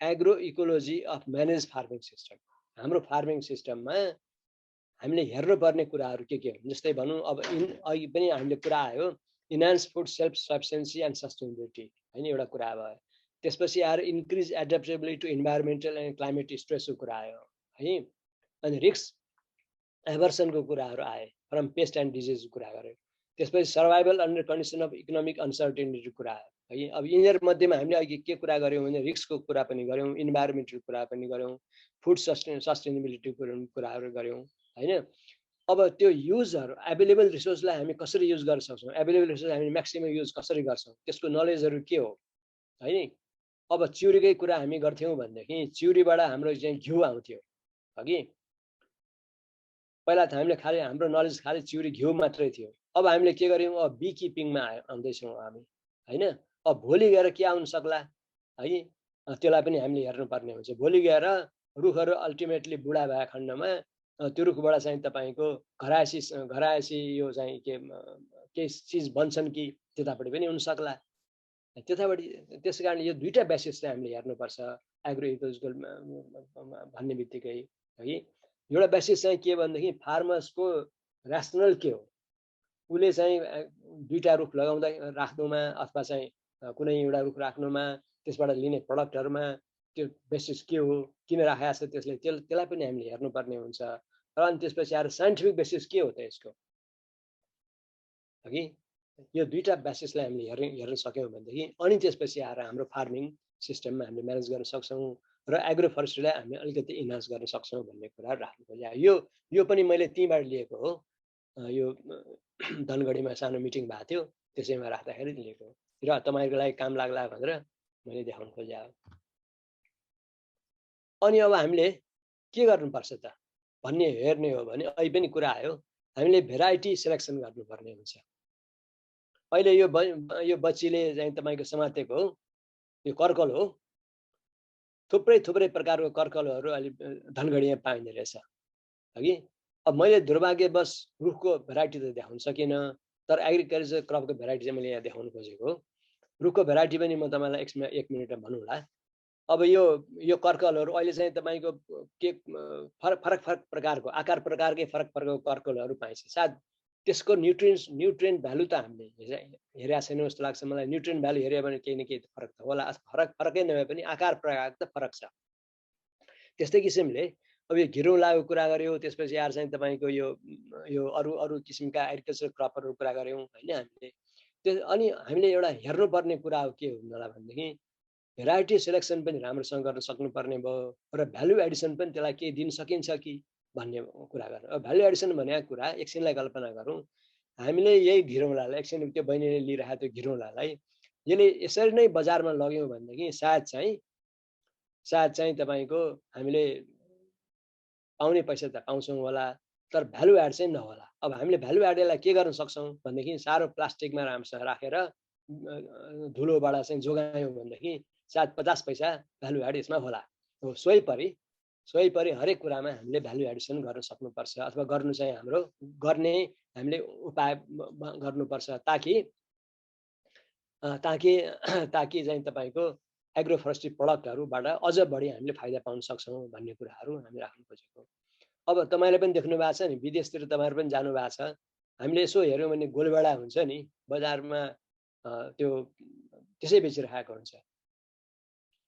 agro ecology of manage farming system. हाम्रो फार्मिङ सिस्टममा हामीले हेर्नुपर्ने कुराहरू के हो? जस्तै भनौँ अब अघि पनि हामीले कुरा आयो enhance food self sufficiency and sustainability हैन, एउटा कुरा भयो। त्यसपछि आएर increase adaptability to environmental and climate स्ट्रेसको कुरा आयो है। अनि रिस्क एभर्सनको कुराहरू आए, फ्रम पेस्ट एन्ड डिजिजको कुरा गऱ्यो। त्यसपछि survival under condition of economic uncertainty कुरा आयो है। अब यिनीहरू मध्येमा हामीले अघि के कुरा गऱ्यौँ भने रिस्कको कुरा पनि गऱ्यौँ, इन्भाइरोमेन्टल कुरा पनि गऱ्यौँ, फुड सस्टेनेबिलिटीको कुराहरू गऱ्यौँ हैन। अब त्यो युजहरू एभाइलेबल रिसोर्सलाई हामी कसरी युज गर्न सक्छौँ, एभाइलेबल रिसोर्स हामी म्याक्सिमम युज कसरी गर्छौँ, त्यसको नलेजहरू के हो है। अब चिउरीकै कुरा हामी गर्थ्यौँ भनेदेखि चिउरीबाट हाम्रो चाहिँ घिउ आउँथ्यो अघि। पहिला त हामीले खालि हाम्रो नलेज खालि चिउरी घिउ मात्रै थियो। अब हामीले के गर्यौँ, अब बी किपिङमा आउँदैछौँ हामी हैन। अब भोलि गएर के आउन सक्ला है, त्यसलाई पनि हामीले हेर्नुपर्ने हुन्छ। भोलि गएर रुखहरू अल्टिमेटली बुढा भए खण्डमा त्यो रुखबाट चाहिँ तपाईँको घरायसी यो चाहिँ के चिज बन्छन् कि त्यतापट्टि पनि हुन सक्ला। त्यतापट्टि त्यसै कारण यो दुईटा बेसिस चाहिँ हामीले हेर्नुपर्छ एग्रो इकोलोजिकल भन्ने बित्तिकै है। एउटा बेसिस चाहिँ के भनेदेखि फार्मर्सको ऱ्यासनल के हो, उसले चाहिँ दुईटा रुख लगाउँदा राख्नुमा अथवा चाहिँ कुनै एउटा रुख राख्नुमा त्यसबाट लिने प्रडक्टहरूमा त्यो बेसिस के हो, किन राखेको छ त्यसलाई पनि हामीले हेर्नुपर्ने हुन्छ। र अनि त्यसपछि आएर साइन्टिफिक बेसिस के हो त यसको अघि। यो दुईटा बेसिसलाई हामीले हेर्न सक्यौँ भनेदेखि अनि त्यसपछि आएर हाम्रो फार्मिङ सिस्टममा हामीले म्यानेज गर्न सक्छौँ र एग्रो फरेस्ट्रीलाई हामीले अलिकति इन्हान्स गर्न सक्छौँ भन्ने कुरा राख्नु खोजेँ। यो पनि मैले त्यहीँबाट लिएको हो। यो धनगढीमा सानो मिटिङ भएको थियो, त्यसैमा राख्दाखेरि लिएको हो र तपाईँहरूको लागि काम लाग्ला भनेर मैले देखाउन खोजेँ। अनि अब हामीले के गर्नुपर्छ त भन्ने हेर्ने हो भने अहिले पनि कुरा आयो, हामीले भेराइटी सेलेक्सन गर्नुपर्ने हुन्छ। अहिले यो बच्चीले चाहिँ तपाईँको समातेको हो, यो कर्कल हो। थुप्रै प्रकारको कर्कलहरू अलि धनगढीमा पाइने रहेछ हगि। अब मैले दुर्भाग्यवश रुखको भेराइटी त देखाउन सकिनँ, तर एग्रिकल्चर क्रपको भेराइटी चाहिँ मैले यहाँ देखाउन खोजेको हो। रुखको भेराइटी पनि म तपाईँलाई एक मिनटमा भनौँला। अब यो कर्कलहरू अहिले चाहिँ तपाईँको के फरक प्रकारको आकार प्रकारकै फरक कर्कलहरू पाइन्छ। सायद त्यसको न्युट्रिएन्ट भ्यालु त हामीले हेरेका छैनौँ जस्तो लाग्छ मलाई। न्युट्रिएन्ट भ्यालु हेऱ्यो भने केही न केही फरक त होला, फरकै नभए पनि आकार प्रकार त फरक छ। त्यस्तै किसिमले अब यो घिरौँलाको कुरा गऱ्यौँ, त्यसपछि आएर चाहिँ तपाईँको यो अरू किसिमका एग्रिकल्चर क्रपहरू कुरा गऱ्यौँ होइन हामीले। अनि हामीले एउटा हेर्नुपर्ने कुरा हो के होला भनेदेखि भेराइटी सेलेक्सन पनि राम्रोसँग गर्न सक्नुपर्ने भयो र भ्यालु एडिसन पनि त्यसलाई केही दिन सकिन्छ कि भन्ने कुरा गर्नु। अब भ्यालु एडिसन भनेको कुरा एकछिनलाई कल्पना गरौँ, हामीले यही घिरौँलालाई एकछिन त्यो बहिनीले लिइरहेको त्यो घिरौँलालाई यसले यसरी नै बजारमा लग्यौँ भनेदेखि सायद चाहिँ तपाईँको हामीले पाउने पैसा त पाउँछौँ होला, तर भ्यालु एड चाहिँ नहोला। अब हामीले भ्यालु एडलाई के गर्न सक्छौँ भनेदेखि साह्रो प्लास्टिकमा राम्रोसँग राखेर धुलोबाट चाहिँ जोगायौँ भनेदेखि सायद 50 पैसा भ्यालु एड यसमा होला। हो, सोही परि हरेक कुरामा हामीले भ्यालु एडिसन गर्न सक्नुपर्छ अथवा गर्नु चाहिँ गर्ने हामीले उपाय गर्नुपर्छ ताकि चाहिँ तपाईँको एग्रो फरेस्ट्री प्रडक्टहरूबाट अझ बढी हामीले फाइदा पाउन सक्छौँ भन्ने कुराहरू हामी राख्नु खोजेको। अब तपाईँले पनि देख्नु भएको छ नि, विदेशतिर तपाईँहरू पनि जानु भएको छ, हामीले यसो हेऱ्यौँ भने गोलभेडा हुन्छ नि बजारमा, त्यो त्यसै बेचिरहेको हुन्छ।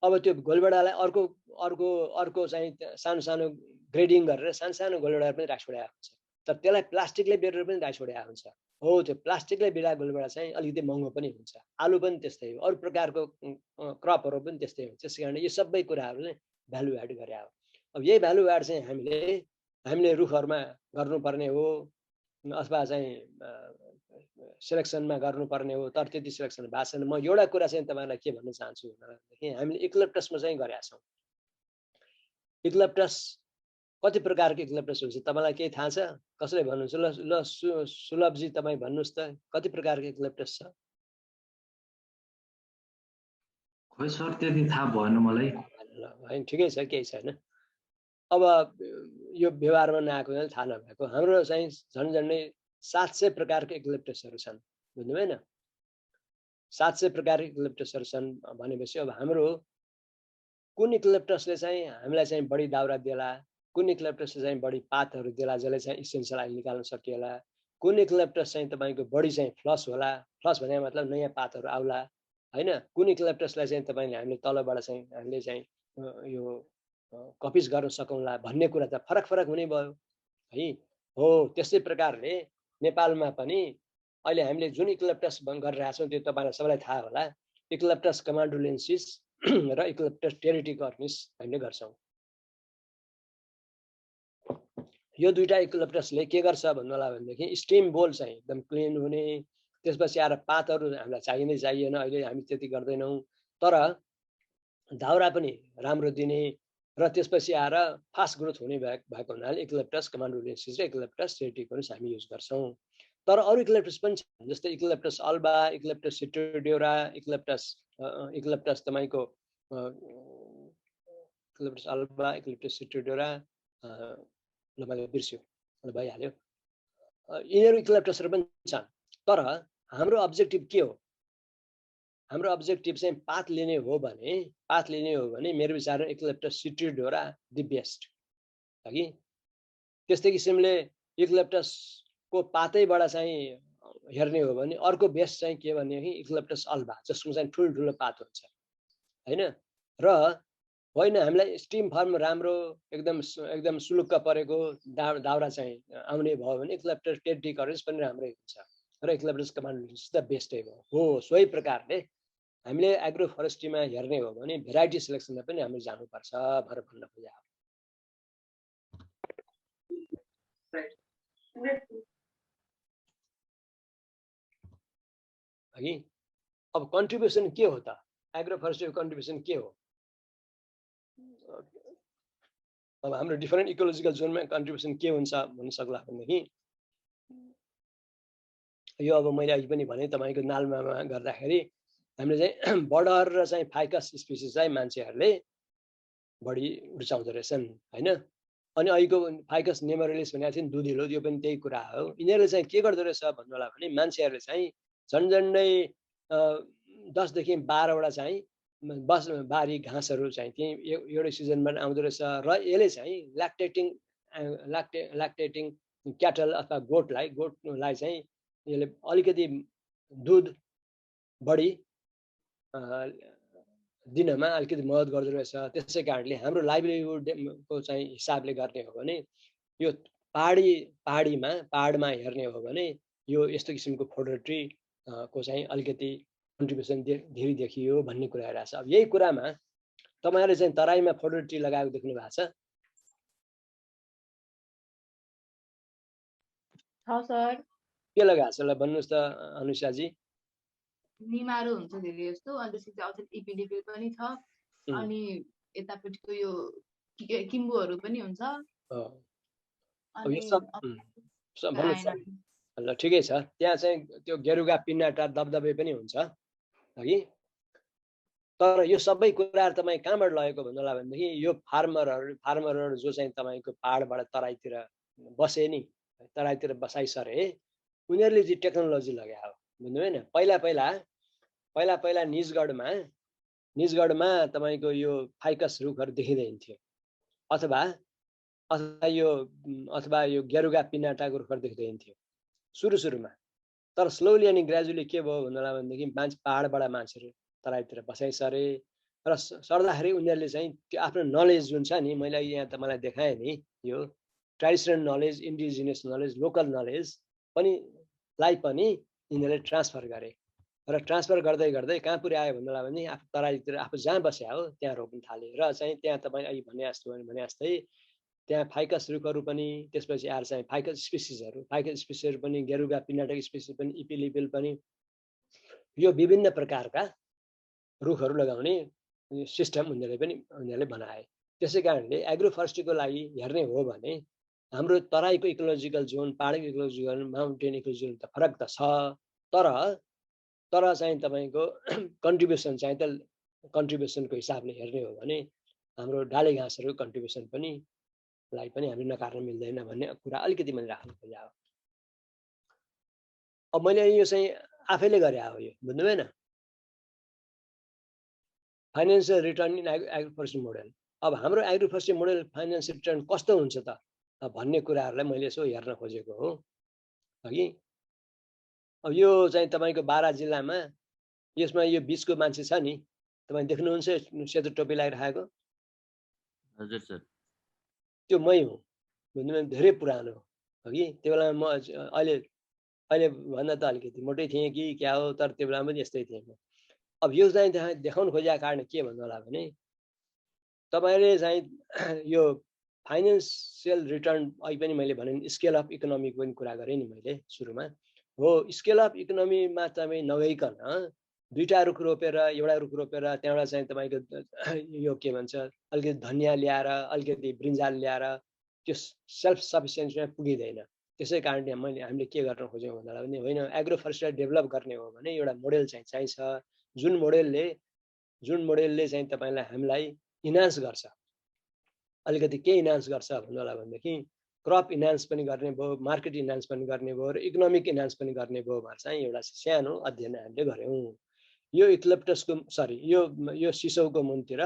अब त्यो गोलभेडालाई अर्को चाहिँ सानो ग्रेडिङ गरेर सानो गोलभेडाहरू पनि राखिछोडेको हुन्छ, तर त्यसलाई प्लास्टिकले बेरेर पनि राखिछोडेको हुन्छ। हो, त्यो प्लास्टिकले बेरेको गोलभेडा चाहिँ अलिकति महँगो पनि हुन्छ। आलु पनि त्यस्तै हो, अरू प्रकारको क्रपहरू पनि त्यस्तै हुन्छ। त्यस कारण यो सबै कुराहरू चाहिँ भ्यालु एड गरे हो। अब यही भ्यालु एड चाहिँ हामीले रुखहरुमा गर्नुपर्ने हो अथवा चाहिँ सिलेक्सनमा गर्नुपर्ने हो तर त्यति सिलेक्सन भएको छैन। म एउटा कुरा चाहिँ तपाईहरुलाई के भन्न चाहन्छु भन्दाखेरि हामीले इक्लिप्टसमा चाहिँ गरेका छौं। इक्लिप्टस कति प्रकारको इक्लिप्टस हुन्छ तपाईलाई केही थाहा छ? कसले भन्नुहुन्छ? ल सुलभजी तपाई भन्नुस् त कति प्रकारको इक्लिप्टस छ? खै सर त्यति थाहा भएन मलाई। ल हैन ठिकै छ केही छैन। अब यो व्यवहारमा नआएको भने थाहा नभएको हाम्रो चाहिँ झन्झन्डै 700 प्रकारको इक्लिप्टसहरु छन् बुझ्नु भएन? 700 प्रकारको इक्लिप्टसहरु छन् भनेपछि अब हाम्रो कुन इक्लिप्टसले चाहिँ हामीलाई चाहिँ बढी दाउरा देला, कुन इक्लिप्टसले चाहिँ बढी पातहरु देला जसले चाहिँ इसेन्शियल ऑयल निकाल्न सकिएला, कुन इक्लिप्टस चाहिँ तपाईको बढी चाहिँ फ्लस होला, फ्लस भने मतलब नयाँ पातहरु आउला हैन, कुन इक्लिप्टसलाई चाहिँ तपाईले हामीले तलबाट चाहिँ हामीले चाहिँ यो कपिज गर्न सकौँला भन्ने कुरा त फरक हुने भयो है। हो त्यस्तै प्रकारले नेपालमा पनि अहिले हामीले जुन इक्लिप्टस गरिरहेका छौं त्यो तपाईलाई सबैलाई थाहा होला। इक्लिप्टस कमान्डुलेन्सिस र इक्लिप्टस टेरिटिकर्निस हामीले गर्छौं। यो दुईटा इक्लिप्टसले के गर्छ भन्नु होला भनेदेखि स्टिम बोल चाहिँ एकदम क्लिन हुने, त्यसपछि आएर पातहरु हामीलाई चाहिएन अहिले हामी त्यति गर्दैनौं तर दाउरा पनि राम्रो दिने र त्यसपछि आएर फास्ट ग्रोथ हुने भएको हुनाले इक्लिप्टस कमान्डुलेन्सिस र इक्लिप्टस टेरिटिकर्निस हामी युज गर्छौं। तर अरु इक्लिप्टस पनि छन् जस्तै इक्लिप्टस अल्बा, इक्लिप्टस सिटोडियोरा, इक्लिप्टस तपाईको इक्लिप्टस अल्बा, इक्लिप्टस सिटोडियोरा ल मैले बिर्स्यो ल भइहाल्यो। यिनीहरु इक्लिप्टसहरु पनि छन् तर हाम्रो अब्जेक्टिभ के हो? हाम्रो अब्जेक्टिभ चाहिँ पात लिने हो भने मेरो विचारमा इक्लिप्टस सिटोडियोरा दि बेस्ट है। त्यस्तै किसिमले इक्लिप्टस को पातैबाट चाहिँ हेर्ने हो भने अर्को बेस्ट चाहिँ के भनेदेखि इक्लिप्टस अल्बा जसको चाहिँ ठुलो पात हुन्छ हैन। र होइन हामीलाई स्टिम फर्म राम्रो एकदम सुलुक्क परेको दाउरा चाहिँ आउने भयो भने इक्लिप्टस टेरिटिकर्निस पनि राम्रै हुन्छ र इक्लिप्टस कमान्डुलेन्सिस त बेस्टै भयो। हो सोही प्रकारले हामीले एग्रो फरेस्ट्रीमा हेर्ने हो भने भेराइटी सिलेक्सनमा पनि हामी जानुपर्छ भनेर भन्न खोजेको है। अब कन्ट्रिब्युसन के हो त? एग्रो फरेस्ट्रीको कन्ट्रिब्युसन के हो? अब हाम्रो डिफरेन्ट इकोलोजिकल जोनमा कन्ट्रिब्युसन के हुन्छ भन्न सक्ला भनेदेखि यो अब मैले अघि पनि भने तपाईको नालमामा गर्दाखेरि हामीले चाहिँ बर्डर र चाहिँ फाइकस स्पिसिस चाहिँ मान्छेहरूले बढी रुचाउँदो रहेछन् हैन। अनि अहिलेको फाइकस नेमोरेलिस भनेको थियो नि दुधिलो, यो पनि त्यही कुरा हो। यिनीहरूले चाहिँ के गर्दो रहेछ भन्नु होला भने मान्छेहरूले चाहिँ झन्झन्डै 10 देखि 12 वटा चाहिँ बारी घाँसहरू चाहिँ त्यही एउटै सिजनमा आउँदो रहेछ र यसले चाहिँ ल्याक्टेटिङ क्याटल अथवा गोठलाई चाहिँ यसले अलिकति दुध बढी दिनमा अलिकति मद्दत गर्दो रहेछ। त्यसै कारणले हाम्रो लाइभलीहुडको चाहिँ हिसाबले गर्ने हो भने यो पहाडमा हेर्ने हो भने यो यस्तो किसिमको पोल्ट्री को चाहिँ अलिकति कन्ट्रिब्युसन धेरै देखियो भन्ने कुरा आइरहेछ। अब यही कुरामा तपाईहरुले चाहिँ तराईमा पोल्ट्री लगाएको देख्नु भएको छ? सर के लगाएको छ ल भन्नुस् त अनुषाजी? निमारो हुन्छ धेरै जस्तो अनि त्यसपछि अझै इपिडिपी पनि छ अनि यतापटिको यो किम्बुहरू पनि हुन्छ। ल ठिकै छ। त्यहाँ चाहिँ त्यो गेरुगा पिन्नाटा दबदबे पनि हुन्छ है। तर यो सबै कुराहरु तपाई कहाँबाट लगेको भन्नु होला भनेदेखि यो फार्मरहरु जो चाहिँ तपाईको पहाडबाट तराईतिर बसे नि, तराईतिर बसाइ सरे उनीहरुले चाहिँ टेक्नोलोजी लगायो बुझ्नु हैन। पहिला निजगढमा तपाईको यो फाइकस रुखहरु देखिँदैन थियो अथवा यो गेरुगा पिन्नाटाको रुखहरु देखिँदैन थियो सुरुमा। तर स्लोली अनि ग्रेजुअली के भयो भन्नु होला भनेदेखि पहाडबाट मान्छेहरु तराईतिर बसाइ सरे र सर्दाखेरि उनीहरुले चाहिँ त्यो आफ्नो नलेज जुन छ नि, मैले यहाँ तपाईलाई देखाएँ नि, यो traditional knowledge, indigenous knowledge, local knowledge पनि यिनीहरुले ट्रान्सफर गरे र ट्रान्सफर गर्दै गर्दै कहाँ पुर्यायो भन्नुलाई भने आफू तराईतिर आफू जहाँ बस्या हो त्यहाँ रोप्न थाले र चाहिँ त्यहाँ तपाईँ अहिले भने जस्तै त्यहाँ फाइकस रुखहरू पनि त्यसपछि आएर चाहिँ फाइकस स्पिसिसहरू पनि गेरुगा पिनाटक स्पिसिस पनि इपिलिपिल पनि यो विभिन्न प्रकारका रुखहरू लगाउने सिस्टम उनीहरूले बनाए। त्यसै कारणले एग्रोफरेस्ट्रीको लागि हेर्ने हो भने हाम्रो तराईको इकोलोजिकल जोन, पहाडको इकोलोजिकल, माउन्टेन इकोलोजिकल त फरक त छ, तर चाहिँ तपाईँको कन्ट्रिब्युसन चाहिँ त कन्ट्रिब्युसनको हिसाबले हेर्ने हो भने हाम्रो डाले घाँसहरूको कन्ट्रिब्युसन पनि हामीले नकार्न मिल्दैन भन्ने कुरा अलिकति मैले राख्नु खोजेँ हो। अब मैले यो चाहिँ आफैले गरे हो, यो बुझ्नु भएन, फाइनेन्सियल रिटर्न इन एग्रोफरेस्ट्री मोडल। अब हाम्रो एग्रोफरेस्ट्री मोडल फाइनेन्सियल रिटर्न कस्तो हुन्छ त भन्ने कुराहरूलाई मैले यसो हेर्न खोजेको हो कि। अब यो चाहिँ तपाईँको बारा जिल्लामा यसमा यो बिचको मान्छे छ नि, तपाईँ देख्नुहुन्छ सेतो टोपी लगाइरहेको? हजुर सर, त्यो मै हुँ, बुझ्नु, धेरै पुरानो हो कि। त्यो बेलामा म अहिले भन्दा त अलिकति मोटै थिएँ कि क्या हो, तर त्यो बेलामा पनि यस्तै थिएँ म। अब यो चाहिँ देखाउनु खोजेको कारण के भन्नु होला भने तपाईँले चाहिँ यो फाइनेन्सियल रिटर्न अहिले पनि मैले भने स्केल अफ इकोनोमीको पनि कुरा गरेँ नि मैले सुरुमा। हो, स्केल अफ इकोनोमीमा तपाईँ नगइकन दुईवटा रुख रोपेर एउटा रुख रोपेर त्यहाँबाट चाहिँ तपाईँको यो के भन्छ अलिकति धनियाँ ल्याएर अलिकति ब्रिन्जाल ल्याएर त्यो सेल्फ सफिसियन्सीमा पुगिँदैन। त्यसै कारणले हामीले के गर्न खोज्यौँ भन्दा पनि होइन, एग्रोफरेस्ट्रीलाई डेभलप गर्ने हो भने एउटा मोडेल चाहिँ चाहिन्छ जुन मोडेलले चाहिँ तपाईँलाई हामीलाई इन्हान्स गर्छ। अलिकति के इन्हान्स गर्छ भन्नु होला भनेदेखि क्रप इन्हान्स पनि गर्ने भयो, मार्केट इन्हान्स पनि गर्ने भयो र इकोनोमिक इन्हान्स पनि गर्ने भयो भनेर चाहिँ एउटा सानो अध्ययन हामीले गऱ्यौँ। यो इक्लिप्टसको यो सिसौको मुनतिर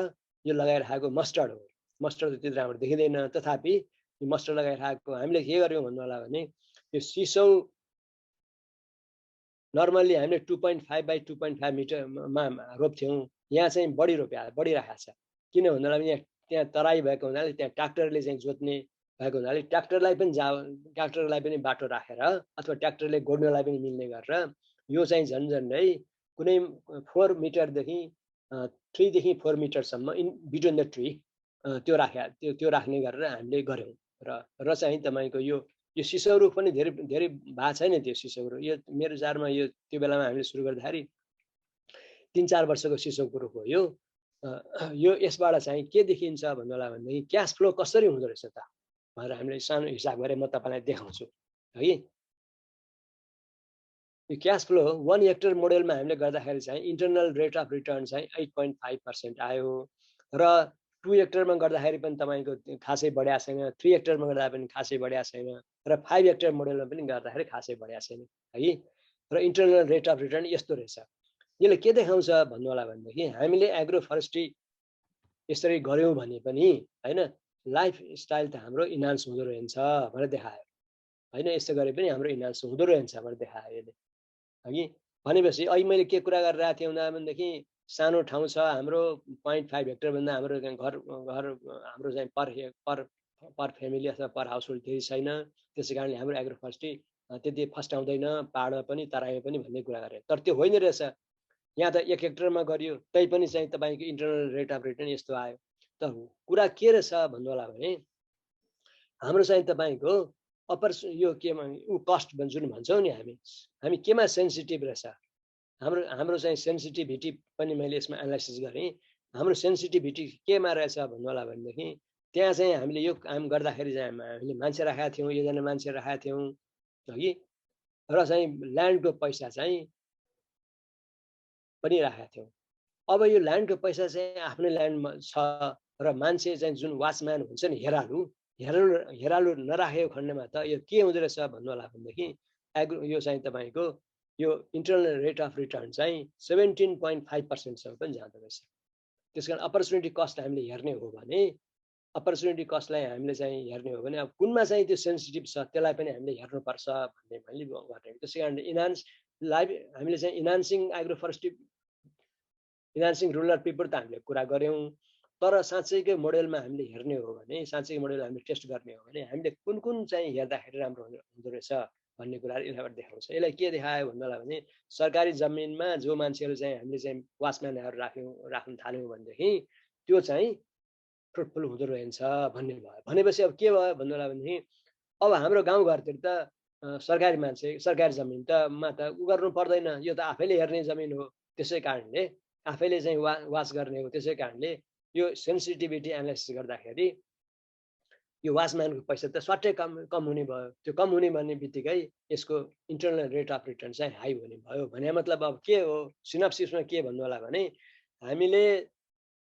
यो लगाइरहेको मस्टर्ड हो। मस्टर्ड त्यति राम्रो देखिँदैन, तथापि यो मस्टर्ड लगाइरहेको हामीले के गर्यौँ भन्नु होला भने यो सिसौ नर्मल्ली हामीले 2.5 बाई 2.5 मिटरमा रोप्थ्यौँ, यहाँ चाहिँ बढिरहेको छ। किन भन्दा त्यहाँ तराई भएको हुनाले त्यहाँ ट्र्याक्टरले चाहिँ जोत्ने भएको हुनाले ट्र्याक्टरलाई पनि बाटो राखेर अथवा ट्र्याक्टरले गोड्नलाई पनि मिल्ने गरेर यो चाहिँ झन्झन्डै कुनै 4 मिटरदेखि 3 देखि 4 मिटरसम्म इन बिट्विन द ट्री त्यो राख्ने गरेर हामीले गऱ्यौँ। र चाहिँ तपाईँको यो सिसौ रुख पनि धेरै भएको छैन। त्यो सिसौ रुख यो मेरो विचारमा यो त्यो बेलामा हामीले सुरु गर्दाखेरि 3-4 वर्षको सिसौको रुख हो यो। यसबाट चाहिँ के देखिन्छ भन्नु होला भनेदेखि क्यास फ्लो कसरी हुँदो रहेछ त भनेर हामीले सानो हिसाब गरेर म तपाईँलाई देखाउँछु है। यो क्यास फ्लो 1 हेक्टर मोडेलमा हामीले गर्दाखेरि चाहिँ इन्टरनल रेट अफ रिटर्न चाहिँ 8.5% आयो र 2 हेक्टरमा गर्दाखेरि पनि तपाईँको खासै बढ्या छैन, 3 हेक्टरमा गर्दा पनि खासै बढ्या छैन र 5 हेक्टर मोडेलमा पनि गर्दाखेरि खासै बढ्या छैन है। र इन्टरनल रेट अफ रिटर्न यस्तो रहेछ। यसले के देखाउँछ भन्नु होला भनेदेखि हामीले एग्रोफरेस्ट्री यसरी गऱ्यौँ भने पनि होइन लाइफ स्टाइल त हाम्रो इन्हान्स हुँदो रहेछ भनेर देखायो होइन। यस्तो गरे पनि हाम्रो इन्हान्स हुँदो रहेछ भनेर देखायो यसले है। भनेपछि अहिले मैले के कुरा गरिरहेको थिएँ भनेदेखि सानो ठाउँ छ हाम्रो 0.5 हेक्टरभन्दा हाम्रो घर हाम्रो चाहिँ पर फ्यामिली अथवा पर हाउस होल्ड धेरै छैन। त्यसै कारणले हाम्रो एग्रोफरेस्ट्री त्यति फस्टाउँदैन पहाडमा पनि तराईमा पनि भन्ने कुरा गरेँ। तर त्यो होइन रहेछ। यहाँ त 1 हेक्टरमा गरियो तै पनि चाहिँ तपाईँको इन्टरनल रेट अफ रिटर्न यस्तो आयो। त कुरा के रहेछ भन्नु होला भने हाम्रो चाहिँ तपाईँको यो के कस्ट जुन भन्छौँ नि हामी केमा सेन्सिटिभ रहेछ। हाम्रो चाहिँ सेन्सिटिभिटी पनि मैले यसमा एनालाइसिस गरेँ। हाम्रो सेन्सिटिभिटी केमा रहेछ भन्नु होला भनेदेखि त्यहाँ चाहिँ हामीले यो काम गर्दाखेरि चाहिँ हामीले मान्छे राखेका थियौँ, एकजना मान्छे राखेका थियौँ है। र चाहिँ ल्यान्डको पैसा चाहिँ पनि राखेका थियौँ। अब यो ल्यान्डको पैसा चाहिँ आफ्नै ल्यान्डमा छ र मान्छे चाहिँ जुन वाचम्यान हुन्छ नि हेरालु नराखेको खण्डमा त यो के हुँदो रहेछ भन्नु होला भनेदेखि यो चाहिँ तपाईँको यो इन्टरनल रेट अफ रिटर्न चाहिँ 17.5%सम्म पनि जाँदो रहेछ। त्यस कारण अपर्च्युनिटी कस्ट हामीले हेर्ने हो भने अपर्च्युनिटी कस्टलाई हामीले चाहिँ हेर्ने हो भने अब कुनमा चाहिँ त्यो सेन्सिटिभ छ त्यसलाई पनि हामीले हेर्नुपर्छ भन्ने मैले गर्ने। त्यसै कारणले हामीले चाहिँ इन्हान्सिङ एग्रोफरेस्ट्री इन्हान्सिङ रुरल पिपुल त हामीले कुरा गऱ्यौँ। तर साँच्चैकै मोडेलमा हामीले हेर्ने हो भने साँच्चैकै मोडेल हामीले टेस्ट गर्ने हो भने हामीले कुन चाहिँ हेर्दाखेरि राम्रो हुँदो रहेछ भन्ने कुराहरू यसबाट देखाउँछ। यसलाई के देखायो भन्नलाई भने सरकारी जमिनमा जो मान्छेहरू चाहिँ हामीले चाहिँ वाचम्यानहरू राख्न थाल्यौँ भनेदेखि त्यो चाहिँ फ्रुटफुल हुँदो रहेछ भन्ने भयो। भनेपछि अब के भयो भन्नलाई भनेदेखि अब हाम्रो गाउँघरतिर त सरकारी मान्छे सरकारी जमिन त मा त उ गर्नु पर्दैन, यो त आफैले हेर्ने जमिन हो, त्यसै कारणले आफैले चाहिँ वाच गर्ने हो। त्यसै कारणले यो सेन्सिटिभिटी एनालाइसिस गर्दाखेरि यो वाचम्यानको पैसा त स्वाटै कम हुने भयो। त्यो कम हुने भन्ने बित्तिकै यसको इन्टरनल रेट अफ रिटर्न चाहिँ हाई हुने भयो। भने मतलब अब के हो सिनप्सिसमा के भन्नु होला भने हामीले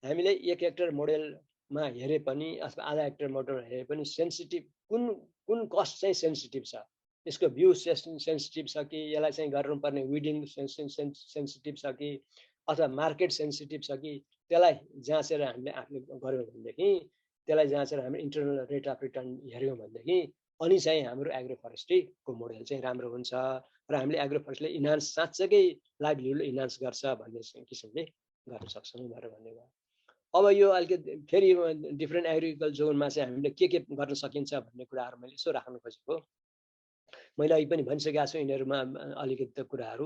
1 हेक्टर मोडेलमा हेरे पनि अथवा आधा हेक्टर मोडेलमा हेरे पनि सेन्सिटिभ कुन कस्ट चाहिँ सेन्सिटिभ छ, यसको भ्यू सेन्सिटिभ छ कि, यसलाई चाहिँ गर्नुपर्ने विडिङ सेन्सिटिभ छ कि, अथवा मार्केट सेन्सिटिभ छ कि, त्यसलाई जाँचेर हामीले आफूले गऱ्यौँ भनेदेखि त्यसलाई जाँचेर हामी इन्टरनल रेट अफ रिटर्न हेऱ्यौँ भनेदेखि अनि चाहिँ हाम्रो एग्रो फरेस्ट्रीको मोडेल चाहिँ राम्रो हुन्छ र हामीले एग्रो फरेस्टले इन्हान्स साँच्चै लाइभलीहुड इन्हान्स गर्छ भन्ने किसिमले गर्न सक्छौँ भनेर भन्ने भयो। अब यो अलिकति फेरि डिफ्रेन्ट एग्रिकल्चर जोनमा चाहिँ हामीले के गर्न सकिन्छ भन्ने कुराहरू मैले यसो राख्न खोजेको। मैले अहिले पनि भनिसकेको छु यिनीहरूमा अलिकति त कुराहरू।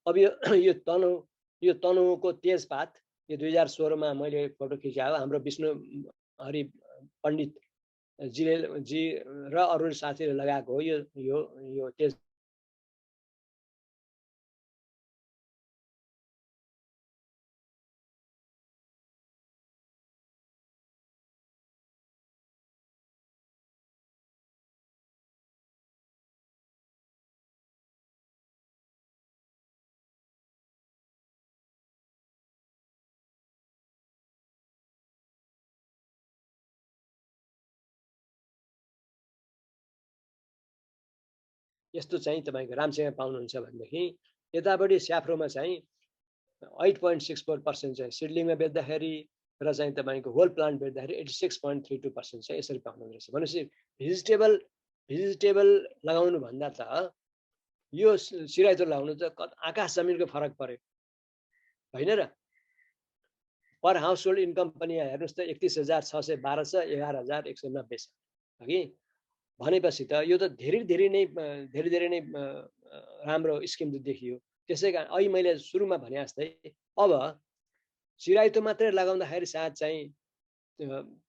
अब यो तनहुँको तेजपात यो 2016मा मैले फोटो खिचायो हाम्रो विष्णु हरि पण्डित जी र अरू साथीहरूले लगाएको हो। यो तेज यस्तो चाहिँ तपाईको रामसिंहमा पाउनुहुन्छ भनेदेखि यतापट्टि स्याफ्रोमा चाहिँ 8.64% चाहिँ सिडलिङमा बेच्दाखेरि र चाहिँ तपाईको होल प्लान्ट बेच्दाखेरि 86.32% चाहिँ यसरी पाउनु रहेछ। भनेपछि भेजिटेबल लगाउनु भन्दा त यो सिराइतो लगाउनु त आकाश जमिनको फरक पर्यो हैन र। पर हाउस होल्ड इन्कम पनि हेर्नुस् त 31,612 छ, 11,190 छ हगि। भनेपछि त यो त धेरै नै राम्रो स्किम देखियो। त्यसै कारण अहिले मैले सुरुमा भने जस्तै अब सिराइतो मात्रै लगाउँदाखेरि सायद चाहिँ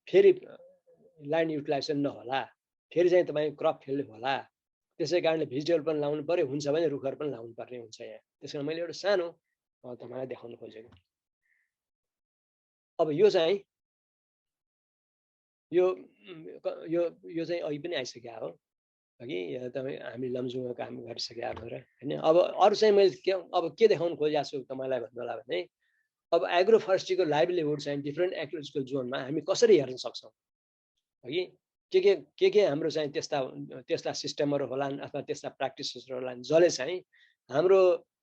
फेरि ल्यान्ड युटिलाइजेसन नहोला, फेरि चाहिँ तपाईको क्रप फेल होला। त्यसै कारणले भेजिटेबल पनि लाउनु पर्यो, हुन्छ भने रुखहरू पनि लाउनु पर्ने हुन्छ यहाँ। त्यसकारण मैले एउटा सानो तपाईलाई देखाउन खोजेको। अब यो चाहिँ यो चाहिँ अहिले पनि आइसक्यो हो हगि। तपाईँ हामी लमजुङमा काम गरिसकेका भनेर हैन। अब अरू चाहिँ मैले के देखाउन खोजेको छु तपाईँलाई भन्नु होला भने अब एग्रो फरेस्ट्रीको लाइभलीहुड चाहिँ डिफ्रेन्ट एग्रिकल्चरल जोनमा हामी कसरी हेर्न सक्छौँ हगि। के हाम्रो चाहिँ त्यस्ता सिस्टमहरू होलान् अथवा त्यस्ता प्र्याक्टिसेसहरू होलान् जसले चाहिँ हाम्रो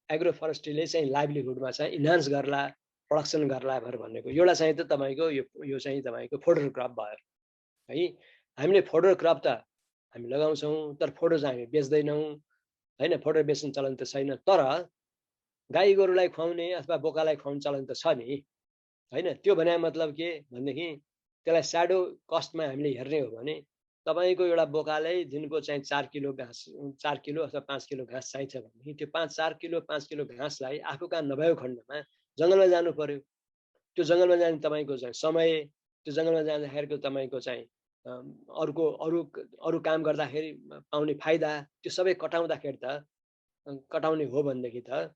एग्रो फरेस्ट्रीले चाहिँ लाइभलीहुडमा चाहिँ इन्हान्स गर्ला, प्रोडक्सन गर्ला भनेर भनेको। एउटा चाहिँ त तपाईँको यो चाहिँ तपाईँको फोडर क्रप भयो है। हामीले फोडर क्रप त हामी लगाउँछौँ तर फोडर चाहिँ हामी बेच्दैनौँ हैन। फोडर बेच्ने चलन त छैन, तर गाई गोरुलाई खुवाउने अथवा बोकालाई खुवाउने चलन त छ नि हैन। त्यो भने मतलब के भनेदेखि त्यसलाई स्याडो कस्टमा हामीले हेर्ने हो भने तपाईँको एउटा बोकाले दिनको चाहिँ 4 किलो घाँस 4 किलो अथवा 5 किलो घाँस चाहिन्छ भनेदेखि त्यो 4 किलो 5 किलो घाँसलाई आफू कहाँ नभएको खण्डमा जङ्गलमा जानु पर्यो। त्यो जङ्गलमा जाने तपाईँको चाहिँ समय, त्यो जङ्गलमा जाँदाखेरिको तपाईँको चाहिँ अरू काम गर्दाखेरि पाउने फाइदा, त्यो सबै कटाउने हो भनेदेखि त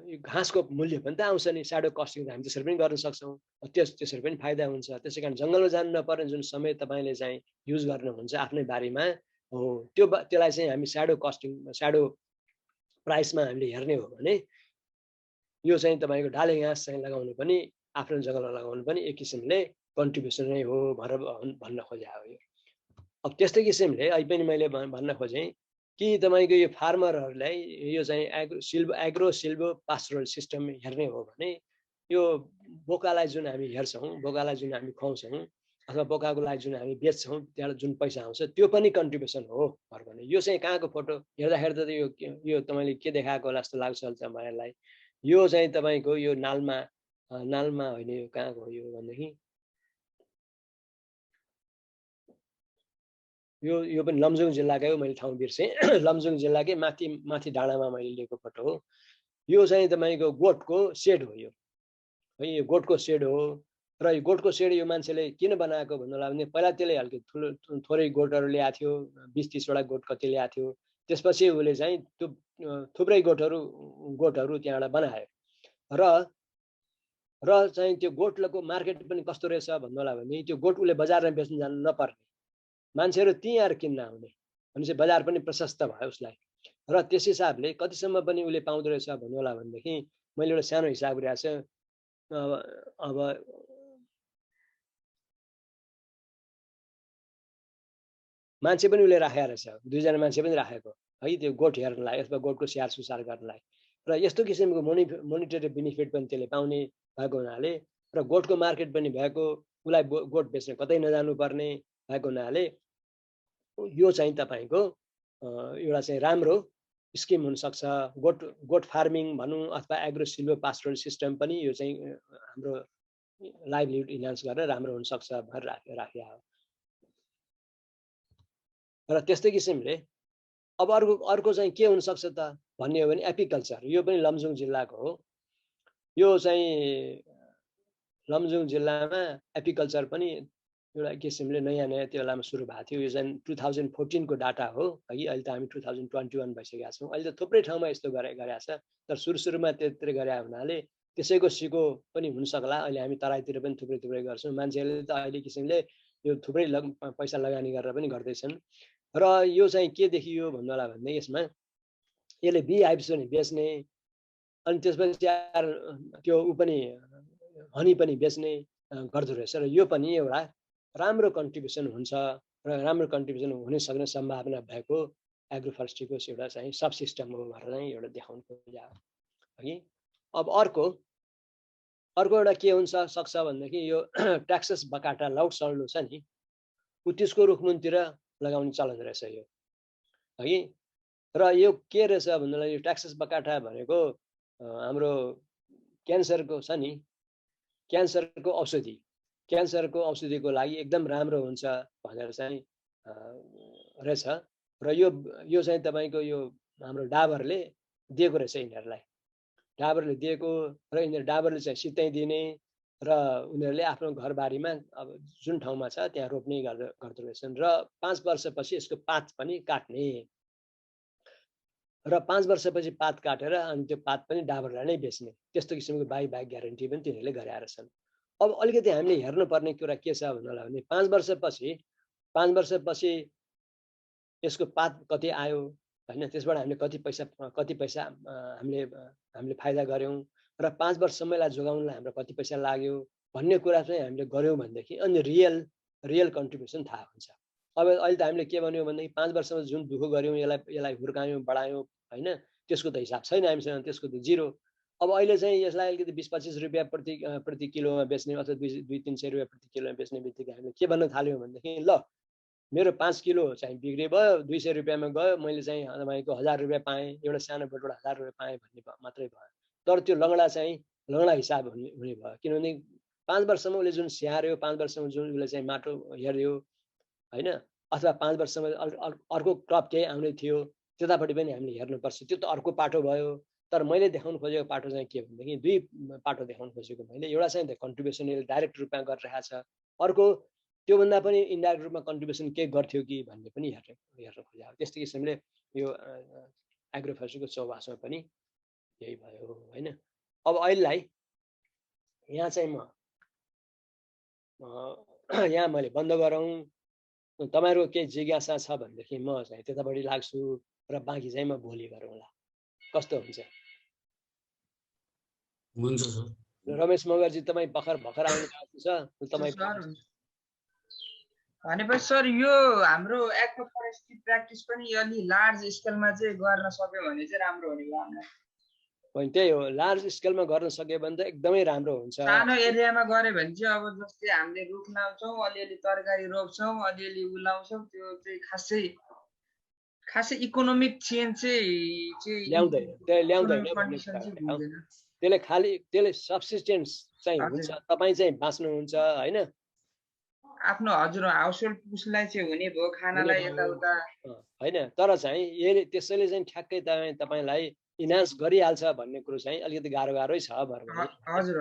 यो घाँसको मूल्य पनि त आउँछ नि। स्याडो कस्टिङ हामी त्यसरी पनि गर्न सक्छौँ, त्यसरी पनि फाइदा हुन्छ। त्यसै कारण जङ्गलमा जानु नपर्ने जुन समय तपाईँले चाहिँ युज गर्नुहुन्छ आफ्नै बारीमा हो त्यसलाई चाहिँ हामी स्याडो कस्टिङ स्याडो प्राइसमा हामीले हेर्ने हो भने यो चाहिँ तपाईँको डाले घाँस चाहिँ लगाउनु पनि आफ्नो जङ्गलमा लगाउनु पनि एक किसिमले कन्ट्रिब्युसन नै हो भनेर भन्न खोजे हो यो। अब त्यस्तै किसिमले अहिले पनि मैले भन्न खोजेँ कि तपाईँको यो फार्मरहरूलाई यो चाहिँ एग्रो सिल्भो पास्टोरल सिस्टम हेर्ने हो भने यो बोकालाई जुन हामी हेर्छौँ, बोकालाई जुन हामी खुवाउँछौँ अथवा बोकाको लागि जुन हामी बेच्छौँ त्यहाँबाट जुन पैसा आउँछ त्यो पनि कन्ट्रिब्युसन हो भने यो चाहिँ कहाँको फोटो हेर्दाखेरि त यो तपाईँले के देखाएको होला जस्तो लाग्छ तपाईँलाई। यो चाहिँ तपाईँको यो नालमा होइन, यो कहाँको हो यो भनेदेखि यो पनि लमजुङ जिल्लाकै हो, मैले ठाउँ बिर्सेँ। लमजुङ जिल्लाकै माथि डाँडामा मैले लिएको फोटो हो। यो चाहिँ तपाईँको गोठको सेड हो यो है, यो गोठको सेड हो। र यो गोठको सेड यो मान्छेले किन बनाएको भन्नुलाई भने पहिला त्यसले हल्के थोरै गोठहरू ल्याएको थियो, 20-30 वटा गोठ कति ल्याएको थियो। त्यसपछि उसले चाहिँ थुप्रै गोठहरू त्यहाँबाट बनायो र चाहिँ त्यो गोठको मार्केट पनि कस्तो रहेछ भन्नुलाई भने त्यो गोठ उसले बजारमा बेच्न जानु नपर्ने, मान्छेहरू त्यहीँ आएर किन्न आउने भनेपछि बजार पनि प्रशस्त भयो उसलाई। र त्यस हिसाबले कतिसम्म पनि उसले पाउँदो रहेछ भन्नु होला भनेदेखि मैले एउटा सानो हिसाब गरेको छु। अब मान्छे पनि उसले राखेको रहेछ, 2 जना मान्छे पनि राखेको है त्यो गोठ हेर्नलाई अथवा गोठको स्याहार सुसार गर्नलाई। र यस्तो किसिमको मोनिटरी बेनिफिट पनि त्यसले पाउने भएको हुनाले र गोठको मार्केट पनि भएको, उसलाई गोठ बेच्न कतै नजानु पर्ने भएको हुनाले यो चाहिँ तपाईँको एउटा चाहिँ राम्रो स्किम हुनसक्छ। गोठ फार्मिङ भनौँ अथवा एग्रो सिल्भो पास्टोरल सिस्टम पनि यो चाहिँ हाम्रो लाइभलीहुड इन्हान्स गरेर राम्रो हुनसक्छ भनेर राखेको हो। र त्यस्तै किसिमले अब अर्को चाहिँ के हुनसक्छ त भन्ने हो भने एपिकल्चर। यो पनि लमजुङ जिल्लाको हो। यो चाहिँ लमजुङ जिल्लामा एपिकल्चर पनि एउटा किसिमले नयाँ त्यो बेलामा सुरु भएको थियो। यो चाहिँ 2014 को डाटा हो है, अहिले त हामी 2021 भइसकेका छौँ। अहिले त थुप्रै ठाउँमा यस्तो गरेको छ, तर सुरुमा त्यत्रै गरे हुनाले त्यसैको सिको पनि हुनसक्ला। अहिले हामी तराईतिर पनि थुप्रै गर्छौँ। मान्छेहरूले त अहिले किसिमले यो थुप्रै पैसा लगानी गरेर पनि गर्दैछन्। र यो चाहिँ के देखियो भन्नु होला भन्ने यसमा यसले बी हाइभ्स पनि बेच्ने, अनि त्यसपछि त्यो ऊ पनि हनी पनि बेच्ने गर्दो रहेछ। र यो पनि एउटा राम्रो कन्ट्रिब्युसन हुन्छ र राम्रो कन्ट्रिब्युसन हुन सक्ने सम्भावना भएको एग्रोफरेस्ट्रीको एउटा चाहिँ सब सिस्टम हो भनेर चाहिँ एउटा देखाउनु खोजेको है। अब अर्को एउटा के हुन्छ सक्छ भनेदेखि यो ट्याक्सस बकाटा लाउड सल्लो छ नि, उत्तिसको रुखमुनतिर लगाउने चलन रहेछ यो है। र यो के रहेछ भन्नुलाई यो ट्याक्सस बकाटा भनेको हाम्रो क्यान्सरको छ नि, क्यान्सरको औषधिको लागि एकदम राम्रो हुन्छ भनेर चाहिँ रहेछ। र यो चाहिँ तपाईँको यो हाम्रो डाबरले दिएको रहेछ यिनीहरूलाई, डाबरले दिएको। र यिनीहरू डाबरले चाहिँ सित्ताइदिने र उनीहरूले आफ्नो घरबारीमा अब जुन ठाउँमा छ त्यहाँ रोप्ने गर्दो रहेछन्। र 5 वर्षपछि यसको पात पनि काट्ने, र 5 वर्षपछि पात काटेर अनि त्यो पात पनि डाबरलाई नै बेच्ने, त्यस्तो किसिमको बाई ग्यारेन्टी पनि तिनीहरूले गरेका छन्। अब अलिकति हामीले हेर्नुपर्ने कुरा के छ भन्नुलाई भने 5 वर्षपछि यसको पात कति आयो हैन, त्यसबाट हामीले कति पैसा हामीले फाइदा गर्यौं र 5 वर्षसम्मलाई जोगाउनलाई हाम्रो कति पैसा लाग्यो भन्ने कुरा चाहिँ हामीले गर्यौं भनेदेखि अनि रियल कन्ट्रिब्युसन थाहा हुन्छ। अब अहिले त हामीले के भन्यौं भनेदेखि 5 वर्षमा जुन दुःख गर्यौं यसलाई हुर्कायौं बढायौं हैन, त्यसको त हिसाब छैन हामीसँग, त्यसको त जिरो। अब अहिले चाहिँ यसलाई अलिकति 20-25 रुपैयाँ प्रति किलोमा बेच्ने अथवा 200-300 रुपैयाँ प्रति किलोमा बेच्ने बित्तिकै हामीले के भन्न थाल्यौं भनेदेखि ल मेरो 5 किलो चाहिँ बिक्री भयो, 200 रुपैयाँमा गयो, मैले चाहिँ तपाईको 1000 रुपैयाँ पाएँ, एउटा सानो बोटबाट 1000 रुपैयाँ पाएँ भन्ने मात्रै भयो। तर त्यो लङ्गडा हिसाब हुने भयो, किनभने 5 वर्षमा उसले जुन स्याहार्यो, 5 वर्षमा जुन उसले चाहिँ माटो हेर्यो हैन, अथवा 5 वर्षमा अर्को क्रप केही आउने थियो त्यतापट्टि पनि हामीले हेर्नुपर्छ। त्यो त अर्को पाटो भयो। तर मैले देखाउन खोजेको पाटो चाहिँ के भनेदेखि 2 पाटो देखाउन खोजेको मैले। एउटा चाहिँ कन्ट्रिब्युसन यसले डाइरेक्ट रूपमा गरिरहेको छ, अर्को त्योभन्दा पनि इन्डाइरेक्ट रूपमा कन्ट्रिब्युसन के गर्थ्यो कि भन्ने पनि हेर्न खोजेको। त्यस्तै किसिमले यो एग्रोफरेस्ट्रीको चौबासमा पनि यही भयो हैन। अब अहिलेलाई यहाँ चाहिँ यहाँ मैले बन्द गरौँ। तपाईहरुको केही जिज्ञासा छ भनेदेखि म चाहिँ त्यतापट्टि लाग्छु र बाँकी चाहिँ म भोलि गरौँला, कस्तो हुन्छ? हुन्छ सर। रमेश मगरजी तपाईँ भर्खर आउनु भएको छ, तपाईँ भनेपछि सर यो हाम्रो एग्रोफरेस्ट्री प्र्याक्टिस पनि अलि लार्ज स्केलमा चाहिँ गर्न सक्यो भने चाहिँ राम्रो हुने भयो हामीलाई। होइन त्यही हो, लार्ज स्केलमा गर्न सक्यो भने त एकदमै राम्रो हुन्छ। सानो एरियामा गरे भने चाहिँ अब जस्तै हामीले रुख लाउँछौँ, अलिअलि तरकारी रोप्छौँ, अलिअलि उलाउँछौँ, त्यो चाहिँ खासै इकोनोमिक चेन्ज चाहिँ ल्याउँदैन त्यसले सब्सिस्टेन्स चाहिँ हुन्छ, तपाईँ चाहिँ बाँच्नुहुन्छ हैन। आफ्नो हजुर हाउसहोल्ड पुस्टलाई चाहिँ हुने भयो खानालाई यताउता होइन तर चाहिँ त्यसैले चाहिँ ठ्याक्कै तपाईँलाई इन्हान्स गरिहाल्छ भन्ने कुरो चाहिँ अलिकति गाह्रै छ हजुर हजुर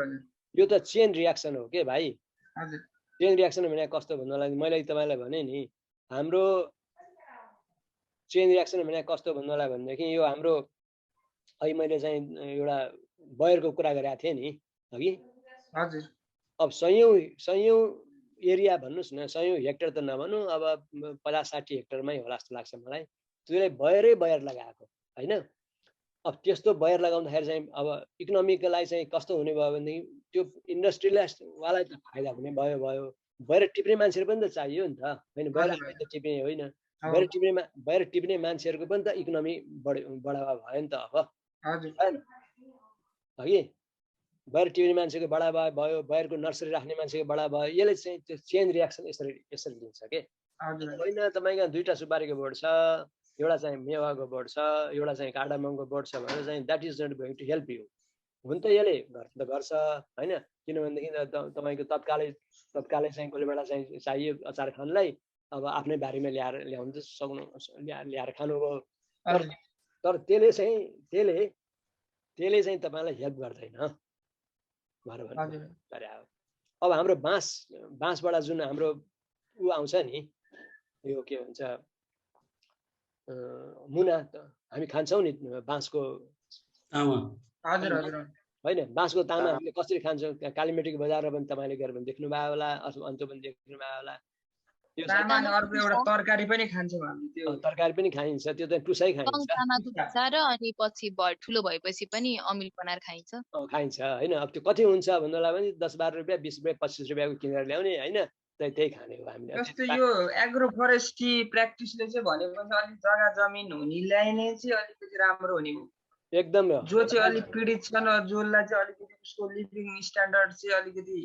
यो त चेन रियाक्सन हो के भाइ हजुर चेन रियाक्सन भने कस्तो भन्नुलाई मैले तपाईँलाई भने नि हाम्रो चेन रियाक्सन भने कस्तो भन्नुलाई भनेदेखि यो हाम्रो अहिले मैले चाहिँ एउटा बयरको कुरा गरेको थिएँ नि अघि हजुर अब सयौं एरिया भन्नुहोस् न 100 हेक्टर त नभनौँ अब 50-60 हेक्टरमै होला जस्तो लाग्छ मलाई त्यसले बयर लगाएको होइन अब त्यस्तो बयर लगाउँदाखेरि चाहिँ अब इकोनोमीको लागि चाहिँ कस्तो हुने भयो भनेदेखि त्यो इन्डस्ट्रियलिस्टवालाई त फाइदा हुने भयो बयर टिप्ने मान्छेहरू पनि त चाहियो नि त होइन बयर आफै त टिप्ने होइन बयर टिप्ने मान्छेहरूको पनि त इकोनोमी बढावा भयो नि त अब हगि बयर टिप्ने मान्छेको बढावा भयो बयरको नर्सरी राख्ने मान्छेको बढावा भयो यसले चाहिँ त्यो चेन रियाक्सन यसरी दिन्छ के होइन तपाईँको 2टा सुपारीको बोर्ड छ एउटा चाहिँ मेवाको बोर्ड छ एउटा चाहिँ कार्डाममको बोर्ड छ भने चाहिँ that is not going to help you हुन त यसले गर्छ होइन किनभनेदेखि तपाईँको तत्कालै चाहिँ कसले बेला चाहिँ चाहियो अचार खानलाई अब आफ्नै बारीमा ल्याउनु त सक्नु ल्याएर खानुभयो तर त्यसले चाहिँ तपाईँलाई हेल्प गर्दैन अब हाम्रो बाँसबाट जुन हाम्रो ऊ आउँछ नि यो के भन्छ मुना हामी खान्छौँ नि बाँसको होइन बाँसको तामा हामीले कसरी खान्छौँ कालीमेटीको बजारमा पनि तपाईँले गएर पनि देख्नुभयो होला अथवा अन्त्य पनि देख्नुभयो होला अर्को एउटा तरकारी पनि खान्छौँ हामी त्यो तरकारी पनि खाइन्छ त्यो त टुसाइ खाइन्छ अनि पछि ठुलो भएपछि पनि अमिल बनाएर खाइन्छ होइन अब त्यो कति हुन्छ भन्नुलाई पनि 10-12 रुपियाँ 20 रुपियाँ 25 रुपियाँको किनेर ल्याउने होइन त्यही खाने हो हामीले जस्तै यो एग्रो फरेस्ट्री प्र्याक्टिसले चाहिँ भनेपछि अलिक जग्गा जमिन हुनेलाई नै चाहिँ अलिकति राम्रो हुने हो एकदम जो चाहिँ अलिक पीडित छन् जसलाई चाहिँ अलिकति उसको लिभिङ स्ट्यान्डर्ड चाहिँ अलिकति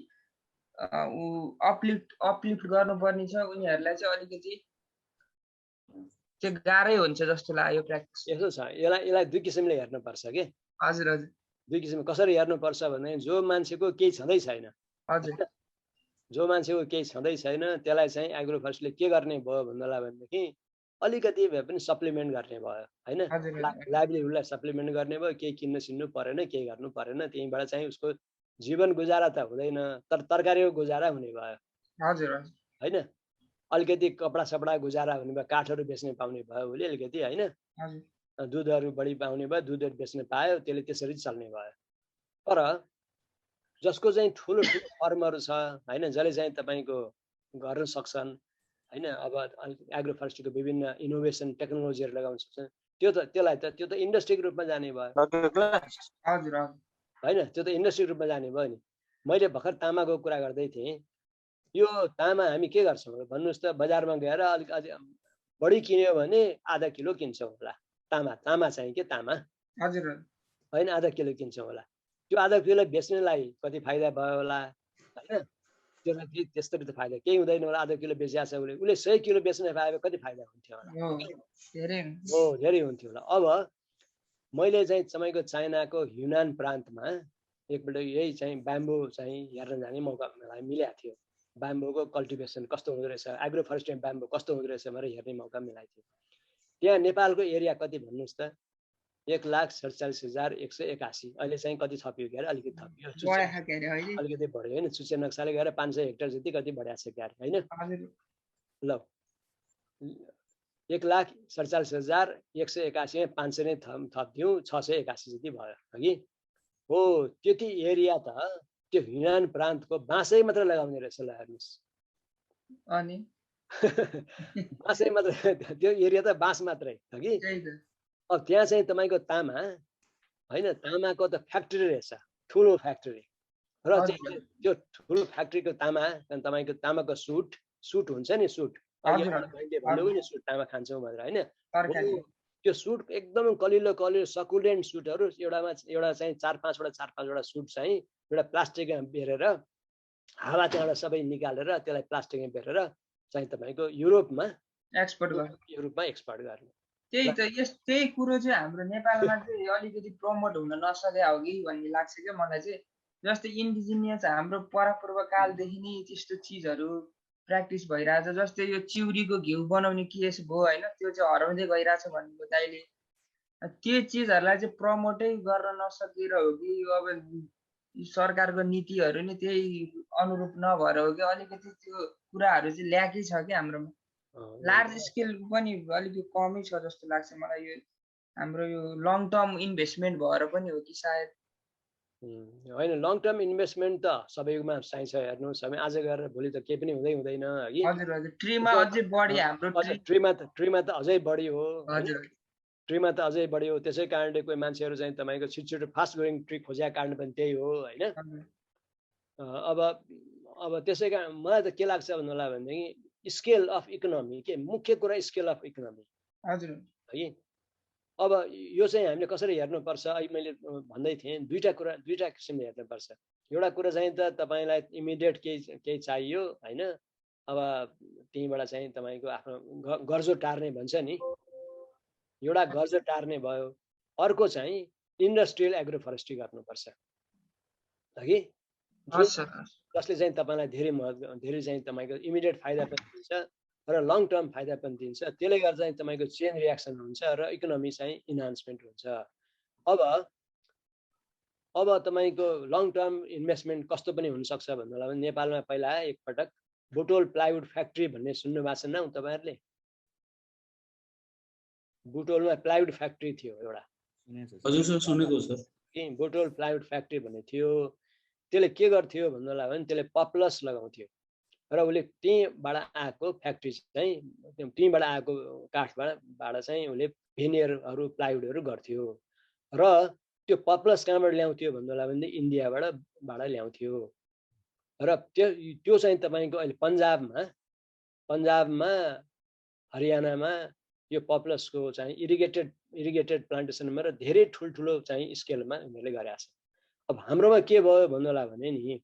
अपलिफ्ट गर्नुपर्ने छ उनीहरूलाई चाहिँ अलिकति चाहिँ गाह्रै हुन्छ जस्तो लाग्यो प्र्याक्टिस यसो छ यसलाई दुई किसिमले हेर्नुपर्छ के हजुर हजुर दुई किसिमले कसरी हेर्नुपर्छ भने जो मान्छेको केही छँदै छैन हजुर जो मान्छेको केही छँदै छैन त्यसलाई चाहिँ एग्रो फरेस्टले के गर्ने भयो भन्नलाई भनेदेखि अलिकति भए पनि सप्लिमेन्ट गर्ने भयो होइन लाइभलीहुडलाई सप्लिमेन्ट गर्ने भयो केही किन्न सिन्नु परेन केही गर्नु परेन त्यहीँबाट चाहिँ उसको जीवन गुजारा त हुँदैन तर तरकारीको गुजारा हुने भयो हजुर होइन अलिकति कपडा सपडा गुजारा हुने भयो काठहरू बेच्ने पाउने भयो उसले अलिकति होइन दुधहरू बढी पाउने भयो दुधहरू बेच्न पायो त्यसले त्यसरी चल्ने भयो तर जसको चाहिँ ठुलो फर्महरू छ होइन जसले चाहिँ तपाईँको गर्न सक्छन् होइन अब एग्रो फरेस्ट्रीको विभिन्न इनोभेसन टेक्नोलोजीहरू लगाउन सक्छन् त्यो त इन्डस्ट्रीको रूपमा जाने भयो होइन त्यो त इन्डस्ट्रीको रूपमा जाने भयो नि मैले भर्खर तामाको कुरा गर्दै थिएँ यो तामा हामी के गर्छौँ भन्नुहोस् त बजारमा गएर अलिक अझै बढी किन्यो भने आधा किलो किन्छौँ होला तामा चाहिँ के तामा होइन आधा किलो किन्छौँ होला त्यो आधा किलो बेच्नेलाई कति फाइदा भयो होला होइन त्यसलाई त्यस्तो त फाइदा केही हुँदैन होला आधा किलो बेचिरहेको छ उसले 100 किलो बेच्न पाए कति फाइदा हुन्थ्यो होला धेरै हुन्थ्यो होला अब मैले चाहिँ तपाईँको चाइनाको ह्युनान प्रान्तमा एकपल्ट यही चाहिँ ब्याम्बो चाहिँ हेर्न जाने मौका मलाई मिलेको थियो ब्याम्बोको कल्टिभेसन कस्तो हुँदो रहेछ एग्रो फरेस्ट्री ब्याम्बो कस्तो हुँदो रहेछ भनेर हेर्ने मौका मिलाएको थियो त्यहाँ नेपालको एरिया कति भन्नुहोस् त 1,47,181 अहिले चाहिँ कति थपियो क्यारे अलिकति थपियो अलिकति बढ्यो होइन चुचे नक्साले गएर 500 हेक्टर जति कति बढाएको छ क्यारे होइन ल 1,47,181 500 नै थपिदिउँ 681 जति भयो अघि हो त्यति एरिया त त्यो ह्युनान प्रान्तको बाँसै मात्र लगाउने रहेछ ल हेर्नुहोस् अनि बाँसै मात्र त्यो एरिया त बाँस मात्रै हो कि अब त्यहाँ चाहिँ तपाईँको तामा होइन तामाको त फ्याक्ट्री रहेछ ठुलो फ्याक्ट्री र त्यो ठुलो फ्याक्ट्रीको तामा तपाईँको तामाको सुट हुन्छ नि सुट भन्नुभयो नि सुट तामा खान्छौँ भनेर होइन त्यो सुट एकदम कलिलो सकुलेन्ट सुटहरू एउटा चाहिँ 4-5वटा सुट चाहिँ एउटा प्लास्टिकमा बेरेर हावा त्यहाँबाट सबै निकालेर त्यसलाई प्लास्टिकमा बेरेर चाहिँ तपाईँको युरोपमा एक्सपोर्ट गर्ने त्यही त त्यही कुरो चाहिँ हाम्रो नेपालमा चाहिँ अलिकति प्रमोट हुन नसके हो कि भन्ने लाग्छ क्या मलाई चाहिँ जस्तै इन्डिजिनियस हाम्रो परपूर्व कालदेखि नै त्यस्तो चिजहरू प्र्याक्टिस भइरहेछ। जस्तै यो चिउरीको घिउ बनाउने केस भयो होइन, त्यो चाहिँ हराउँदै गइरहेछ भन्नुभयो दाइले। त्यो चिजहरूलाई चाहिँ प्रमोटै गर्न नसकेर हो कि अब सरकारको नीतिहरू नि त्यही अनुरूप नभएर हो कि अलिकति त्यो कुराहरू चाहिँ ल्याकै छ कि हाम्रोमा। लार्ज स्केल पनि अलिकति कमै छ जस्तो लाग्छ मलाई। यो हाम्रो यो लङ टर्म इन्भेस्टमेन्ट भएर पनि हो कि सायद। होइन, लङ टर्म इन्भेस्टमेन्ट त सबैमा चाहिन्छ। हेर्नुहोस्, हामी आज गरेर भोलि त केही पनि हुँदैन कि। हजुर हजुर, ट्रीमा अझै बढी हाम्रो ट्रीमा त अझै बढी हो। हजुर, ट्रीमा त अझै बढी हो। त्यसै कारणले कोही मान्छेहरू चाहिँ तपाईँको छिटो फास्ट ग्रोइङ ट्री खोजेको कारण पनि त्यही हो होइन। अब त्यसै कारण मलाई त के लाग्छ भन्नुलाई भनेदेखि स्केल अफ इकोनोमी के मुख्य कुरा, स्केल अफ इकोनोमी। हजुर है। अब यो चाहिँ हामीले कसरी हेर्नुपर्छ, अहिले मैले भन्दै थिएँ दुईटा किसिमले हेर्नुपर्छ। एउटा कुरा चाहिँ त तपाईँलाई इमिडिएट केही चाहियो होइन, अब त्यहीँबाट चाहिँ तपाईँको आफ्नो गर्जो टार्ने भन्छ नि, एउटा गर्जो टार्ने भयो। अर्को चाहिँ इन्डस्ट्रियल एग्रो फरेस्ट्री गर्नुपर्छ कि, जसले चाहिँ तपाईँलाई धेरै चाहिँ तपाईँको इमिडिएट फाइदा पनि दिन्छ र लङ टर्म फाइदा पनि दिन्छ। त्यसले गर्दा चाहिँ तपाईँको चेन रियाक्सन हुन्छ र इकोनोमी चाहिँ इन्हान्समेन्ट हुन्छ। अब तपाईँको लङ टर्म इन्भेस्टमेन्ट कस्तो पनि हुनसक्छ भन्नुलाई भने नेपालमा पहिला एकपटक बुटोल प्लाइवुड फ्याक्ट्री भन्ने सुन्नु भएको छ न तपाईँहरूले? बुटोलमा प्लाइवुड फ्याक्ट्री थियो एउटा। हजुर सर, सुनेको सर। बुटोल प्लाइवुड फ्याक्ट्री भन्ने थियो। त्यसले के गर्थ्यो भन्नुलाई भने त्यसले पप्लस लगाउँथ्यो र उसले त्यहीँबाट आएको फ्याक्ट्री चाहिँ त्यहीँबाट आएको काठबाट चाहिँ उसले भेनियरहरू प्लाइवुडहरू गर्थ्यो। र त्यो पप्लस कहाँबाट ल्याउँथ्यो भन्नुलाई भने इन्डियाबाट ल्याउँथ्यो। र त्यो चाहिँ तपाईँको अहिले पन्जाबमा हरियाणामा यो पप्लसको चाहिँ इरिगेटेड प्लान्टेसनमा र धेरै ठुल्ठुलो चाहिँ स्केलमा उनीहरूले गरेका छन्। अब हाम्रोमा के भयो भन्नुलाई भने नि,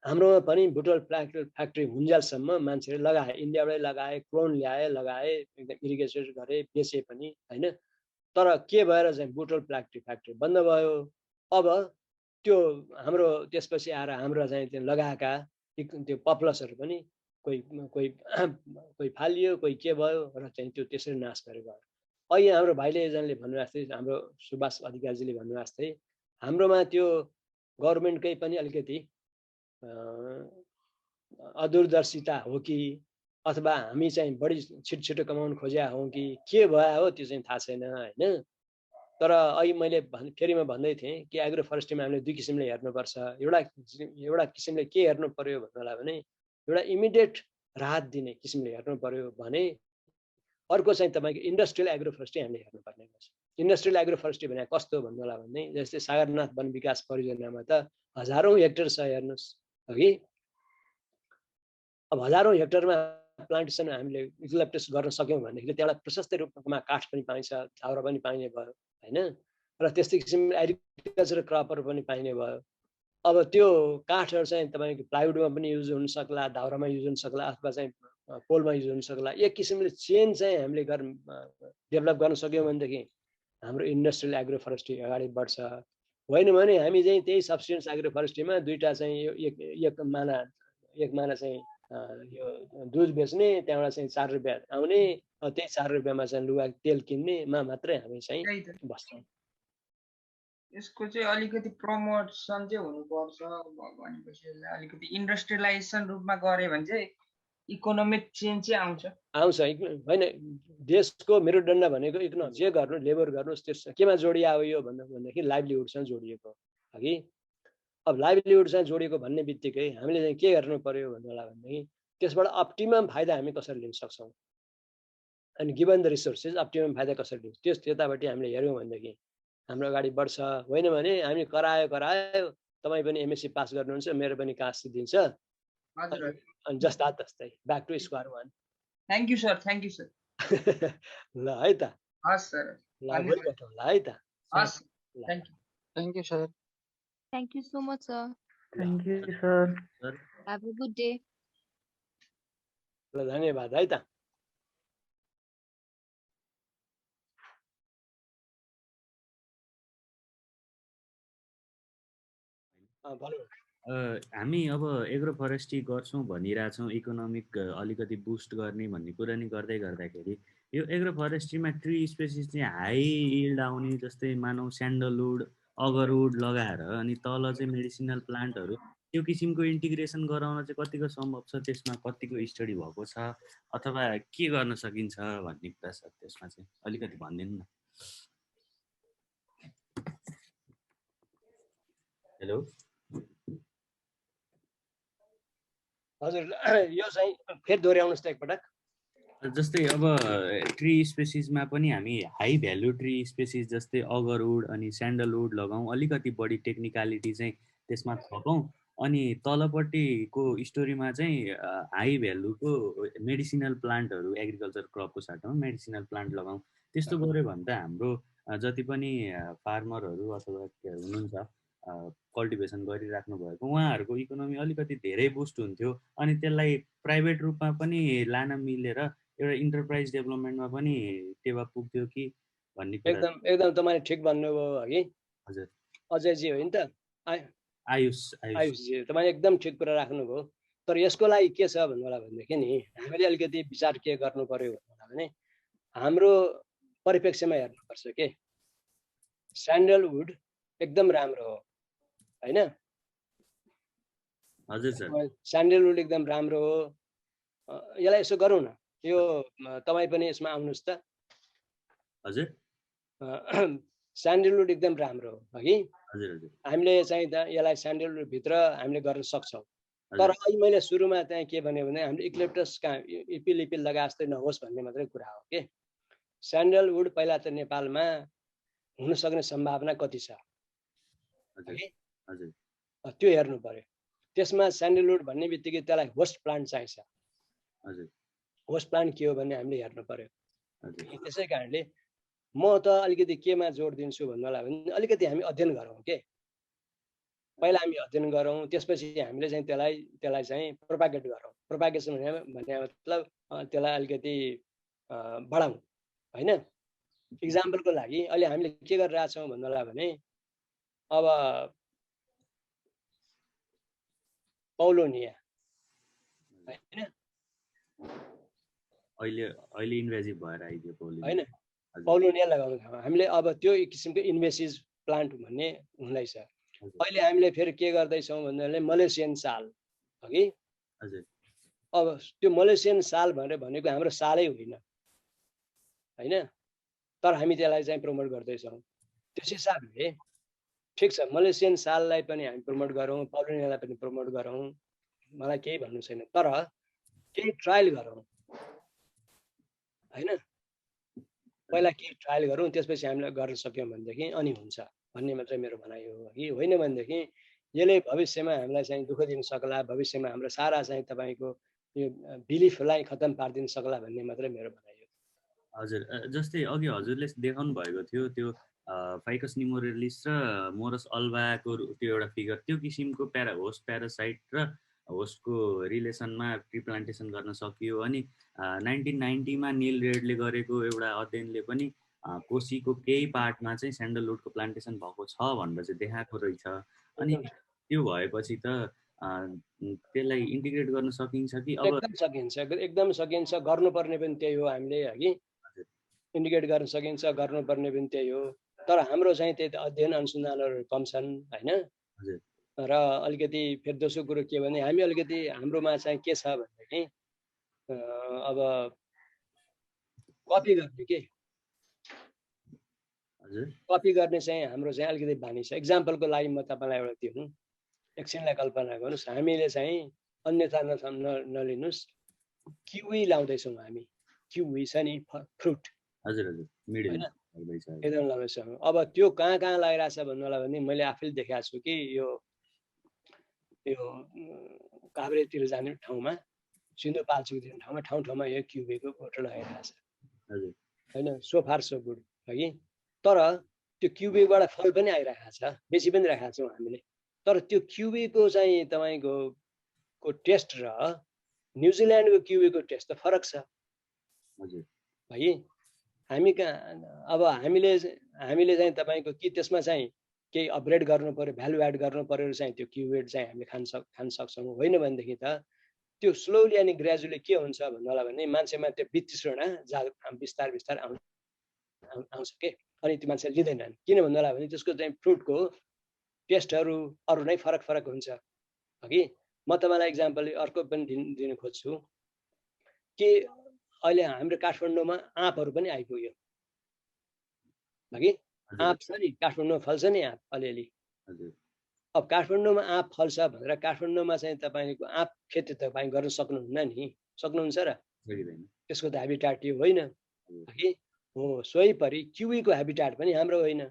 हाम्रोमा पनि बुटोल फ्याक्ट्री हुन्जेलसम्म मान्छेले लगाए, इन्डियाबाटै लगाए, क्लोन ल्याए, लगाए, एकदम इरिगेटेड गरे, बेचे पनि होइन। तर के भएर चाहिँ बुटोल फ्याक्ट्री बन्द भयो। अब त्यो हाम्रो त्यसपछि आएर हाम्रो चाहिँ त्यो लगाएका त्यो पप्लसहरू पनि कोही फालियो, कोही के भयो र चाहिँ त्यो त्यसरी नाश गरेर गयो। अहिले हाम्रो भाइले एकजनाले भन्नुभएको थियो, हाम्रो सुभाष अधिकारीजीले भन्नुभएको थियो, हाम्रोमा त्यो गभर्मेन्टकै पनि अलिकति अदूरदर्शिता हो कि अथवा हामी चाहिँ बढी छिटो कमाउन खोज्या हौँ कि के भयो हो त्यो चाहिँ थाहा छैन होइन। तर अहिले मैले फेरि म भन्दै थिएँ कि एग्रो फरेस्ट्रीमा हामीले दुई किसिमले हेर्नुपर्छ। एउटा किसिमले के हेर्नु पर्यो भन्नुलाई भने एउटा इमिडिएट राहत दिने किसिमले हेर्नु पर्यो भने, अर्को चाहिँ तपाईँको इन्डस्ट्रियल एग्रो फरेस्ट्री हामीले हेर्नुपर्ने हुन्छ। इन्डस्ट्रियल एग्रो फरेस्ट्री भने कस्तो भन्नुलाई भने जस्तै सागरनाथ वन विकास परियोजनामा त हजारौँ हेक्टर छ हेर्नुहोस् कि। अब हजारौँ हेक्टरमा प्लान्टेसन हामीले युक्लिप्टस गर्न सक्यौँ भनेदेखि त्यहाँबाट प्रशस्त रूपमा काठ पनि पाइन्छ, दाउरा पनि पाइने भयो होइन। र त्यस्तै किसिमले एग्रिकल्चर क्रपहरू पनि पाइने भयो। अब त्यो काठहरू चाहिँ तपाईँको प्लाइवुडमा पनि युज हुन सक्ला, दाउरामा युज हुन सक्ला, अथवा चाहिँ पोलमा युज हुन सक्ला। एक किसिमले चेन चाहिँ हामीले डेभलप गर्न सक्यौँ भनेदेखि हाम्रो इन्डस्ट्रियल एग्रो फरेस्ट्री अगाडि बढ्छ। होइन भने हामी चाहिँ त्यही सब्सिस्टेन्स एग्रो फरेस्ट्रीमा दुईवटा चाहिँ एक माना चाहिँ यो दुध बेच्ने, त्यहाँबाट चाहिँ 4 रुपियाँ आउने, त्यही 4 रुपियाँमा चाहिँ लुगा तेल किन्नेमा मात्रै हामी चाहिँ बस्छौँ। यसको चाहिँ अलिकति प्रमोसन चाहिँ हुनुपर्छ भनेपछि अलिकति इन्डस्ट्रियलाइजेसन रूपमा गऱ्यो भने चाहिँ इकोनोमिक चेन्ज चाहिँ आउँछ। होइन, देशको मेरुदण्ड भनेको इकोनोमी जे गर्नु, लेबर गर्नुहोस्, त्यस केमा जोडिया हो यो भन्दाखेरि लाइभलीहुडसँग जोडिएको हो कि। अब लाइभलीहुडसँग जोडिएको भन्ने बित्तिकै हामीले चाहिँ के गर्नु पर्यो भन्नुलाई भनेदेखि त्यसबाट अप्टिमम फाइदा हामी कसरी लिन सक्छौँ अनि गिभन द रिसोर्सेस अप्टिमम फाइदा कसरी लिन्छ त्यतापट्टि हामीले हेऱ्यौँ भनेदेखि हाम्रो अगाडि बढ्छ। होइन भने हामी करायो तपाईँ पनि एमएससी पास गर्नुहुन्छ, मेरो पनि कास्ट दिन्छ, अनि जस्ता तस्तै back to square one. Thank you sir, thank you sir. ल है त, हस् सर, ल भेटौँला है त। हस्, thank you, thank you sir. Thank you so much, sir. Thank you, sir. Have a good day. ल धन्यवाद है त। भनौँ। हामी अब एग्रो फरेस्ट्री गर्छौँ भनिरहेछौँ, इकोनोमिक अलिकति बुस्ट गर्ने भन्ने कुरा नि गर्दाखेरि यो एग्रो फरेस्ट्रीमा ट्री स्पेसिस चाहिँ हाई यिल्ड आउने, जस्तै मानौ स्यान्डलवुड, अगरवुड लगाएर अनि तल चाहिँ मेडिसिनल प्लान्टहरू, त्यो किसिमको इन्टिग्रेसन गराउन चाहिँ कतिको सम्भव छ, त्यसमा कतिको स्टडी भएको छ अथवा के गर्न सकिन्छ भन्ने कुरा छ, त्यसमा चाहिँ अलिकति भनिदिनु न। हेलो हजुर, यो चाहिँ फेरि दोहोऱ्याउनुहोस् त एकपटक। जस्तै अब ट्री स्पेसिसमा पनि हामी हाई भ्यालु ट्री स्पेसिस जस्तै अगरवुड अनि स्यान्डलवुड लगाउँ, अलिकति बढी टेक्निकलिटी चाहिँ त्यसमा थपौँ, अनि तलपट्टिको स्टोरीमा चाहिँ हाई भ्यालुको मेडिसिनल प्लान्टहरू, एग्रिकल्चर क्रपको साटमा मेडिसिनल प्लान्ट लगाउँ। त्यस्तो गऱ्यो भने त हाम्रो जति पनि फार्मरहरू अथवा हुनुहुन्छ कल्टिभेसन गरिराख्नु भएको, उहाँहरूको इकोनोमी अलिकति धेरै बुस्ट हुन्थ्यो, अनि त्यसलाई प्राइभेट रूपमा पनि लान मिलेर एउटा इन्टरप्राइज डेभलपमेन्टमा पनि टेवा पुग्थ्यो कि भन्ने कुरा। एकदम तपाईँले ठिक भन्नुभयो हगि। हजुर, अजयजी होइन त? आयुषजी, तपाईँले एकदम ठिक कुरा राख्नुभयो। तर यसको लागि के छ भन्नुलाई भनेदेखि नि, हामीले अलिकति विचार के गर्नु पर्यो भने हाम्रो परिप्रेक्ष्यमा हेर्नुपर्छ के, स्यान्डलवुड एकदम राम्रो हो होइन? हजुर सर, स्यान्डलवुड एकदम राम्रो हो। यसलाई यसो गरौँ न, यो तपाईँ पनि यसमा आउनुहोस् त। हजुर, स्यान्डलवुड एकदम राम्रो हो हगि। हजुर हजुर, हामीले चाहिँ यसलाई स्यान्डलवुड भित्र हामीले गर्न सक्छौँ। तर अहिले मैले सुरुमा चाहिँ के भने हाम्रो इक्लिप्टस कहाँ इपिलिपिल लगा जस्तै नहोस् भन्ने मात्रै कुरा हो के। स्यान्डलवुड पहिला त नेपालमा हुन सक्ने सम्भावना कति छ त्यो हेर्नु पर्यो। त्यसमा स्यान्डलवुड भन्ने बित्तिकै त्यसलाई होस्ट प्लान्ट चाहिन्छ। होस्ट प्लान्ट के हो भन्ने हामीले हेर्नु पर्यो। त्यसै कारणले म त अलिकति केमा जोड दिन्छु भन्नुलाई भने अलिकति हामी अध्ययन गरौँ के। पहिला हामी अध्ययन गरौँ, त्यसपछि हामीले चाहिँ त्यसलाई चाहिँ प्रोपागेट गरौँ। प्रोपागेसन भन्ने मतलब त्यसलाई अलिकति बढाउँ होइन। इक्जाम्पलको लागि अहिले हामीले के गरिरहेछौँ भन्नुलाई भने अब पौलोनिया होइन, अहिले इन्भेजिभ भएर आइदियो होइन, पौलोनिया लगाउने ठाउँमा हामीले अब त्यो किसिमको इन्भेसिभ प्लान्ट भन्ने हुँदैछ। अहिले हामीले फेरि के गर्दैछौँ भन्दाखेरि मलेसियन साल हगि। अब त्यो मलेसियन साल भनेको हाम्रो सालै होइन होइन, तर हामी त्यसलाई चाहिँ प्रमोट गर्दैछौँ। त्यस हिसाबले ठिक छ, मलेसियन साललाई पनि हामी प्रमोट गरौँ, पौलोनियालाई पनि प्रमोट गरौँ, मलाई केही भन्नु छैन। तर केही ट्रायल गरौँ होइन। पहिला केही ट्रायल गरौँ, त्यसपछि हामीले गर्न सक्यौँ भनेदेखि अनि हुन्छ भन्ने मात्रै मेरो भनाइ हो कि। होइन भनेदेखि यसले भविष्यमा हामीलाई चाहिँ दुःख दिन सक्ला, भविष्यमा हाम्रो सारा चाहिँ तपाईँको यो बिलिफलाई खतम पारिदिन सक्ला भन्ने मात्रै मेरो भनाइ हो। हजुर, जस्तै अघि हजुरले देखाउनु भएको थियो त्यो फाइकस निमोरेलिस र मोरस अल्बाको त्यो एउटा फिगर, त्यो किसिमको होस्ट प्यारासाइट र होस्टको रिलेसनमा ट्री प्लान्टेसन गर्न सकियो। अनि 1990मा निल रेडले गरेको एउटा अध्ययनले पनि कोसीको केही पार्टमा चाहिँ स्यान्डलवुडको प्लान्टेसन भएको छ भनेर चाहिँ देखाएको रहेछ। अनि त्यो भएपछि त त्यसलाई इन्टिग्रेट गर्न सकिन्छ कि? अब एकदम सकिन्छ, एकदम सकिन्छ। गर्नुपर्ने पनि त्यही हो हामीले हगि। इन्डिकेट गर्न सकिन्छ, गर्नुपर्ने पनि त्यही हो। तर हाम्रो चाहिँ त्यही अध्ययन अनुसन्धानहरू कम छन् होइन। र अलिकति फेरि दोस्रो कुरो के भने हामी अलिकति हाम्रोमा चाहिँ के छ भनेदेखि अब कपी गर्ने के, कपी गर्ने चाहिँ हाम्रो चाहिँ अलिकति बानी छ। इक्जाम्पलको लागि म तपाईँलाई एउटा दिउँ, एकछिनलाई कल्पना गर्नुहोस्। हामीले चाहिँ अन्यथा नलिनुहोस्, किवी लाउँदैछौँ हामी। किवी छ नि फ्रुट, एकदम लाउँदैछौँ। अब त्यो कहाँ कहाँ लगाइरहेछ भन्नुलाई भने मैले आफैले देखाएको छु कि यो काभ्रेतिर जाने ठाउँमा, सिन्धुपाल्चोकतिर ठाउँमा ठाउँमा यो क्युबीको बोटो लगाइरहेछ होइन। सो फार सो गुड है। तर त्यो क्युबीबाट फल पनि आइरहेको छ, बेसी पनि राखेका छौँ हामीले। तर त्यो क्युबीको चाहिँ तपाईँको टेस्ट र न्युजिल्यान्डको क्युबीको टेस्ट त फरक छ है। हामी कहाँ अब हामीले चाहिँ तपाईँको कि त्यसमा चाहिँ केही अपग्रेड गर्नु पर्यो, भ्यालु एड गर्नु पर्यो चाहिँ त्यो किवर्ड चाहिँ हामीले खान सक्छौँ। होइन भनेदेखि त त्यो स्लोली अनि ग्रेजुअली के हुन्छ भन्नुलाई भने मान्छेमा त्यो वितृष्णा बिस्तार बिस्तार आउँछ के, अनि त्यो मान्छे लिँदैनन्। किन भन्नुलाई भने त्यसको चाहिँ फ्रुटको टेस्टहरू अरू नै फरक फरक हुन्छ। अघि म तपाईँलाई इक्जाम्पल अर्को पनि दिन खोज्छु कि अहिले हाम्रो काठमाडौँमा आँपहरू पनि आइपुग्यो। अघि आँप छ नि, काठमाडौँमा फल्छ नि आँप अलिअलि। अब काठमाडौँमा आँप फल्छ भनेर काठमाडौँमा चाहिँ तपाईँको आँप खेती तपाईँ गर्न सक्नुहुन्न नि, सक्नुहुन्छ र? त्यसको त हेबिटाट यो होइन कि हो। सोही परि किवीको हेबिटाट पनि हाम्रो होइन,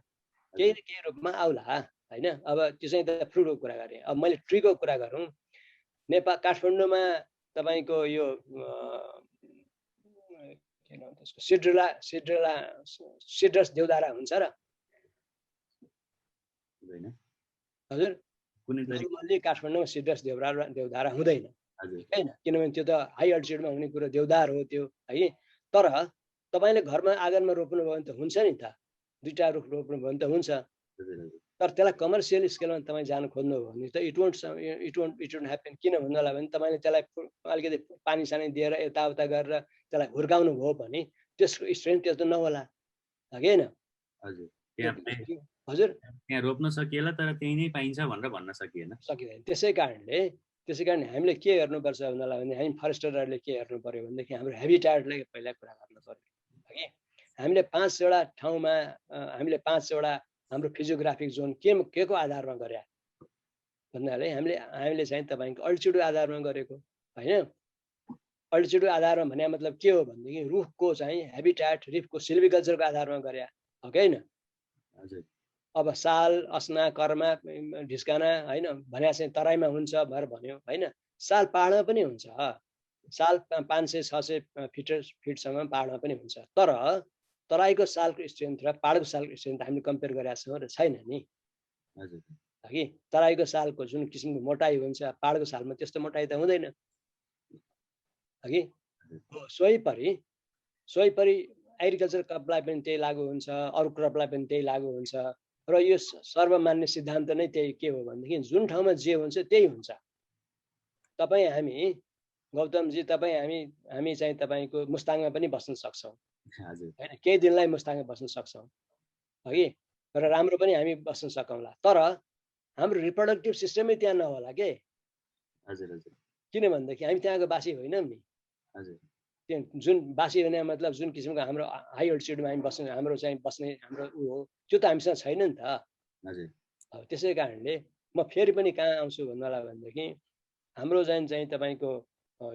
केही न केही रूपमा आउला होइन। अब त्यो चाहिँ त फ्रुटको कुरा गरेँ। अब मैले ट्रीको कुरा गरौँ, नेपाल काठमाडौँमा तपाईँको यो त्यसको सिड्रस देवदारा हुन्छ र? हजुर, नर्मल्ली काठमाडौँमा सिड्रस देवदारा हुँदैन होइन, किनभने त्यो त हाई अल्टिट्युडमा हुने कुरो देवदार हो त्यो है। तर तपाईँले घरमा आँगनमा रोप्नु भयो भने त हुन्छ नि त, दुईटा रुख रोप्नु भयो भने त हुन्छ। तर त्यसलाई कमर्सियल स्केलमा तपाईँ जानु खोज्नुभयो भने त इट वोन्ट ह्यापन। किन भन्नुलाई भने तपाईँले त्यसलाई अलिकति पानी सानी दिएर यताउता गरेर त्यसलाई हुर्काउनु भयो भने त्यसको स्ट्रेन्थ त्यस्तो नहोला होइन? हजुर, त्यहाँ रोप्न सकिएला तर त्यही नै पाइन्छ भनेर भन्न सकिएन, सकिँदैन। त्यसै कारण हामीले के गर्नुपर्छ भन्नुलाई भने हामी फरेस्टरहरूले के गर्नु पर्यो भनेदेखि हाम्रो हेबिटाटलाई पहिला कुरा गर्नु पर्यो है। हामीले 5वटा ठाउँमा हामीले 5वटा हाम्रो फिजियोग्राफिक जोन के को आधारमा गरे भन्नाले हामीले चाहिँ तपाईँको अल्टिट्युड आधारमा गरेको होइन। अल्टिट्युड आधारमा भने मतलब के हो भनेदेखि रुखको चाहिँ हेबिटाट, रुखको सिल्भिकल्चरको आधारमा गरे हो कि होइन? अब साल, असना, कर्मा, ढिस्काना होइन भने चाहिँ तराईमा हुन्छ भनेर भन्यो होइन। साल पाहाडमा पनि हुन्छ, साल 500-600 फिटसम्म पाहाडमा पनि हुन्छ। तर तराईको सालको स्ट्रेन्थ र पाहाडको सालको स्ट्रेन्थ हामीले कम्पेयर गरेका छौँ र छैन नि कि? तराईको सालको जुन किसिमको मोटाइ हुन्छ पाहाडको सालमा त्यस्तो मोटाइ त हुँदैन कि? सोही परि एग्रिकल्चर क्रपलाई पनि त्यही लागु हुन्छ, अरू क्रपलाई पनि त्यही लागु हुन्छ। र यो सर्वमान्य सिद्धान्त नै त्यही के हो भनेदेखि जुन ठाउँमा जे हुन्छ त्यही हुन्छ। तपाईँ हामी गौतमजी, तपाईँ हामी चाहिँ तपाईँको मुस्ताङमा पनि बस्न सक्छौँ होइन, केही दिनलाई मुस्ताङमा बस्न सक्छौँ है, र राम्रो पनि हामी बस्न सकौँला। तर हाम्रो रिप्रोडक्टिभ सिस्टमै त्यहाँ नहोला के? किन भनेदेखि हामी त्यहाँको बासी होइनौँ नि। त्यो जुन बासी हुने मतलब जुन किसिमको हाम्रो हाई अल्टिट्युडमा हामी बस्ने हाम्रो चाहिँ बस्ने हाम्रो ऊ हो त्यो त हामीसँग छैन नि त। त्यसै कारणले म फेरि पनि कहाँ आउँछु भन्नलाई भनेदेखि हाम्रो चाहिँ तपाईँको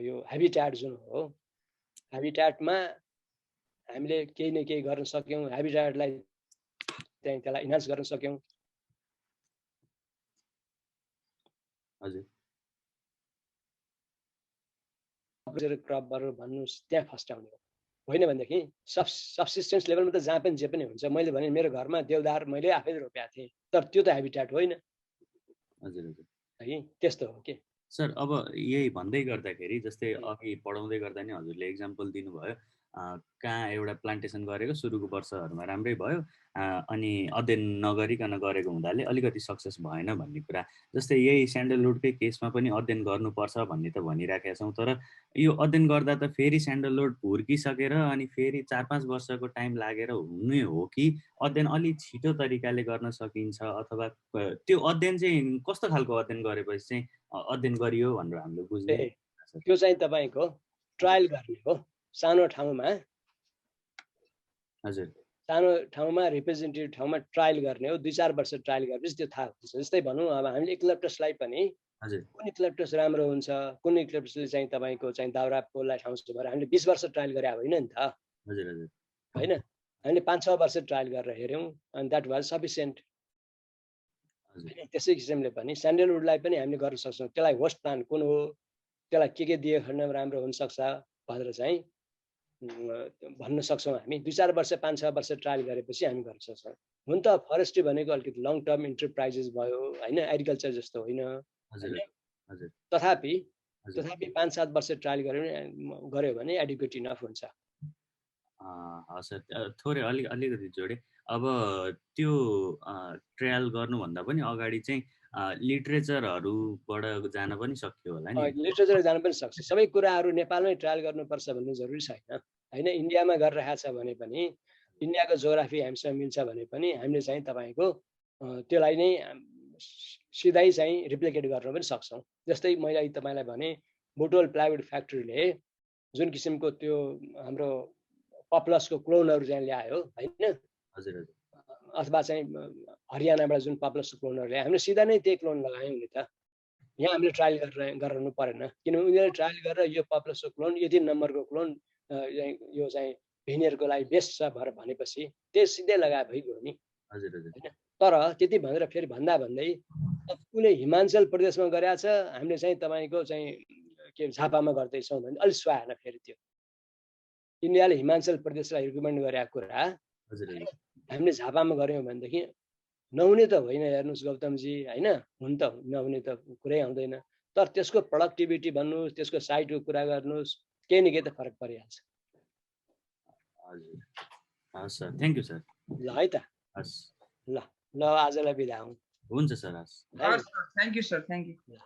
यो हेबिटाट जुन हो, हेबिटाटमा हामीले केही न केही गर्न सक्यौँ, हेबिटाटलाई त्यसलाई इन्हान्स गर्न सक्यौँ। हजुर, क्रपहरू भन्नुहोस् त्यहाँ फर्स्ट आउने हो। होइन भनेदेखि सब्सिस्टेन्स लेभलमा त जहाँ पनि जे पनि हुन्छ। मैले भने मेरो घरमा देवदार मैले आफै रोपेको थिएँ, तर त्यो त हेबिटाट होइन है, त्यस्तो हो के? सर, अब यही भन्दै गर्दाखेरि जस्तै अघि पढाउँदै गर्दा नि हजुरले इक्जाम्पल दिनुभयो, कहाँ एउटा प्लान्टेसन गरेको सुरुको वर्षहरूमा राम्रै भयो, अनि अध्ययन नगरिकन गरेको हुँदाले अलिकति सक्सेस भएन भन्ने कुरा। जस्तै यही स्यान्डलवुडकै केसमा पनि अध्ययन गर्नुपर्छ भन्ने त भनिराखेका छौँ, तर यो अध्ययन गर्दा त फेरि स्यान्डलवुड हुर्किसकेर अनि फेरि 4-5 वर्षको टाइम लागेर हुने हो कि अध्ययन अलि छिटो तरिकाले गर्न सकिन्छ? अथवा त्यो अध्ययन चाहिँ कस्तो खालको अध्ययन गरेपछि चाहिँ अध्ययन गरियो भनेर हामीले बुझ्ने? त्यो चाहिँ तपाईँको ट्रायल गर्ने हो सानो ठाउँमा। हजुर, सानो ठाउँमा रिप्रेजेन्टेटिभ ठाउँमा ट्रायल गर्ने हो। 2-4 वर्ष ट्रायल गरेपछि त्यो थाहा हुन्छ। जस्तै भनौँ अब हामीले इक्लिप्टसलाई पनि कुन इक्लिप्टस राम्रो हुन्छ, कुन इक्लिप्टसले चाहिँ तपाईँको चाहिँ दाउरा पोललाई ठाउँछ भनेर हामीले 20 वर्ष ट्रायल गरे होइन नि त होइन। हामीले 5-6 वर्ष ट्रायल गरेर हेऱ्यौँ अनि द्याट वाज सफिसियन्ट। त्यसै किसिमले पनि स्यान्डलवुडलाई पनि हामीले गर्न सक्छौँ। त्यसलाई होस्ट प्लान्ट कुन हो, त्यसलाई के दिए खण्ड राम्रो हुनसक्छ भनेर चाहिँ भन्न सक्छौँ हामी। 2-4 वर्ष 5-6 वर्ष ट्रायल गरेपछि हामी गर्न सक्छौँ। हुन त फरेस्ट्री भनेको अलिकति लङ टर्म इन्टरप्राइजेस भयो होइन, एग्रिकल्चर जस्तो होइन। तथापि 5-7 वर्ष ट्रायल गऱ्यो भने एडिक्वेट इनफ हुन्छ। हस् सर, थोरै अलिकति जोडेँ। अब त्यो ट्रायल गर्नुभन्दा पनि अगाडि चाहिँ लिटरेचरहरूबाट जान पनि सक्यो होला नि। लिटरेचर जान पनि सक्छ। सबै कुराहरू नेपालमै ट्रायल गर्नुपर्छ भन्ने जरुरी छैन होइन। इन्डियामा गरिरहेको छ भने पनि, इन्डियाको जोग्राफी हामीसँग मिल्छ भने पनि हामीले चाहिँ तपाईँको त्यसलाई नै सिधै चाहिँ रिप्लिकेट गर्न पनि सक्छौँ। जस्तै मैले अहिले तपाईँलाई भने बुटोल प्लाइवुड फ्याक्ट्रीले जुन किसिमको त्यो हाम्रो पप्लसको क्लोनहरू चाहिँ ल्यायो होइन, हजुर हजुर, अथवा चाहिँ हरियाणाबाट जुन पप्लसको क्लोनहरू ल्यायो, हामीले सिधा नै त्यही क्लोन लगायौँ नि त। यहाँ हामीले ट्रायल गराउनु परेन, किनभने उनीहरूले ट्रायल गरेर यो पप्लसको क्लोन यति नम्बरको क्लोन यो चाहिँ भिनियरको लागि बेस्ट छ भनेर भनेपछि त्यो सिधै लगाए भइगयो नि। हजुर हजुर, होइन तर त्यति भनेर फेरि भन्दै उसले हिमाचल प्रदेशमा गरेका छ, हामीले चाहिँ तपाईँको चाहिँ के झापामा गर्दैछौँ भने अलिक सुहाएन। फेरि त्यो इन्डियाले हिमाचल प्रदेशलाई रिकमेन्ड गरेका कुरा हामीले झापामा गऱ्यौँ भनेदेखि नहुने त होइन। हेर्नुहोस् गौतमजी होइन, हुन त नहुने त कुरै आउँदैन, तर त्यसको प्रोडक्टिभिटी भन्नुहोस्, त्यसको साइटको कुरा गर्नुहोस्, केही न केही त फरक परिहाल्छ। हजुर, हस् सर, थ्याङ्क यू सर। ल है त, हस्, ल आजलाई बिदा हौँ। हुन्छ सर, हस्। Thank you sir, thank you.